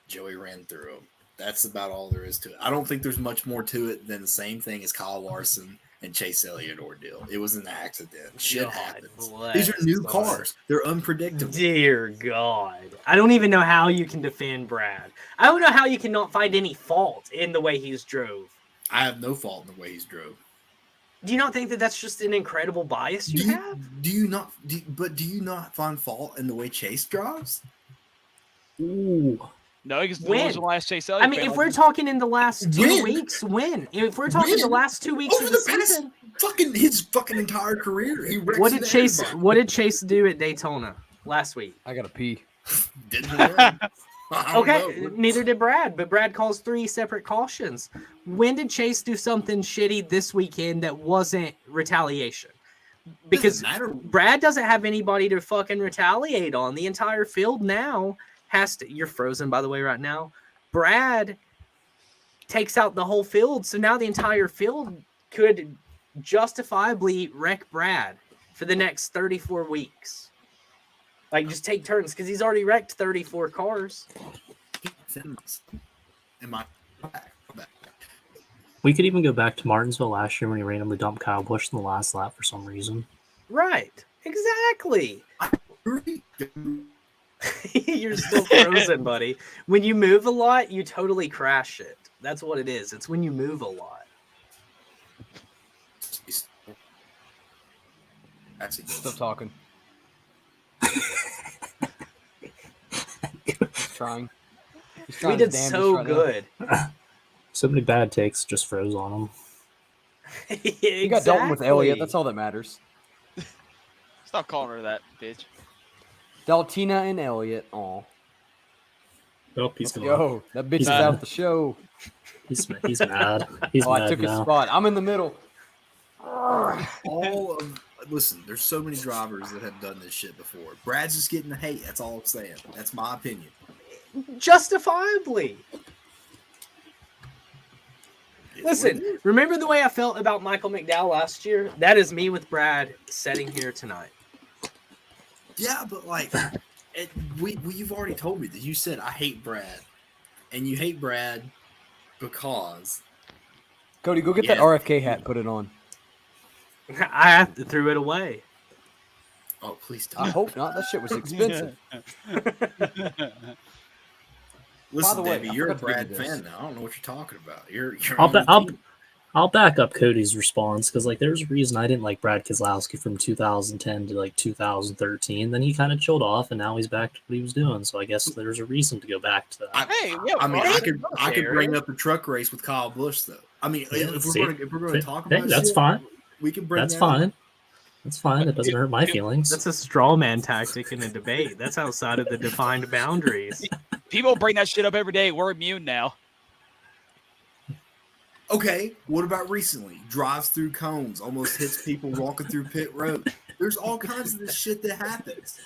Joey ran through him. That's about all there is to it. I don't think there's much more to it than the same thing as Kyle Larson and Chase Elliott ordeal. It was an accident. Shit God happens. bless These are new God. cars. They're unpredictable. Dear God. I don't even know how you can defend Brad. I don't know how you cannot find any fault in the way he's drove. I have no fault in the way he's drove. Do you not think that that's just an incredible bias you have? Do you not find fault in the way Chase drives? Ooh. No, because When? was the last Chase Elliott I mean, fan. if we're talking in the last 2 When? weeks, when? If we're talking the When? last 2 weeks Over of the the past season, his fucking entire career, he wrecks what did into Chase? everybody. What did Chase do at Daytona last week? I gotta pee. Didn't win. I don't Okay, know. neither did Brad, but Brad calls 3 separate cautions. When did Chase do something shitty this weekend that wasn't retaliation? Because Doesn't matter. Brad doesn't have anybody to fucking retaliate on. The entire field now has to. You're frozen, by the way, right now. Brad takes out the whole field, so now the entire field could justifiably wreck Brad for the next 34 weeks. Like, just take turns, because he's already wrecked 34 cars. Am I back? We could even go back to Martinsville last year when he randomly dumped Kyle Busch in the last lap for some reason. Right. Exactly. You're still frozen, buddy. When you move a lot, you totally crash it. That's what it is. It's when you move a lot. Still talking. He's trying. He's We trying did his damnedest so right now. good. So many bad takes just froze on him. You got Dalton with Elliott. That's all that matters. Stop calling her that, bitch. Daltina and Elliott. Aw. Oh, he's Let's gone. go. That bitch is Nah. out the show. He's mad. He's Oh, mad I took his now. spot. I'm in the middle. Listen, there's so many drivers that have done this shit before. Brad's just getting the hate. That's all I'm saying. That's my opinion. Justifiably. It's Listen, what it is. remember the way I felt about Michael McDowell last year? That is me with Brad sitting here tonight. Yeah, but like, you've already told me that you said I hate Brad, and you hate Brad because Cody, go get that Yeah. RFK hat and put it on. I have to throw it away. oh please I don't. hope not. That shit was expensive. Listen, By the way, Debbie, I you're a forgot to give Brad you this. fan now. I don't know what you're talking about. You're I'll back up Cody's response because like there's a reason I didn't like Brad Keselowski from 2010 to like 2013. Then he kind of chilled off, and now he's back to what he was doing. So I guess there's a reason to go back to that. Hey, yeah, I mean, well, I could bring up the truck race with Kyle Busch though. I mean, Yeah, if see? we're gonna talk Hey, about that's shit, fine. we can bring That's that up. fine. That's fine. It doesn't hurt my feelings. That's a straw man tactic in a debate. That's outside of the defined boundaries. people bring that shit up every day. We're immune now. Okay, what about recently? Drives through cones, almost hits people walking through pit road. There's all kinds of this shit that happens.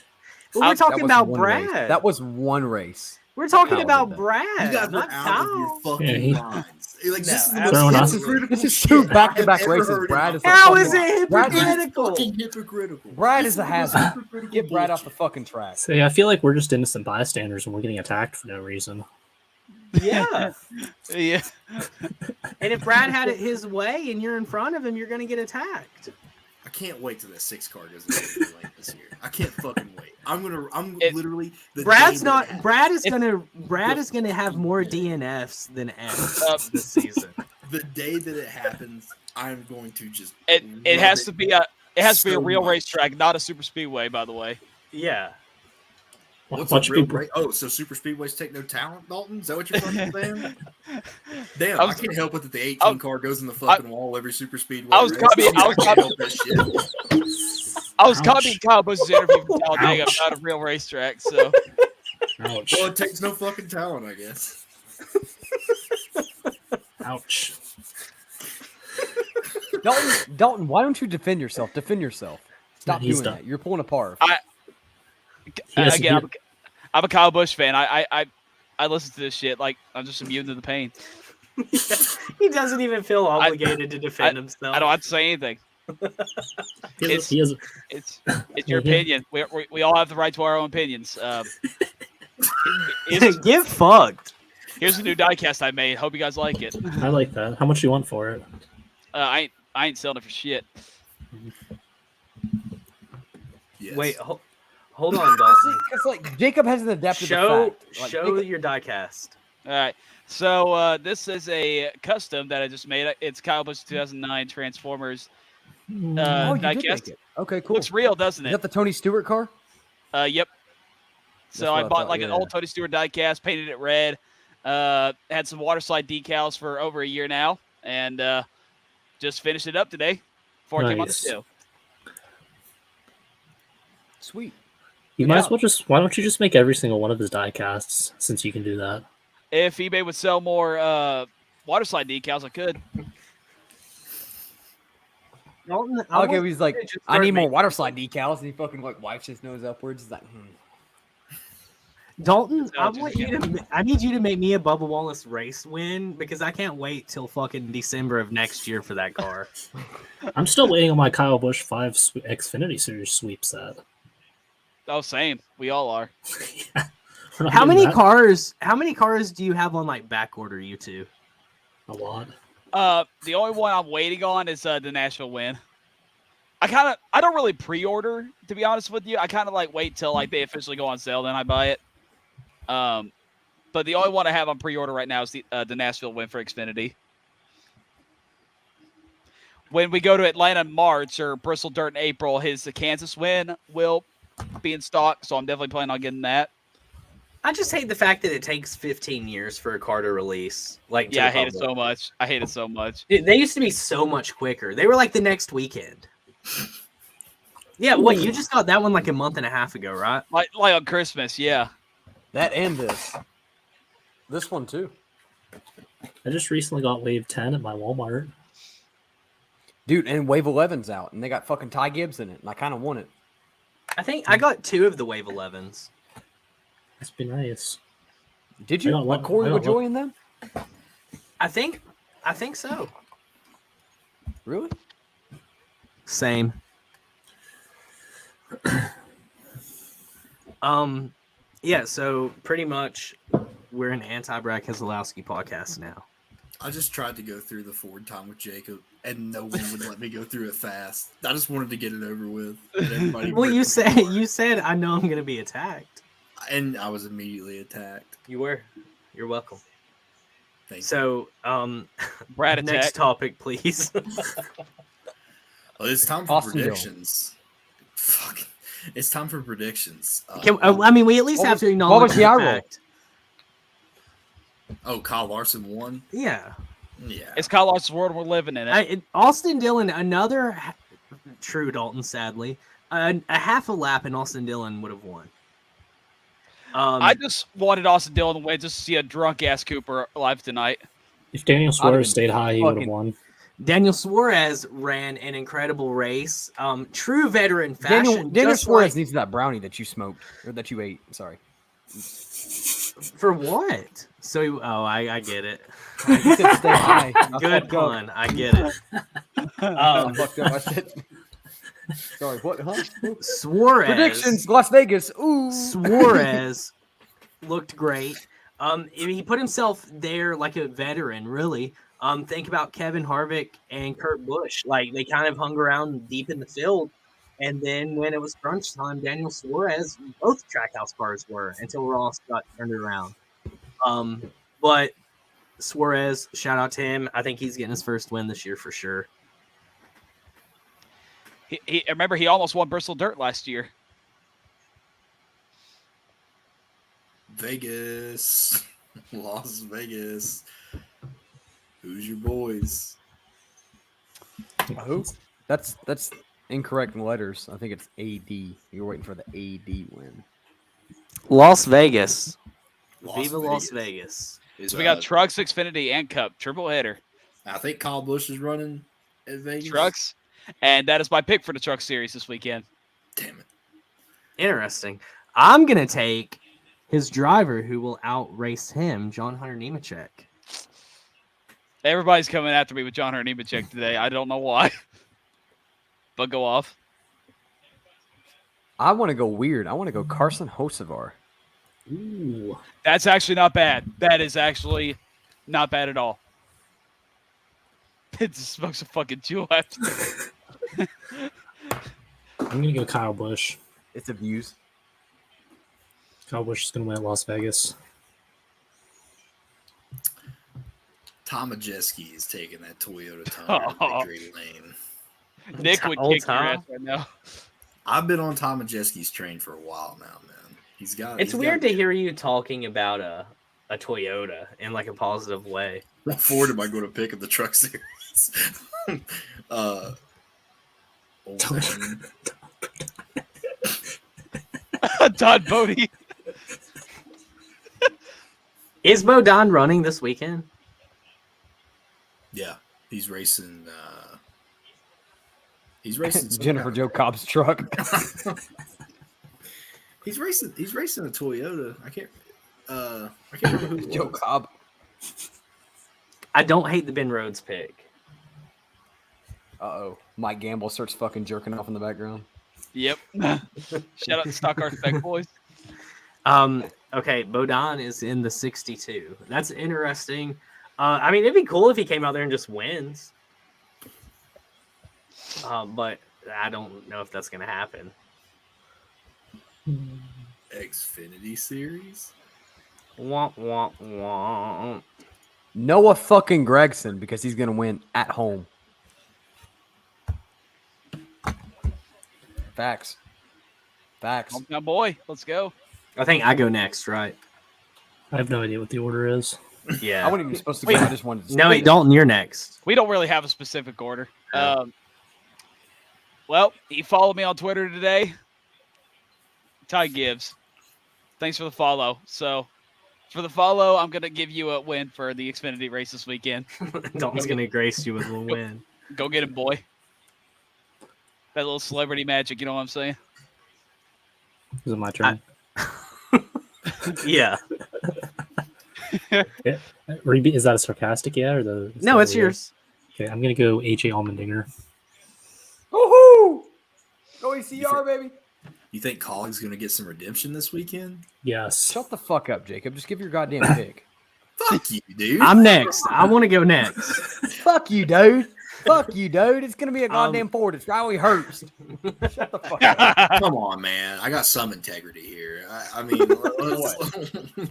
But we're That talking was about one race. Brad. That was one race. We're talking Kyle about did that. Brad, You guys not are out of your Kyle. fucking Yeah, he- minds. Like, this No, is the absolutely most not. hypocritical This is shit two I've back-to-back ever races. heard in Brad my is a How fucking- is it Brad is hypocritical? fucking hypocritical. Brad This is a the most hazard. hypocritical Get Brad off the bullshit. fucking track. So yeah, I feel like we're just innocent bystanders and we're getting attacked for no reason. Yeah. Yeah. And if Brad had it his way and you're in front of him, you're going to get attacked. I can't wait till that 6 car goes into the lane this year. I can't fucking wait. I'm It- literally the Brad's day that not. it happens, Brad is gonna have more DNFs than Fs this season. the day that it happens, I'm going to just It love has to be a so real much. racetrack, not a super speedway, by the way. Yeah. What's Watch a real people- break? Oh, so super speedways take no talent, Dalton? Is that what you're fucking saying? Damn, I I, was- can't help it that the 18 I- car goes in the fucking wall every super speedway. I was race. copying- I I was can't copying- help that shit. I was Ouch. copying Kyle Busch's interview from Talladega Ouch. about a real racetrack, so Ouch. Well, it takes no fucking talent, I guess. Ouch. Dalton, why don't you defend yourself? Defend yourself. Stop He's doing done. that. You're pulling a par. Yes, again, he- I'm a Kyle Busch fan. I listen to this shit like I'm just immune to the pain. He doesn't even feel obligated to defend himself. I don't have to say anything. He has It's your Yeah. opinion. We all have the right to our own opinions. Here's, Get fucked. here's the new diecast I made. Hope you guys like it. I like that. How much do you want for it? I ain't selling it for shit. Yes. Wait, hold on, Dalton. It's like Jacob hasn't adapted Show the fact. Like, show Jacob- your diecast. All right. So this is a custom that I just made. It's Kyle Busch 2009 Transformers. oh, you did diecast. make it. Okay, cool. Looks real, doesn't Is it? that the Tony Stewart car? Yep. That's So what I I bought thought, like an yeah. old Tony Stewart diecast, painted it red. Had some water slide decals for over a year now, and just finished it up today before it came on the Nice. show. Sweet. You might as well just. Why don't you just make every single one of his die casts since you can do that? If eBay would sell more water slide decals, I could. Dalton, Okay, he's like, just I start need more making- water slide decals, and he fucking like wipes his nose upwards. He's like, Dalton, So just I need you to make me a Bubba Wallace race win because I can't wait till fucking December of next year for that car. I'm still waiting on my Kyle Busch 5 Xfinity Series sweep set. Oh, same. We all are. We're not How getting many that. cars? How many cars do you have on like back order? You two? A lot. The only one I'm waiting on is the Nashville win. I don't really pre-order, to be honest with you. I kind of like wait till like they officially go on sale, then I buy it. But the only one I have on pre-order right now is the Nashville win for Xfinity. When we go to Atlanta in March or Bristol Dirt in April, the Kansas win will be in stock, so I'm definitely planning on getting that. I just hate the fact that it takes 15 years for a car to release. Like, to Yeah, I the hate it public. so much. I hate it so much. Dude, they used to be so much quicker. They were like the next weekend. Yeah, what you just got that one like a month and a half ago, right? Like on Christmas, yeah. that and this one too, I just recently got Wave 10 at my Walmart. dude. And Wave 11's out, and they got fucking Ty Gibbs in it, and I kind of want it. I think I got 2 of the Wave 11s. Must be nice. Did I you? don't Like look- Corey I don't LaJoy in them? I think so. Really? Same. Yeah, so pretty much we're an anti-Brad Keselowski podcast now. I just tried to go through the Ford time with Jacob, and no one would let me go through it fast. I just wanted to get it over with. And everybody Well, you ripped said I know I'm gonna be attacked. and I was immediately attacked. You were. You're welcome. Thank you. So, Brad next attack. topic, please. Well, it's time for Austin Dillon. predictions. Fuck. It's time for predictions. I mean, we at least What have was- to what acknowledge was the eye roll? fact. Oh, Kyle Larson won? Yeah. Yeah. It's Kyle Lars's world. We're living in it. Austin Dillon, true Dalton, sadly, a half a lap and Austin Dillon would have won. I just wanted Austin Dillon to win just to see a drunk ass Cooper live tonight. If Daniel been Suarez stayed high, he would have fucking- won. Daniel Suarez ran an incredible race. True veteran fashion. Daniel just Suarez like- needs that brownie that you smoked or that you ate. Sorry. for what? So, I get it. You said stay high. I Good fucked up. pun. I get it. I fucked up. I said. Sorry. What? Huh? Suarez. Predictions. Las Vegas. Ooh. Suarez looked great. He put himself there like a veteran, really. Think about Kevin Harvick and Kurt Busch. Like, they kind of hung around deep in the field. And then when it was crunch time, Daniel Suarez, both Trackhouse cars were until Ross got turned around. But Suarez, shout out to him. I think he's getting his first win this year for sure. He remember he almost won Bristol Dirt last year. Vegas. Las Vegas. Who's your boys? Who? That's incorrect in letters. I think it's AD. You're waiting for the AD win. Las Vegas. Las Viva Las Vegas. Vegas. Is, So we got Trucks, Xfinity, and Cup triple header. I think Kyle Busch is running at Vegas. Trucks, and that is my pick for the Truck Series this weekend. Damn it. Interesting. I'm going to take his driver who will outrace him, John Hunter Nemechek. Everybody's coming after me with John Hunter Nemechek today. I don't know why, but go off. I want to go weird. I want to go Carson Hocevar. Ooh. That's actually not bad. That is actually not bad at all. It just smokes a fucking jewel after. I'm going to go Kyle Busch. It's a views. Kyle Busch is going to win at Las Vegas. Tom Majeski is taking that Toyota Tundra Oh. victory lane. Nick would Old kick your Tom. ass right now. I've been on Tom Majeski's train for a while now, man. He's got. It's weird to hear you talking about a Toyota in like a positive way. What Ford am I going to pick in the Truck Series? Old man. Todd Bodie. Is Bodon running this weekend? Yeah, he's racing. He's racing some Jennifer kind Joe Cobb's truck. He's racing a Toyota. I can't remember who it Joe was. Cobb. I don't hate the Ben Rhodes pick. Uh-oh. Mike Gamble starts fucking jerking off in the background. Yep. Shout out to Stock Artifact Boys. Okay, Bodon is in the 62. That's interesting. I mean, it'd be cool if he came out there and just wins. But I don't know if that's going to happen. Xfinity Series. Wah, wah, wah. Noah fucking Gregson, because he's going to win at home. Facts. Hometown boy. Let's go. I think I go next, right? I have no idea what the order is. Yeah. I wasn't even supposed to go. I just wanted to. No, wait, Dalton, you're next. We don't really have a specific order. Oh. Well, he followed me on Twitter today. Ty Gibbs. Thanks for the follow. So, for the follow, I'm going to give you a win for the Xfinity race this weekend. Dalton's going to grace you with a win. Go get him, boy. That little celebrity magic, you know what I'm saying? Is it my turn? Yeah. Yeah. Is that a sarcastic yeah or the? No, it's yours. Okay, I'm gonna go AJ Allmendinger. Woohoo! Go ECR, baby. You think Colleague's going to get some redemption this weekend? Yes. Shut the fuck up, Jacob. Just give your goddamn pick. Fuck you, dude. I'm next. I want to go next. Fuck you, dude. Fuck you, dude. It's gonna be a goddamn Ford. It's Riley Hurst. Shut the fuck up. Come on, man. I got some integrity here. I mean,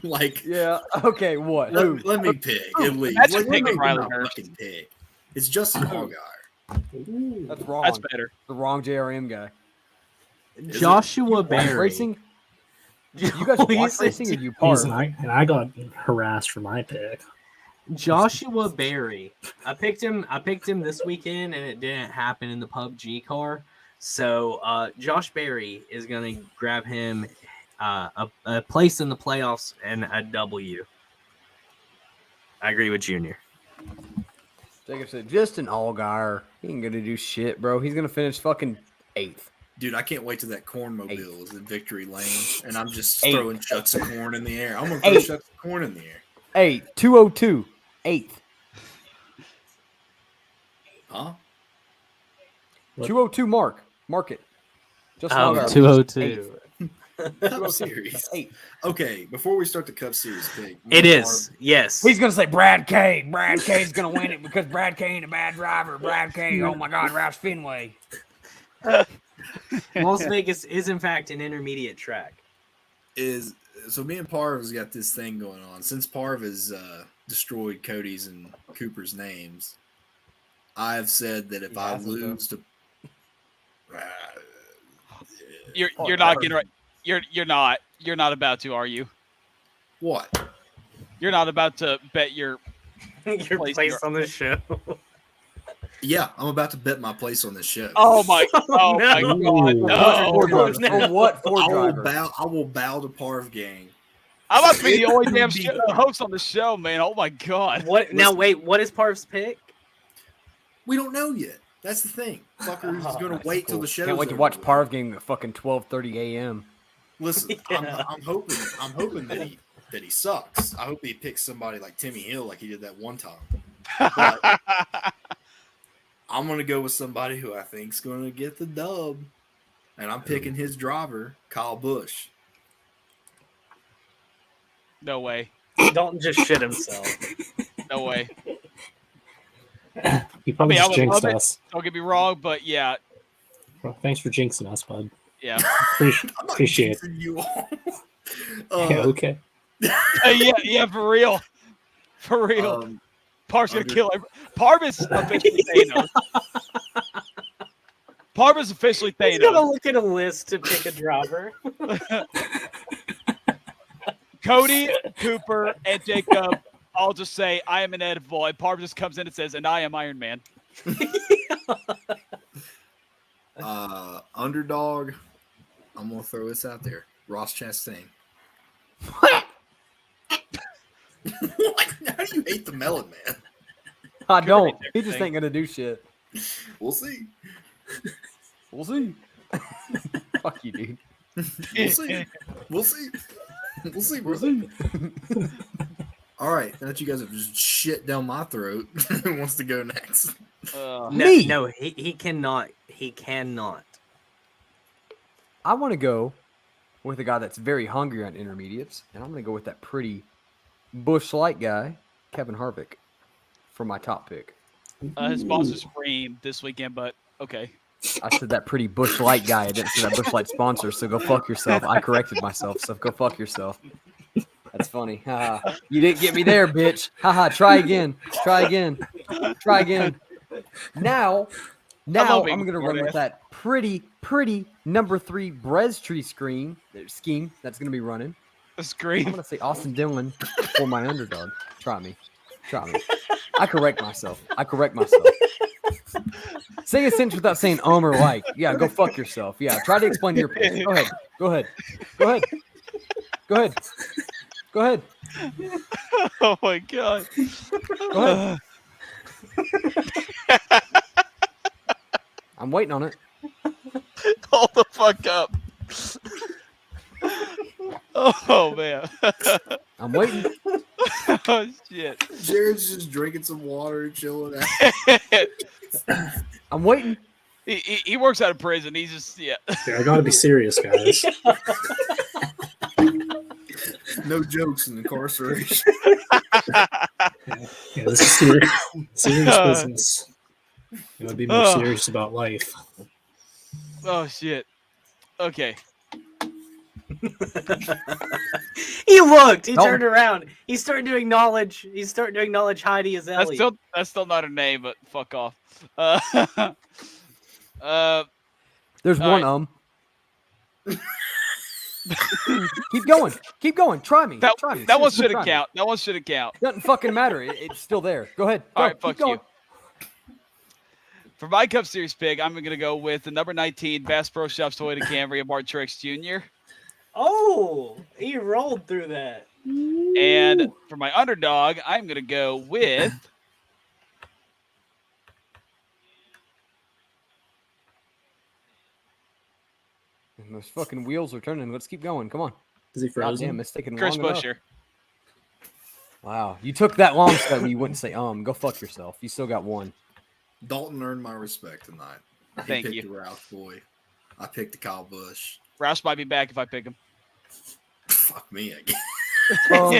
like, Yeah. Okay. What? Who? let me pick at least. That's Let a pick me of Riley not Hurst. fucking pick. It's Justin Allgaier. That's wrong. That's better. The wrong JRM guy. Joshua Watch Berry. racing. You guys watch racing, or you part? I got harassed for my pick. Joshua Berry. I picked him this weekend, and it didn't happen in the PUBG car. So Josh Berry is going to grab him a place in the playoffs and a W. I agree with Junior. Jacob said, just an Allgaier. He ain't gonna do shit, bro. He's gonna finish fucking 8th. Dude, I can't wait till that cornmobile is in victory lane, and I'm just Eight. throwing shucks of corn in the air. I'm gonna throw Eight. shucks of corn in the air. 8, 202, 8th. Huh? 202 mark it. Just Allgaier. 202. Cup Series. 8. Okay, before we start the Cup Series pick, It is. Yes. He's gonna say Brad K. Brad K's gonna win it because Brad K ain't a bad driver. Brad K, oh my God, Roush Fenway. Las Vegas is, in fact, an intermediate track. So me and Parv has got this thing going on. Since Parv has destroyed Cody's and Cooper's names, I've said that if I hasn't, lose to You're not gonna. You're not about to, are you? what? You're not about to bet your Your place on the show. Yeah, I'm about to bet my place on this show. Oh my god! No. Ford drivers. For what Ford I will driver? bow to Parv gang. I'm about to be the only damn host on the show, man. Oh my god! What? Now, wait. What is Parv's pick? We don't know yet. That's the thing. Fucker is going to wait till the show. Can't wait to watch Parv game at fucking 12:30 a.m. Listen, Yeah. I'm hoping that he sucks. I hope he picks somebody like Timmy Hill, like he did that one time. But I'm gonna go with somebody who I think's gonna get the dub, and I'm picking his driver, Kyle Busch. No way! Dalton just shit himself. No way! You probably I just would jinxed love it. us. Don't get me wrong, but yeah, Well, thanks for jinxing us, bud. yeah, Appreciate it. jinxing you all. Yeah, okay. yeah, for real, for real. Parv's gonna kill him. Parv is officially Thanos. Parv is officially He's gonna Thanos. look at a list to pick a driver. Cody, Cooper, and Jacob all just say, I am inedible. And Parv just comes in and says, and I am Iron Man. Underdog. I'm gonna throw this out there. Ross Chastain. What? What? How do you hate the Melon Man? I Could don't. be He just everything. ain't gonna do shit. We'll see. We'll see. Fuck you, dude. We'll see. We'll see. We'll see, bro. We'll see. All right, now that you guys have just shit down my throat, who wants to go next? No, Me. no, he cannot. He cannot. I want to go with a guy that's very hungry on intermediates, and I'm going to go with that pretty Bush Light guy, Kevin Harvick, for my top pick. His sponsor screamed this weekend, but okay. I said that pretty Bush Light guy. I didn't say that Bush Light sponsor, so go fuck yourself. I corrected myself, so go fuck yourself. That's funny. Haha. You didn't get me there, bitch. Haha. Try again. Try again. Try again. Now love being I'm gonna run smart-ass. with that pretty number 3 Brez tree scheme that's gonna be running. The I'm scream. gonna say Austin Dillon for my underdog. Try me. I correct myself. Say a sentence without saying or like. Yeah, go fuck yourself. Yeah, try to explain your pick. Go ahead. Oh my god. Go ahead. I'm waiting on it. Hold the fuck up. Oh man. I'm waiting. Oh shit. Jared's just drinking some water and chilling out. I'm waiting. He works out of prison. He's just Yeah, I gotta be serious, guys. No jokes in incarceration. Yeah, this is serious business. You gotta be more serious about life. Oh shit. Okay. He looked. He Don't- turned around. He started to acknowledge. Heidi as Elliot. That's still not a name, but fuck off. There's All one Keep going. Try me. that Try me. that one Seriously, shouldn't try me. count. That one shouldn't count. Doesn't fucking matter. It's still there. Go ahead. All Go. right, fuck Keep going. you. For my Cup Series pick, I'm gonna go with the number 19 Bass Pro Shops Toyota Camry of Martin Truex Jr. Oh, he rolled through that. And for my underdog, I'm gonna go with And those fucking wheels are turning. Let's keep going. Come on. Is he God frozen? damn, it's taking Chris long enough. Buescher. Wow. You took that long so that you wouldn't say Go fuck yourself. You still got one. Dalton earned my respect tonight. He Thank picked you. the Roush boy. I picked the Kyle Busch. Roush might be back if I pick him. Fuck me again.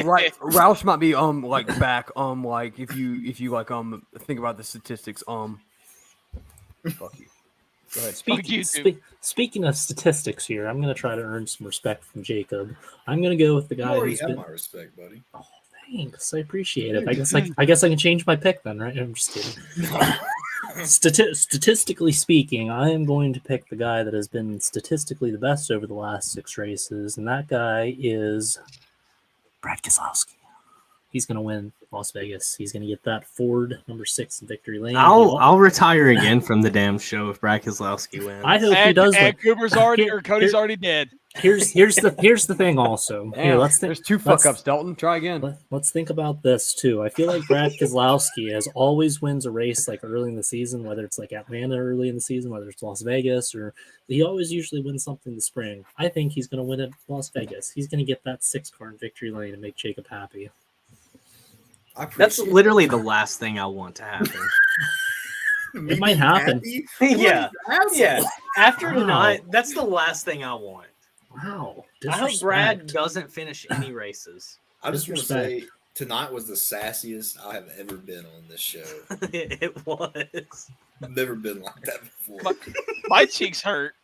Right. Roush might be like back like if you like think about the statistics fuck you. Go ahead. Fuck you, dude. Speaking of statistics here, I'm going to try to earn some respect from Jacob. I'm going to go with the You guy already who's have been. my respect, buddy. Oh, thanks. I appreciate it. I guess I can change my pick then, right? I'm just kidding. Statistically speaking, I am going to pick the guy that has been statistically the best over the last 6 races, and that guy is Brad Keselowski. He's going to win Las Vegas. He's going to get that Ford number 6 in victory lane. I'll retire again from the damn show if Brad Keselowski wins. I hope he does. And Cooper's already Here- or Cody's here- already dead. Here's the thing. Also, here Damn, let's think. there's 2 fuck ups, Dalton. Try again. Let's think about this too. I feel like Brad Keselowski has always wins a race like early in the season, whether it's like Atlanta early in the season, whether it's Las Vegas, or he always usually wins something in the spring. I think he's going to win at Las Vegas. He's going to get that 6 car in victory lane and make Jacob happy. That's literally the last thing I want to happen. It might happen. Yeah. Yeah. After Wow. tonight, that's the last thing I want. Wow. I hope Brad Disrespect. doesn't finish any races. I just want to Disrespect. say tonight was the sassiest I have ever been on this show. It was. I've never been like that before. My cheeks hurt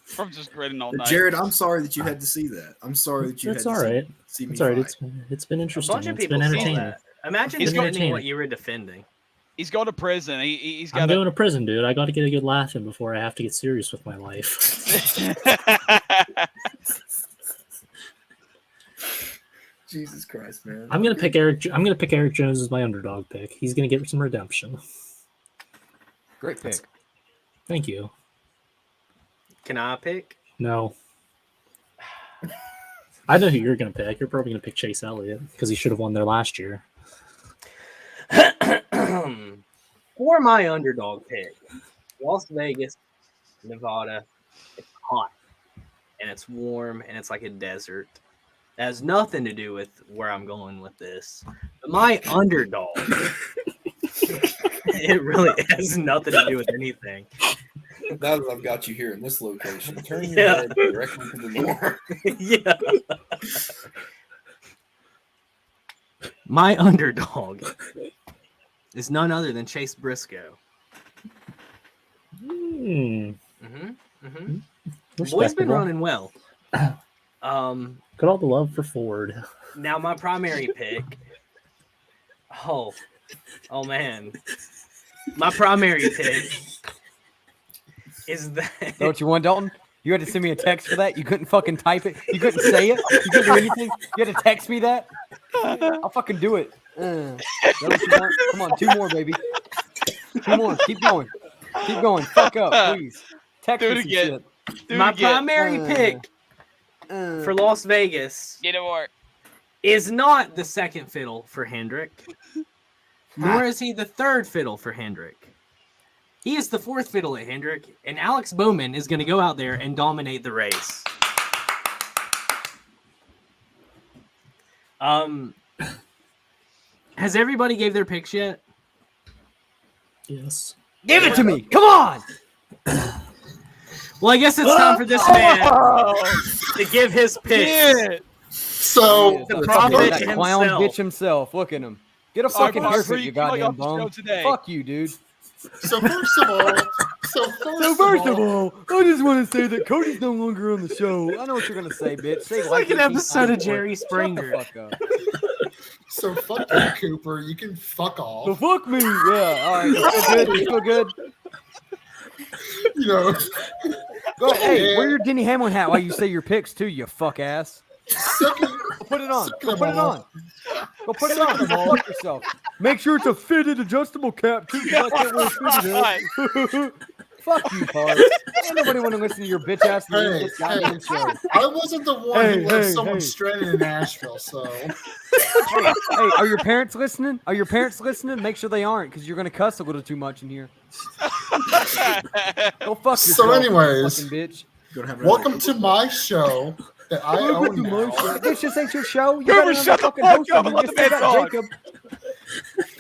from just grinning all night. Jared, I'm sorry that you had to see that. I'm sorry that you That's had all to right. see me It's all right. fight. It's been A interesting. bunch of It's people been saw entertaining. that. Imagine He's defending entertaining. what you were defending. He's going to prison. He's I'm got going to prison, dude. I got to get a good laugh in before I have to get serious with my life. to. Jesus Christ, man. I'm gonna pick Eric Jones as my underdog pick. He's gonna get some redemption. Great pick. Thank you. Can I pick? No. I know who you're going to pick. You're probably going to pick Chase Elliott because he should have won there last year. For my underdog pick, Las Vegas, Nevada, it's hot and it's warm and it's like a desert. That has nothing to do with where I'm going with this. But my underdog, it really has nothing to do with anything. Now that I've got you here in this location, turn your Yeah. head directly to the north. Yeah. My underdog is none other than Chase Briscoe. Hmm. Boy's been Respectable. running well. Got all the love for Ford. Now my primary pick. Oh man. My primary pick is that Know what you want, Dalton? You had to send me a text for that. You couldn't fucking type it. You couldn't say it. You couldn't do anything. You had to text me that. I'll fucking do it. Is that what you want? Come on, 2 more, baby. 2 more. Keep going. Keep going. Fuck up, please. Text Do me it some again. shit. Do it my again. primary pick for Las Vegas Get it more. is not the second fiddle for Hendrick, nor is he the third fiddle for Hendrick. He is the fourth fiddle at Hendrick, and Alex Bowman is going to go out there and dominate the race. Has everybody gave their picks yet? Yes. Give it to me. Come on. Well, I guess it's time for this man to give his picks. Yeah. So, The Fucking prophet that clown himself. bitch himself. Look at him. Get a All right, fucking Bob, haircut, who you you calling goddamn off the show bum. today? Fuck you, dude. so first of all, I just want to say that Cody's no longer on the show. I know what you're gonna say, bitch. Say It's like an 18 episode times of more. Jerry Shut the Springer. fuck up. so fuck you, Cooper. You can fuck So off. fuck me. Yeah. All right. You feel good? You feel good? You know. Go ahead. Hey, Yeah. wear your Denny Hamlin hat while you say your picks too, you fuck ass. Second, Go put it on. Second Go of put it all- on. Go put it on. Go fuck yourself. Make sure it's a fitted adjustable cap too, because I can't wear a fitted hat. Fuck you, Park. Ain't nobody want to listen to your bitch ass name Hey, this goddamn show. I wasn't the one Hey, who left hey, someone hey. stranded in Nashville, so Hey, are your parents listening? Are your parents listening? Make sure they aren't, because you're gonna cuss a little too much in here. Go fuck yourself. So anyways, fucking bitch. welcome to my show that I own now. This just ain't your show. You Cooper, got shut the fucking fuck host up on and here. let Just the say man that, talk. Jacob.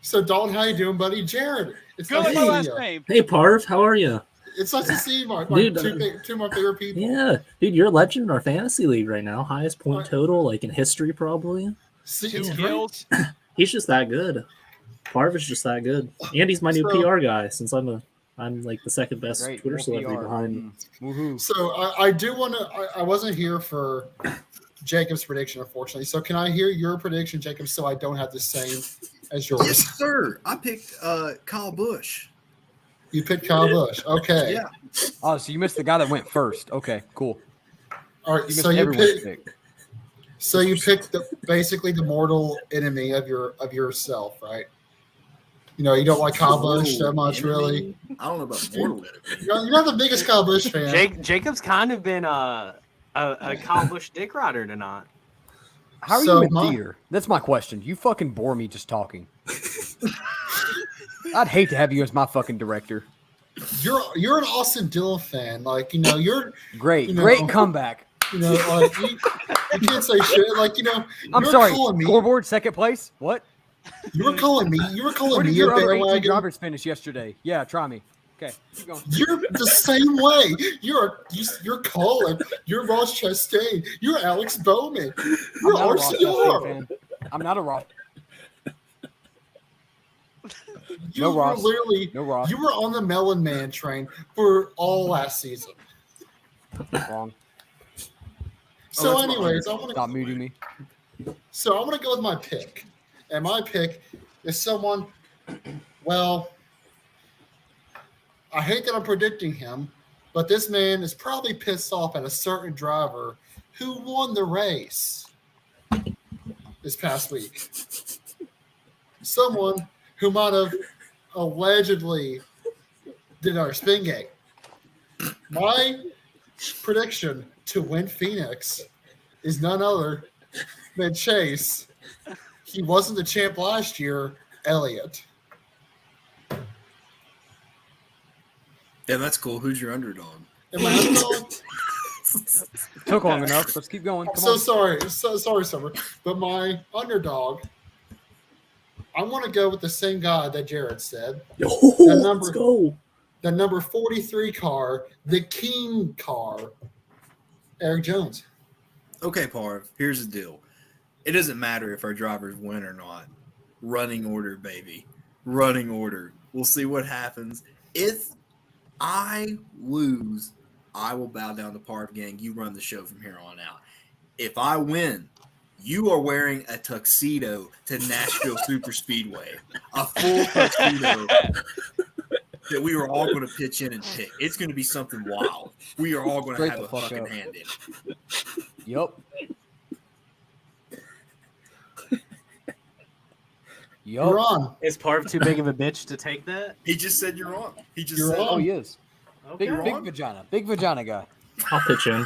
So Dalton, how you doing, buddy? Jared, it's Go nice like my to last see you. name. Hey, Parv, how are you? It's nice to see you, my Dude, two of my favorite people. Yeah, dude, you're a legend in our fantasy league right now. Highest point What? total, like in history, probably. See, 2 it's great. kills. He's just that good. Parv is just that good. And he's my new So- PR guy, since I'm like the second best Great. Twitter more celebrity PR. behind. Woohoo. So I do want to. I wasn't here for Jacob's prediction, unfortunately. So can I hear your prediction, Jacob, so I don't have the same as yours? Yes, sir. I picked Kyle Busch. You picked Kyle Busch. Okay. Yeah. Oh, so you missed the guy that went first. Okay, cool. All right. You missed So you everyone's picked. pick. So you picked basically the mortal enemy of yourself, right? You know, you don't like Kyle Busch that much, really. I don't know about mortal enemy. You're not the biggest Kyle Busch fan. Jacob's kind of been a Kyle Busch dick rider tonight. How are So you a my- deer? That's my question. You fucking bore me just talking. I'd hate to have you as my fucking director. You're an Austin Dillon fan, like you're Great, You know- great comeback. like you can't say shit, like I'm you're sorry. calling me. Scoreboard, second place. What? You were calling me. You were Where calling did me a your other 18 bandwagon. drivers finish yesterday? Yeah, try me. Okay, keep going. You're the same way. You're Colin. You're Ross Chastain. You're Alex Bowman. You're I'm not a Ross Chastain RCR. fan. I'm not a Ross. You No were Ross. literally. No Ross. You were on the Melon Man train for all last season. Wrong. So, that's anyways, I want Stop to. muting me. So I'm going to go with my pick, and my pick is someone. Well, I hate that I'm predicting him, but this man is probably pissed off at a certain driver who won the race this past week. Someone who might have allegedly did our spin gate. My prediction to win Phoenix is none other than Chase. He wasn't the champ last year, Elliott. Yeah, that's cool. Who's your underdog? And my underdog, Took long enough. Let's keep going. I'm Come so on. sorry. So sorry, Summer. But my underdog, I want to go with the same guy that Jared said. Oh, That number- let's go. The number 43 car, the King car, Eric Jones. Okay, Parv, here's the deal. It doesn't matter if our drivers win or not. Running order, baby. Running order. We'll see what happens. If I lose, I will bow down to Parv Gang. You run the show from here on out. If I win, you are wearing a tuxedo to Nashville Super Speedway. A full tuxedo that we are all going to pitch in and pick. It's going to be something wild. We are all going to Straight have the a fuck fucking up. hand in it. Yup. You're Yup. on. Is Parv too big of a bitch to take that? He just said you're on. He just You're said on. Oh, he is. Okay. Big vagina. Big vagina guy. I'll pitch in.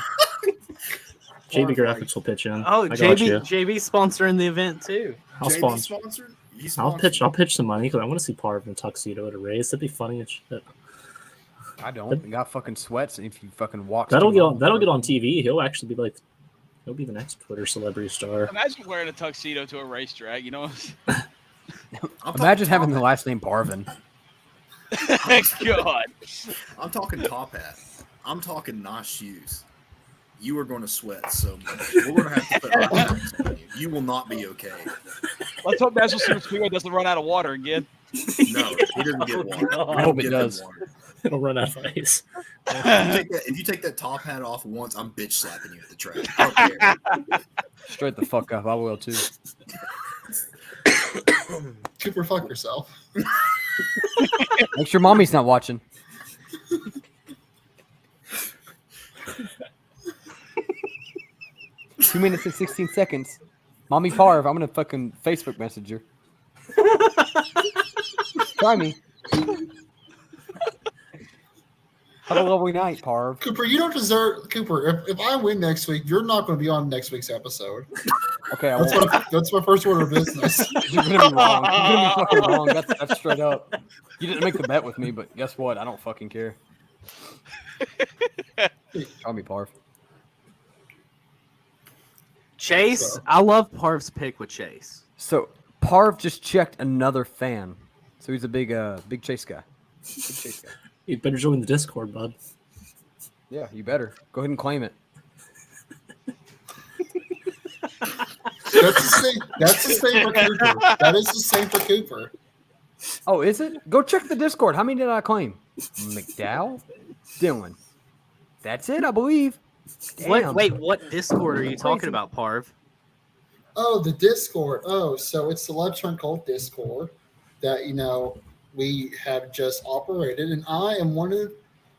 JB Graphics will pitch in. Oh, I got JB you. JB's sponsoring the event too. I'll JB sponsor. sponsored? He's I'll sponsored. pitch some money because I want to see Parv in a tuxedo at a race. That'd be funny as shit. I don't. You got fucking sweats if you fucking walk. That'll get on TV. He'll actually be like, he'll be the next Twitter celebrity star. Imagine wearing a tuxedo to a racetrack. You know, I'm Imagine talking having the top last name Parvin. God. hat. I'm talking top hat. I'm talking nice shoes. You are going to sweat so much. We're going to have to put our hands on you. You will not be okay. Let's hope National Super Speedway doesn't run out of water again. No, he doesn't get water. God. We I don't hope it give him does. water. It'll run out of ice. If you take that top hat off once, I'm bitch slapping you at the track. I don't care. Straight the fuck up. I will too. Cooper, fuck yourself. Make sure mommy's not watching. Two minutes and 16 seconds. Mommy Parv, I'm gonna fucking Facebook message her. Try me. Have a lovely night, Parv. Cooper, you don't deserve. Cooper, if I win next week, you're not going to be on next week's episode. Okay, I That's won't. that's my first order of business. You're gonna be wrong. You're gonna be fucking wrong. That's straight up. You didn't make the bet with me, but guess what? I don't fucking care. Try me, Parv. Chase, So- I love Parv's pick with Chase. So Parv just checked another fan. So he's a big Chase guy. Big Chase guy. You better join the Discord, bud. Yeah, you better. Go ahead and claim it. That's the same for Cooper. That is the same for Cooper. Oh, is it? Go check the Discord. How many did I claim? McDowell? Dylan. That's it, I believe. Damn. Wait, what Discord are you talking Crazy. about, Parv? Oh, the Discord. Oh, so it's the Let's Turn Cold Discord that, we have just operated, and I am one of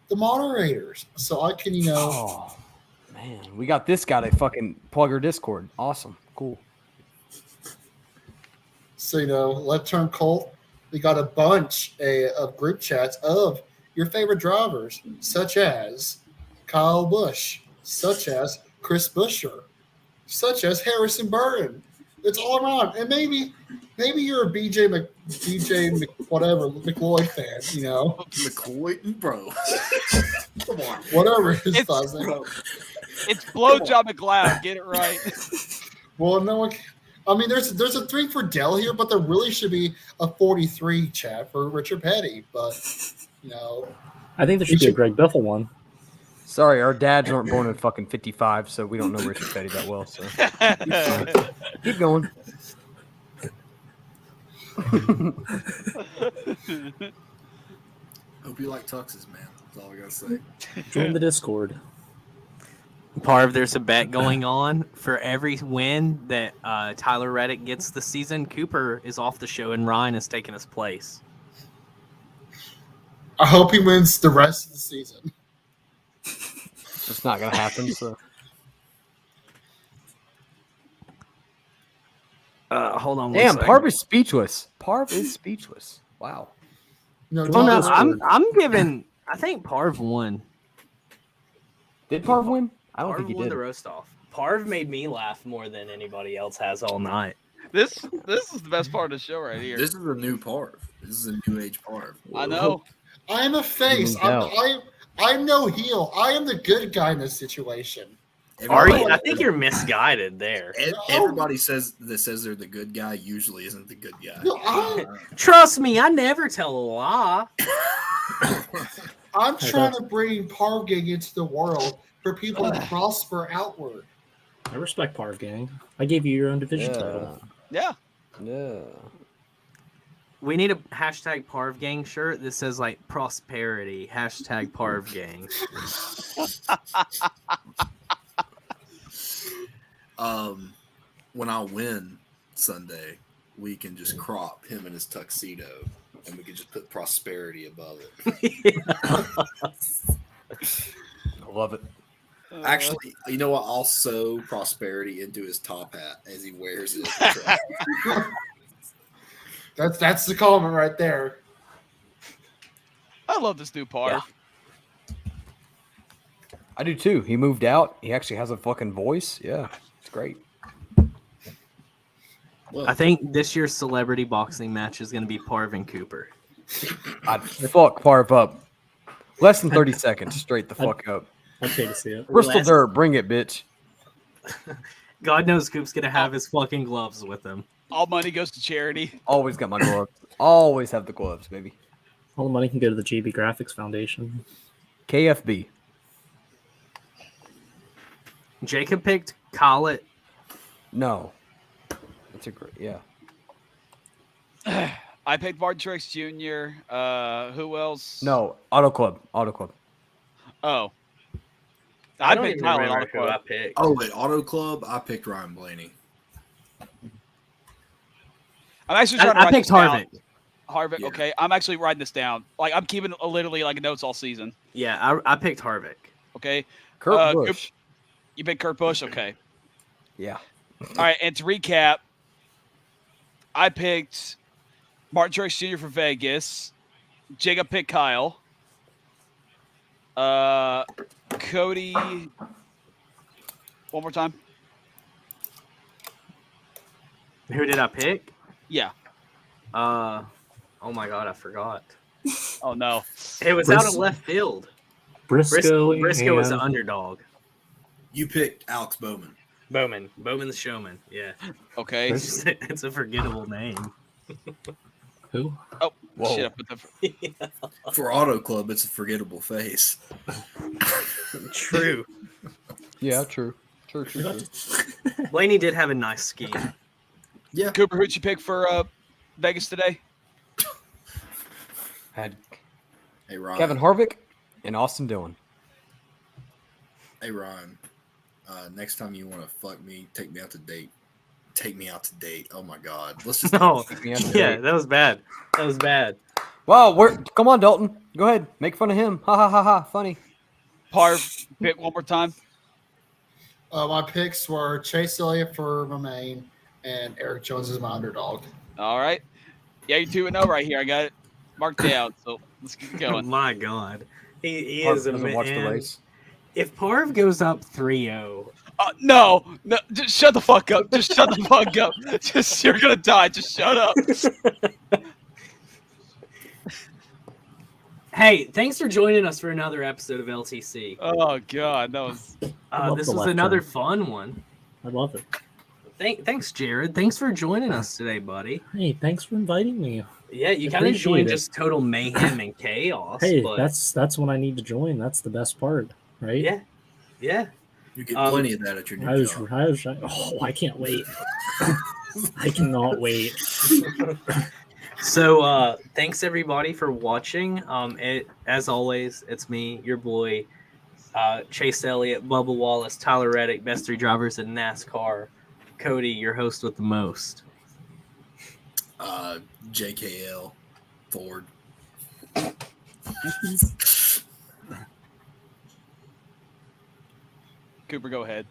the moderators. So I can, Oh, man. We got this guy to fucking plug our Discord. Awesome. Cool. So, Let's Turn Cold. We got a bunch of group chats of your favorite drivers, such as Kyle Busch, such as Chris Buescher, such as Harrison Burton. It's all around. And maybe you're a BJ McLeod fan, McCoy, bro. Come on. whatever his It's- last name. It's Blowjob McLeod. Get it right. Well, no one. I mean, there's a 3 for Dell here, but there really should be a 43 chat for Richard Petty. But I think there should be a Greg Biffle one. Sorry, our dads weren't born in fucking 55, so we don't know Richard Petty that well. So keep going. Hope you like tuxes, man. That's all I gotta say. Join the Discord. Parv, there's a bet going on for every win that Tyler Reddick gets this season. Cooper is off the show, and Ryan is taking his place. I hope he wins the rest of the season. It's not gonna happen. So Hold on. damn, Parv is speechless. Parv is speechless. Wow. No, Oh no, Tyler- I'm giving. I think Parv won. Did Parv win? I don't Parv think he won did. the roast off. Parv made me laugh more than anybody else has all night. This is the best part of the show right here. This is a new Parv. This is a new age Parv. I know. I am a face. moved out. I'm no heel. I am the good guy in this situation. Are you? Everybody- I think you're misguided there. Everybody says they're the good guy usually isn't the good guy. No, Trust me, I never tell a lie. I'm trying to bring Parv Gang into the world for people to prosper outward. I respect Parv Gang. I gave you your own division title. Yeah. Yeah. We need a hashtag Parv Gang shirt that says like prosperity. Hashtag Parv Gang. When I win Sunday, we can just crop him in his tuxedo, and we can just put prosperity above it. I love it. Actually, you know what? I'll sew prosperity into his top hat as he wears it. That's the comment right there. I love this new Parv. I do too. He moved out. He actually has a fucking voice. Yeah, it's great. I think this year's celebrity boxing match is going to be Parv and Cooper. I'd fuck Parv up. Less than 30 seconds, straight the fuck up. I'd pay to see it. Bristol Dirt, bring it, bitch. God knows Coop's going to have his fucking gloves with him. All money goes to charity. Always got my gloves. Always have the gloves, baby. All the money can go to the JB Graphics Foundation. KFB. Jacob picked Collett. No. That's a great, yeah. I picked Martin Truex Jr. Who else? No, Auto Club. Auto Club. Oh. I I don't picked even Kyle remember Auto who I Club. picked. Oh, at Auto Club, I picked Ryan Blaney. I'm actually trying to I write picked this down. Harvick. Harvick, Yeah. okay. I'm actually writing this down. Like I'm keeping literally like notes all season. Yeah, I picked Harvick. Okay. Kurt Coop- Busch. You picked Kurt Busch, okay. Yeah. All right, and to recap, I picked Martin Truex Jr. for Vegas. Jacob picked Kyle. Cody. One more time. Who did I pick? Yeah. Oh my God, I forgot. Oh no. It was out of left field. Briscoe was an and- underdog. You picked Alex Bowman. Bowman the showman. Yeah, Okay. it's a forgettable name. Who? Oh Whoa. shit! I put the. For Auto Club, it's a forgettable face. True. Yeah, true. True. Blaney did have a nice scheme. Yeah. Cooper, who'd you pick for Vegas today? Had Hey, Ryan. Kevin Harvick and Austin Dillon. Hey, Ryan. Next time you want to fuck me, take me out to date. Take me out to date. Oh, my God. Let's just. No, Me out to yeah, date. that was bad. That was bad. Wow, come on, Dalton. Go ahead. Make fun of him. Ha ha ha ha. Funny. Parv, pick one more time. My picks were Chase Elliott for my main, and Eric Jones is my underdog. All right. Yeah, you're 2-0 right here. I got it marked down. So let's keep Oh going. my God, he Parv is a doesn't watch the man. race. If Parv goes up 3-0, No, just shut the fuck up. Just shut the fuck up. Just you're gonna die. Just shut up. hey, thanks for joining us for another episode of LTC. Oh god, that was. love This the was left another turn. fun one. I love it. Thanks, Jared. Thanks for joining us today, buddy. Hey, thanks for inviting me. Yeah, you I kind of appreciate joined it. just total mayhem and chaos. Hey, but that's when I need to join. That's the best part, right? yeah, yeah. You get plenty of that at your new job. I can't wait. I cannot wait. So thanks everybody for watching. As always, it's me, your boy, Chase Elliott, Bubba Wallace, Tyler Reddick, best three drivers in NASCAR. Cody, your host with the most. JKL Ford. Cooper, go ahead.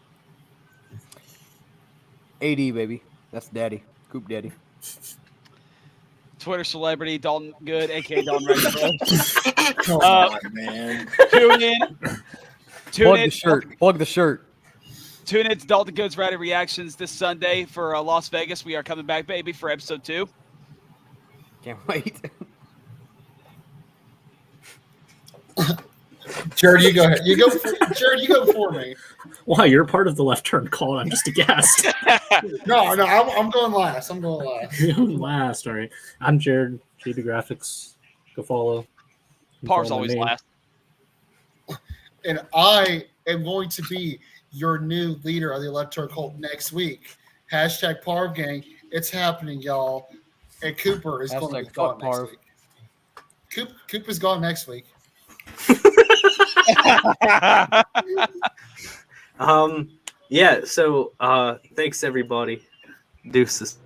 AD, baby. That's daddy. Coop daddy. Twitter celebrity Dalton Good, aka Dalton Rainbow. Come on, man. Tune in. Plug the shirt. Plug the shirt. Tune in to Dalton Codes Rider Reactions this Sunday for Las Vegas. We are coming back, baby, for episode 2. Can't wait. Jared, you go ahead. Jared, you go before me. Wow, you're part of the left turn call. I'm just a guest. No, I'm going last. I'm going last. You're last, all right. I'm Jared, GB Graphics. Go follow. Parv's Follow my always name. last. And I am going to be your new leader of the Electro Cult next week. Hashtag Parv Gang. It's happening, y'all. And Cooper is going to be Hashtag gone fuck next Parv. week. Cooper's gone next week. Yeah, so thanks everybody. Deuces.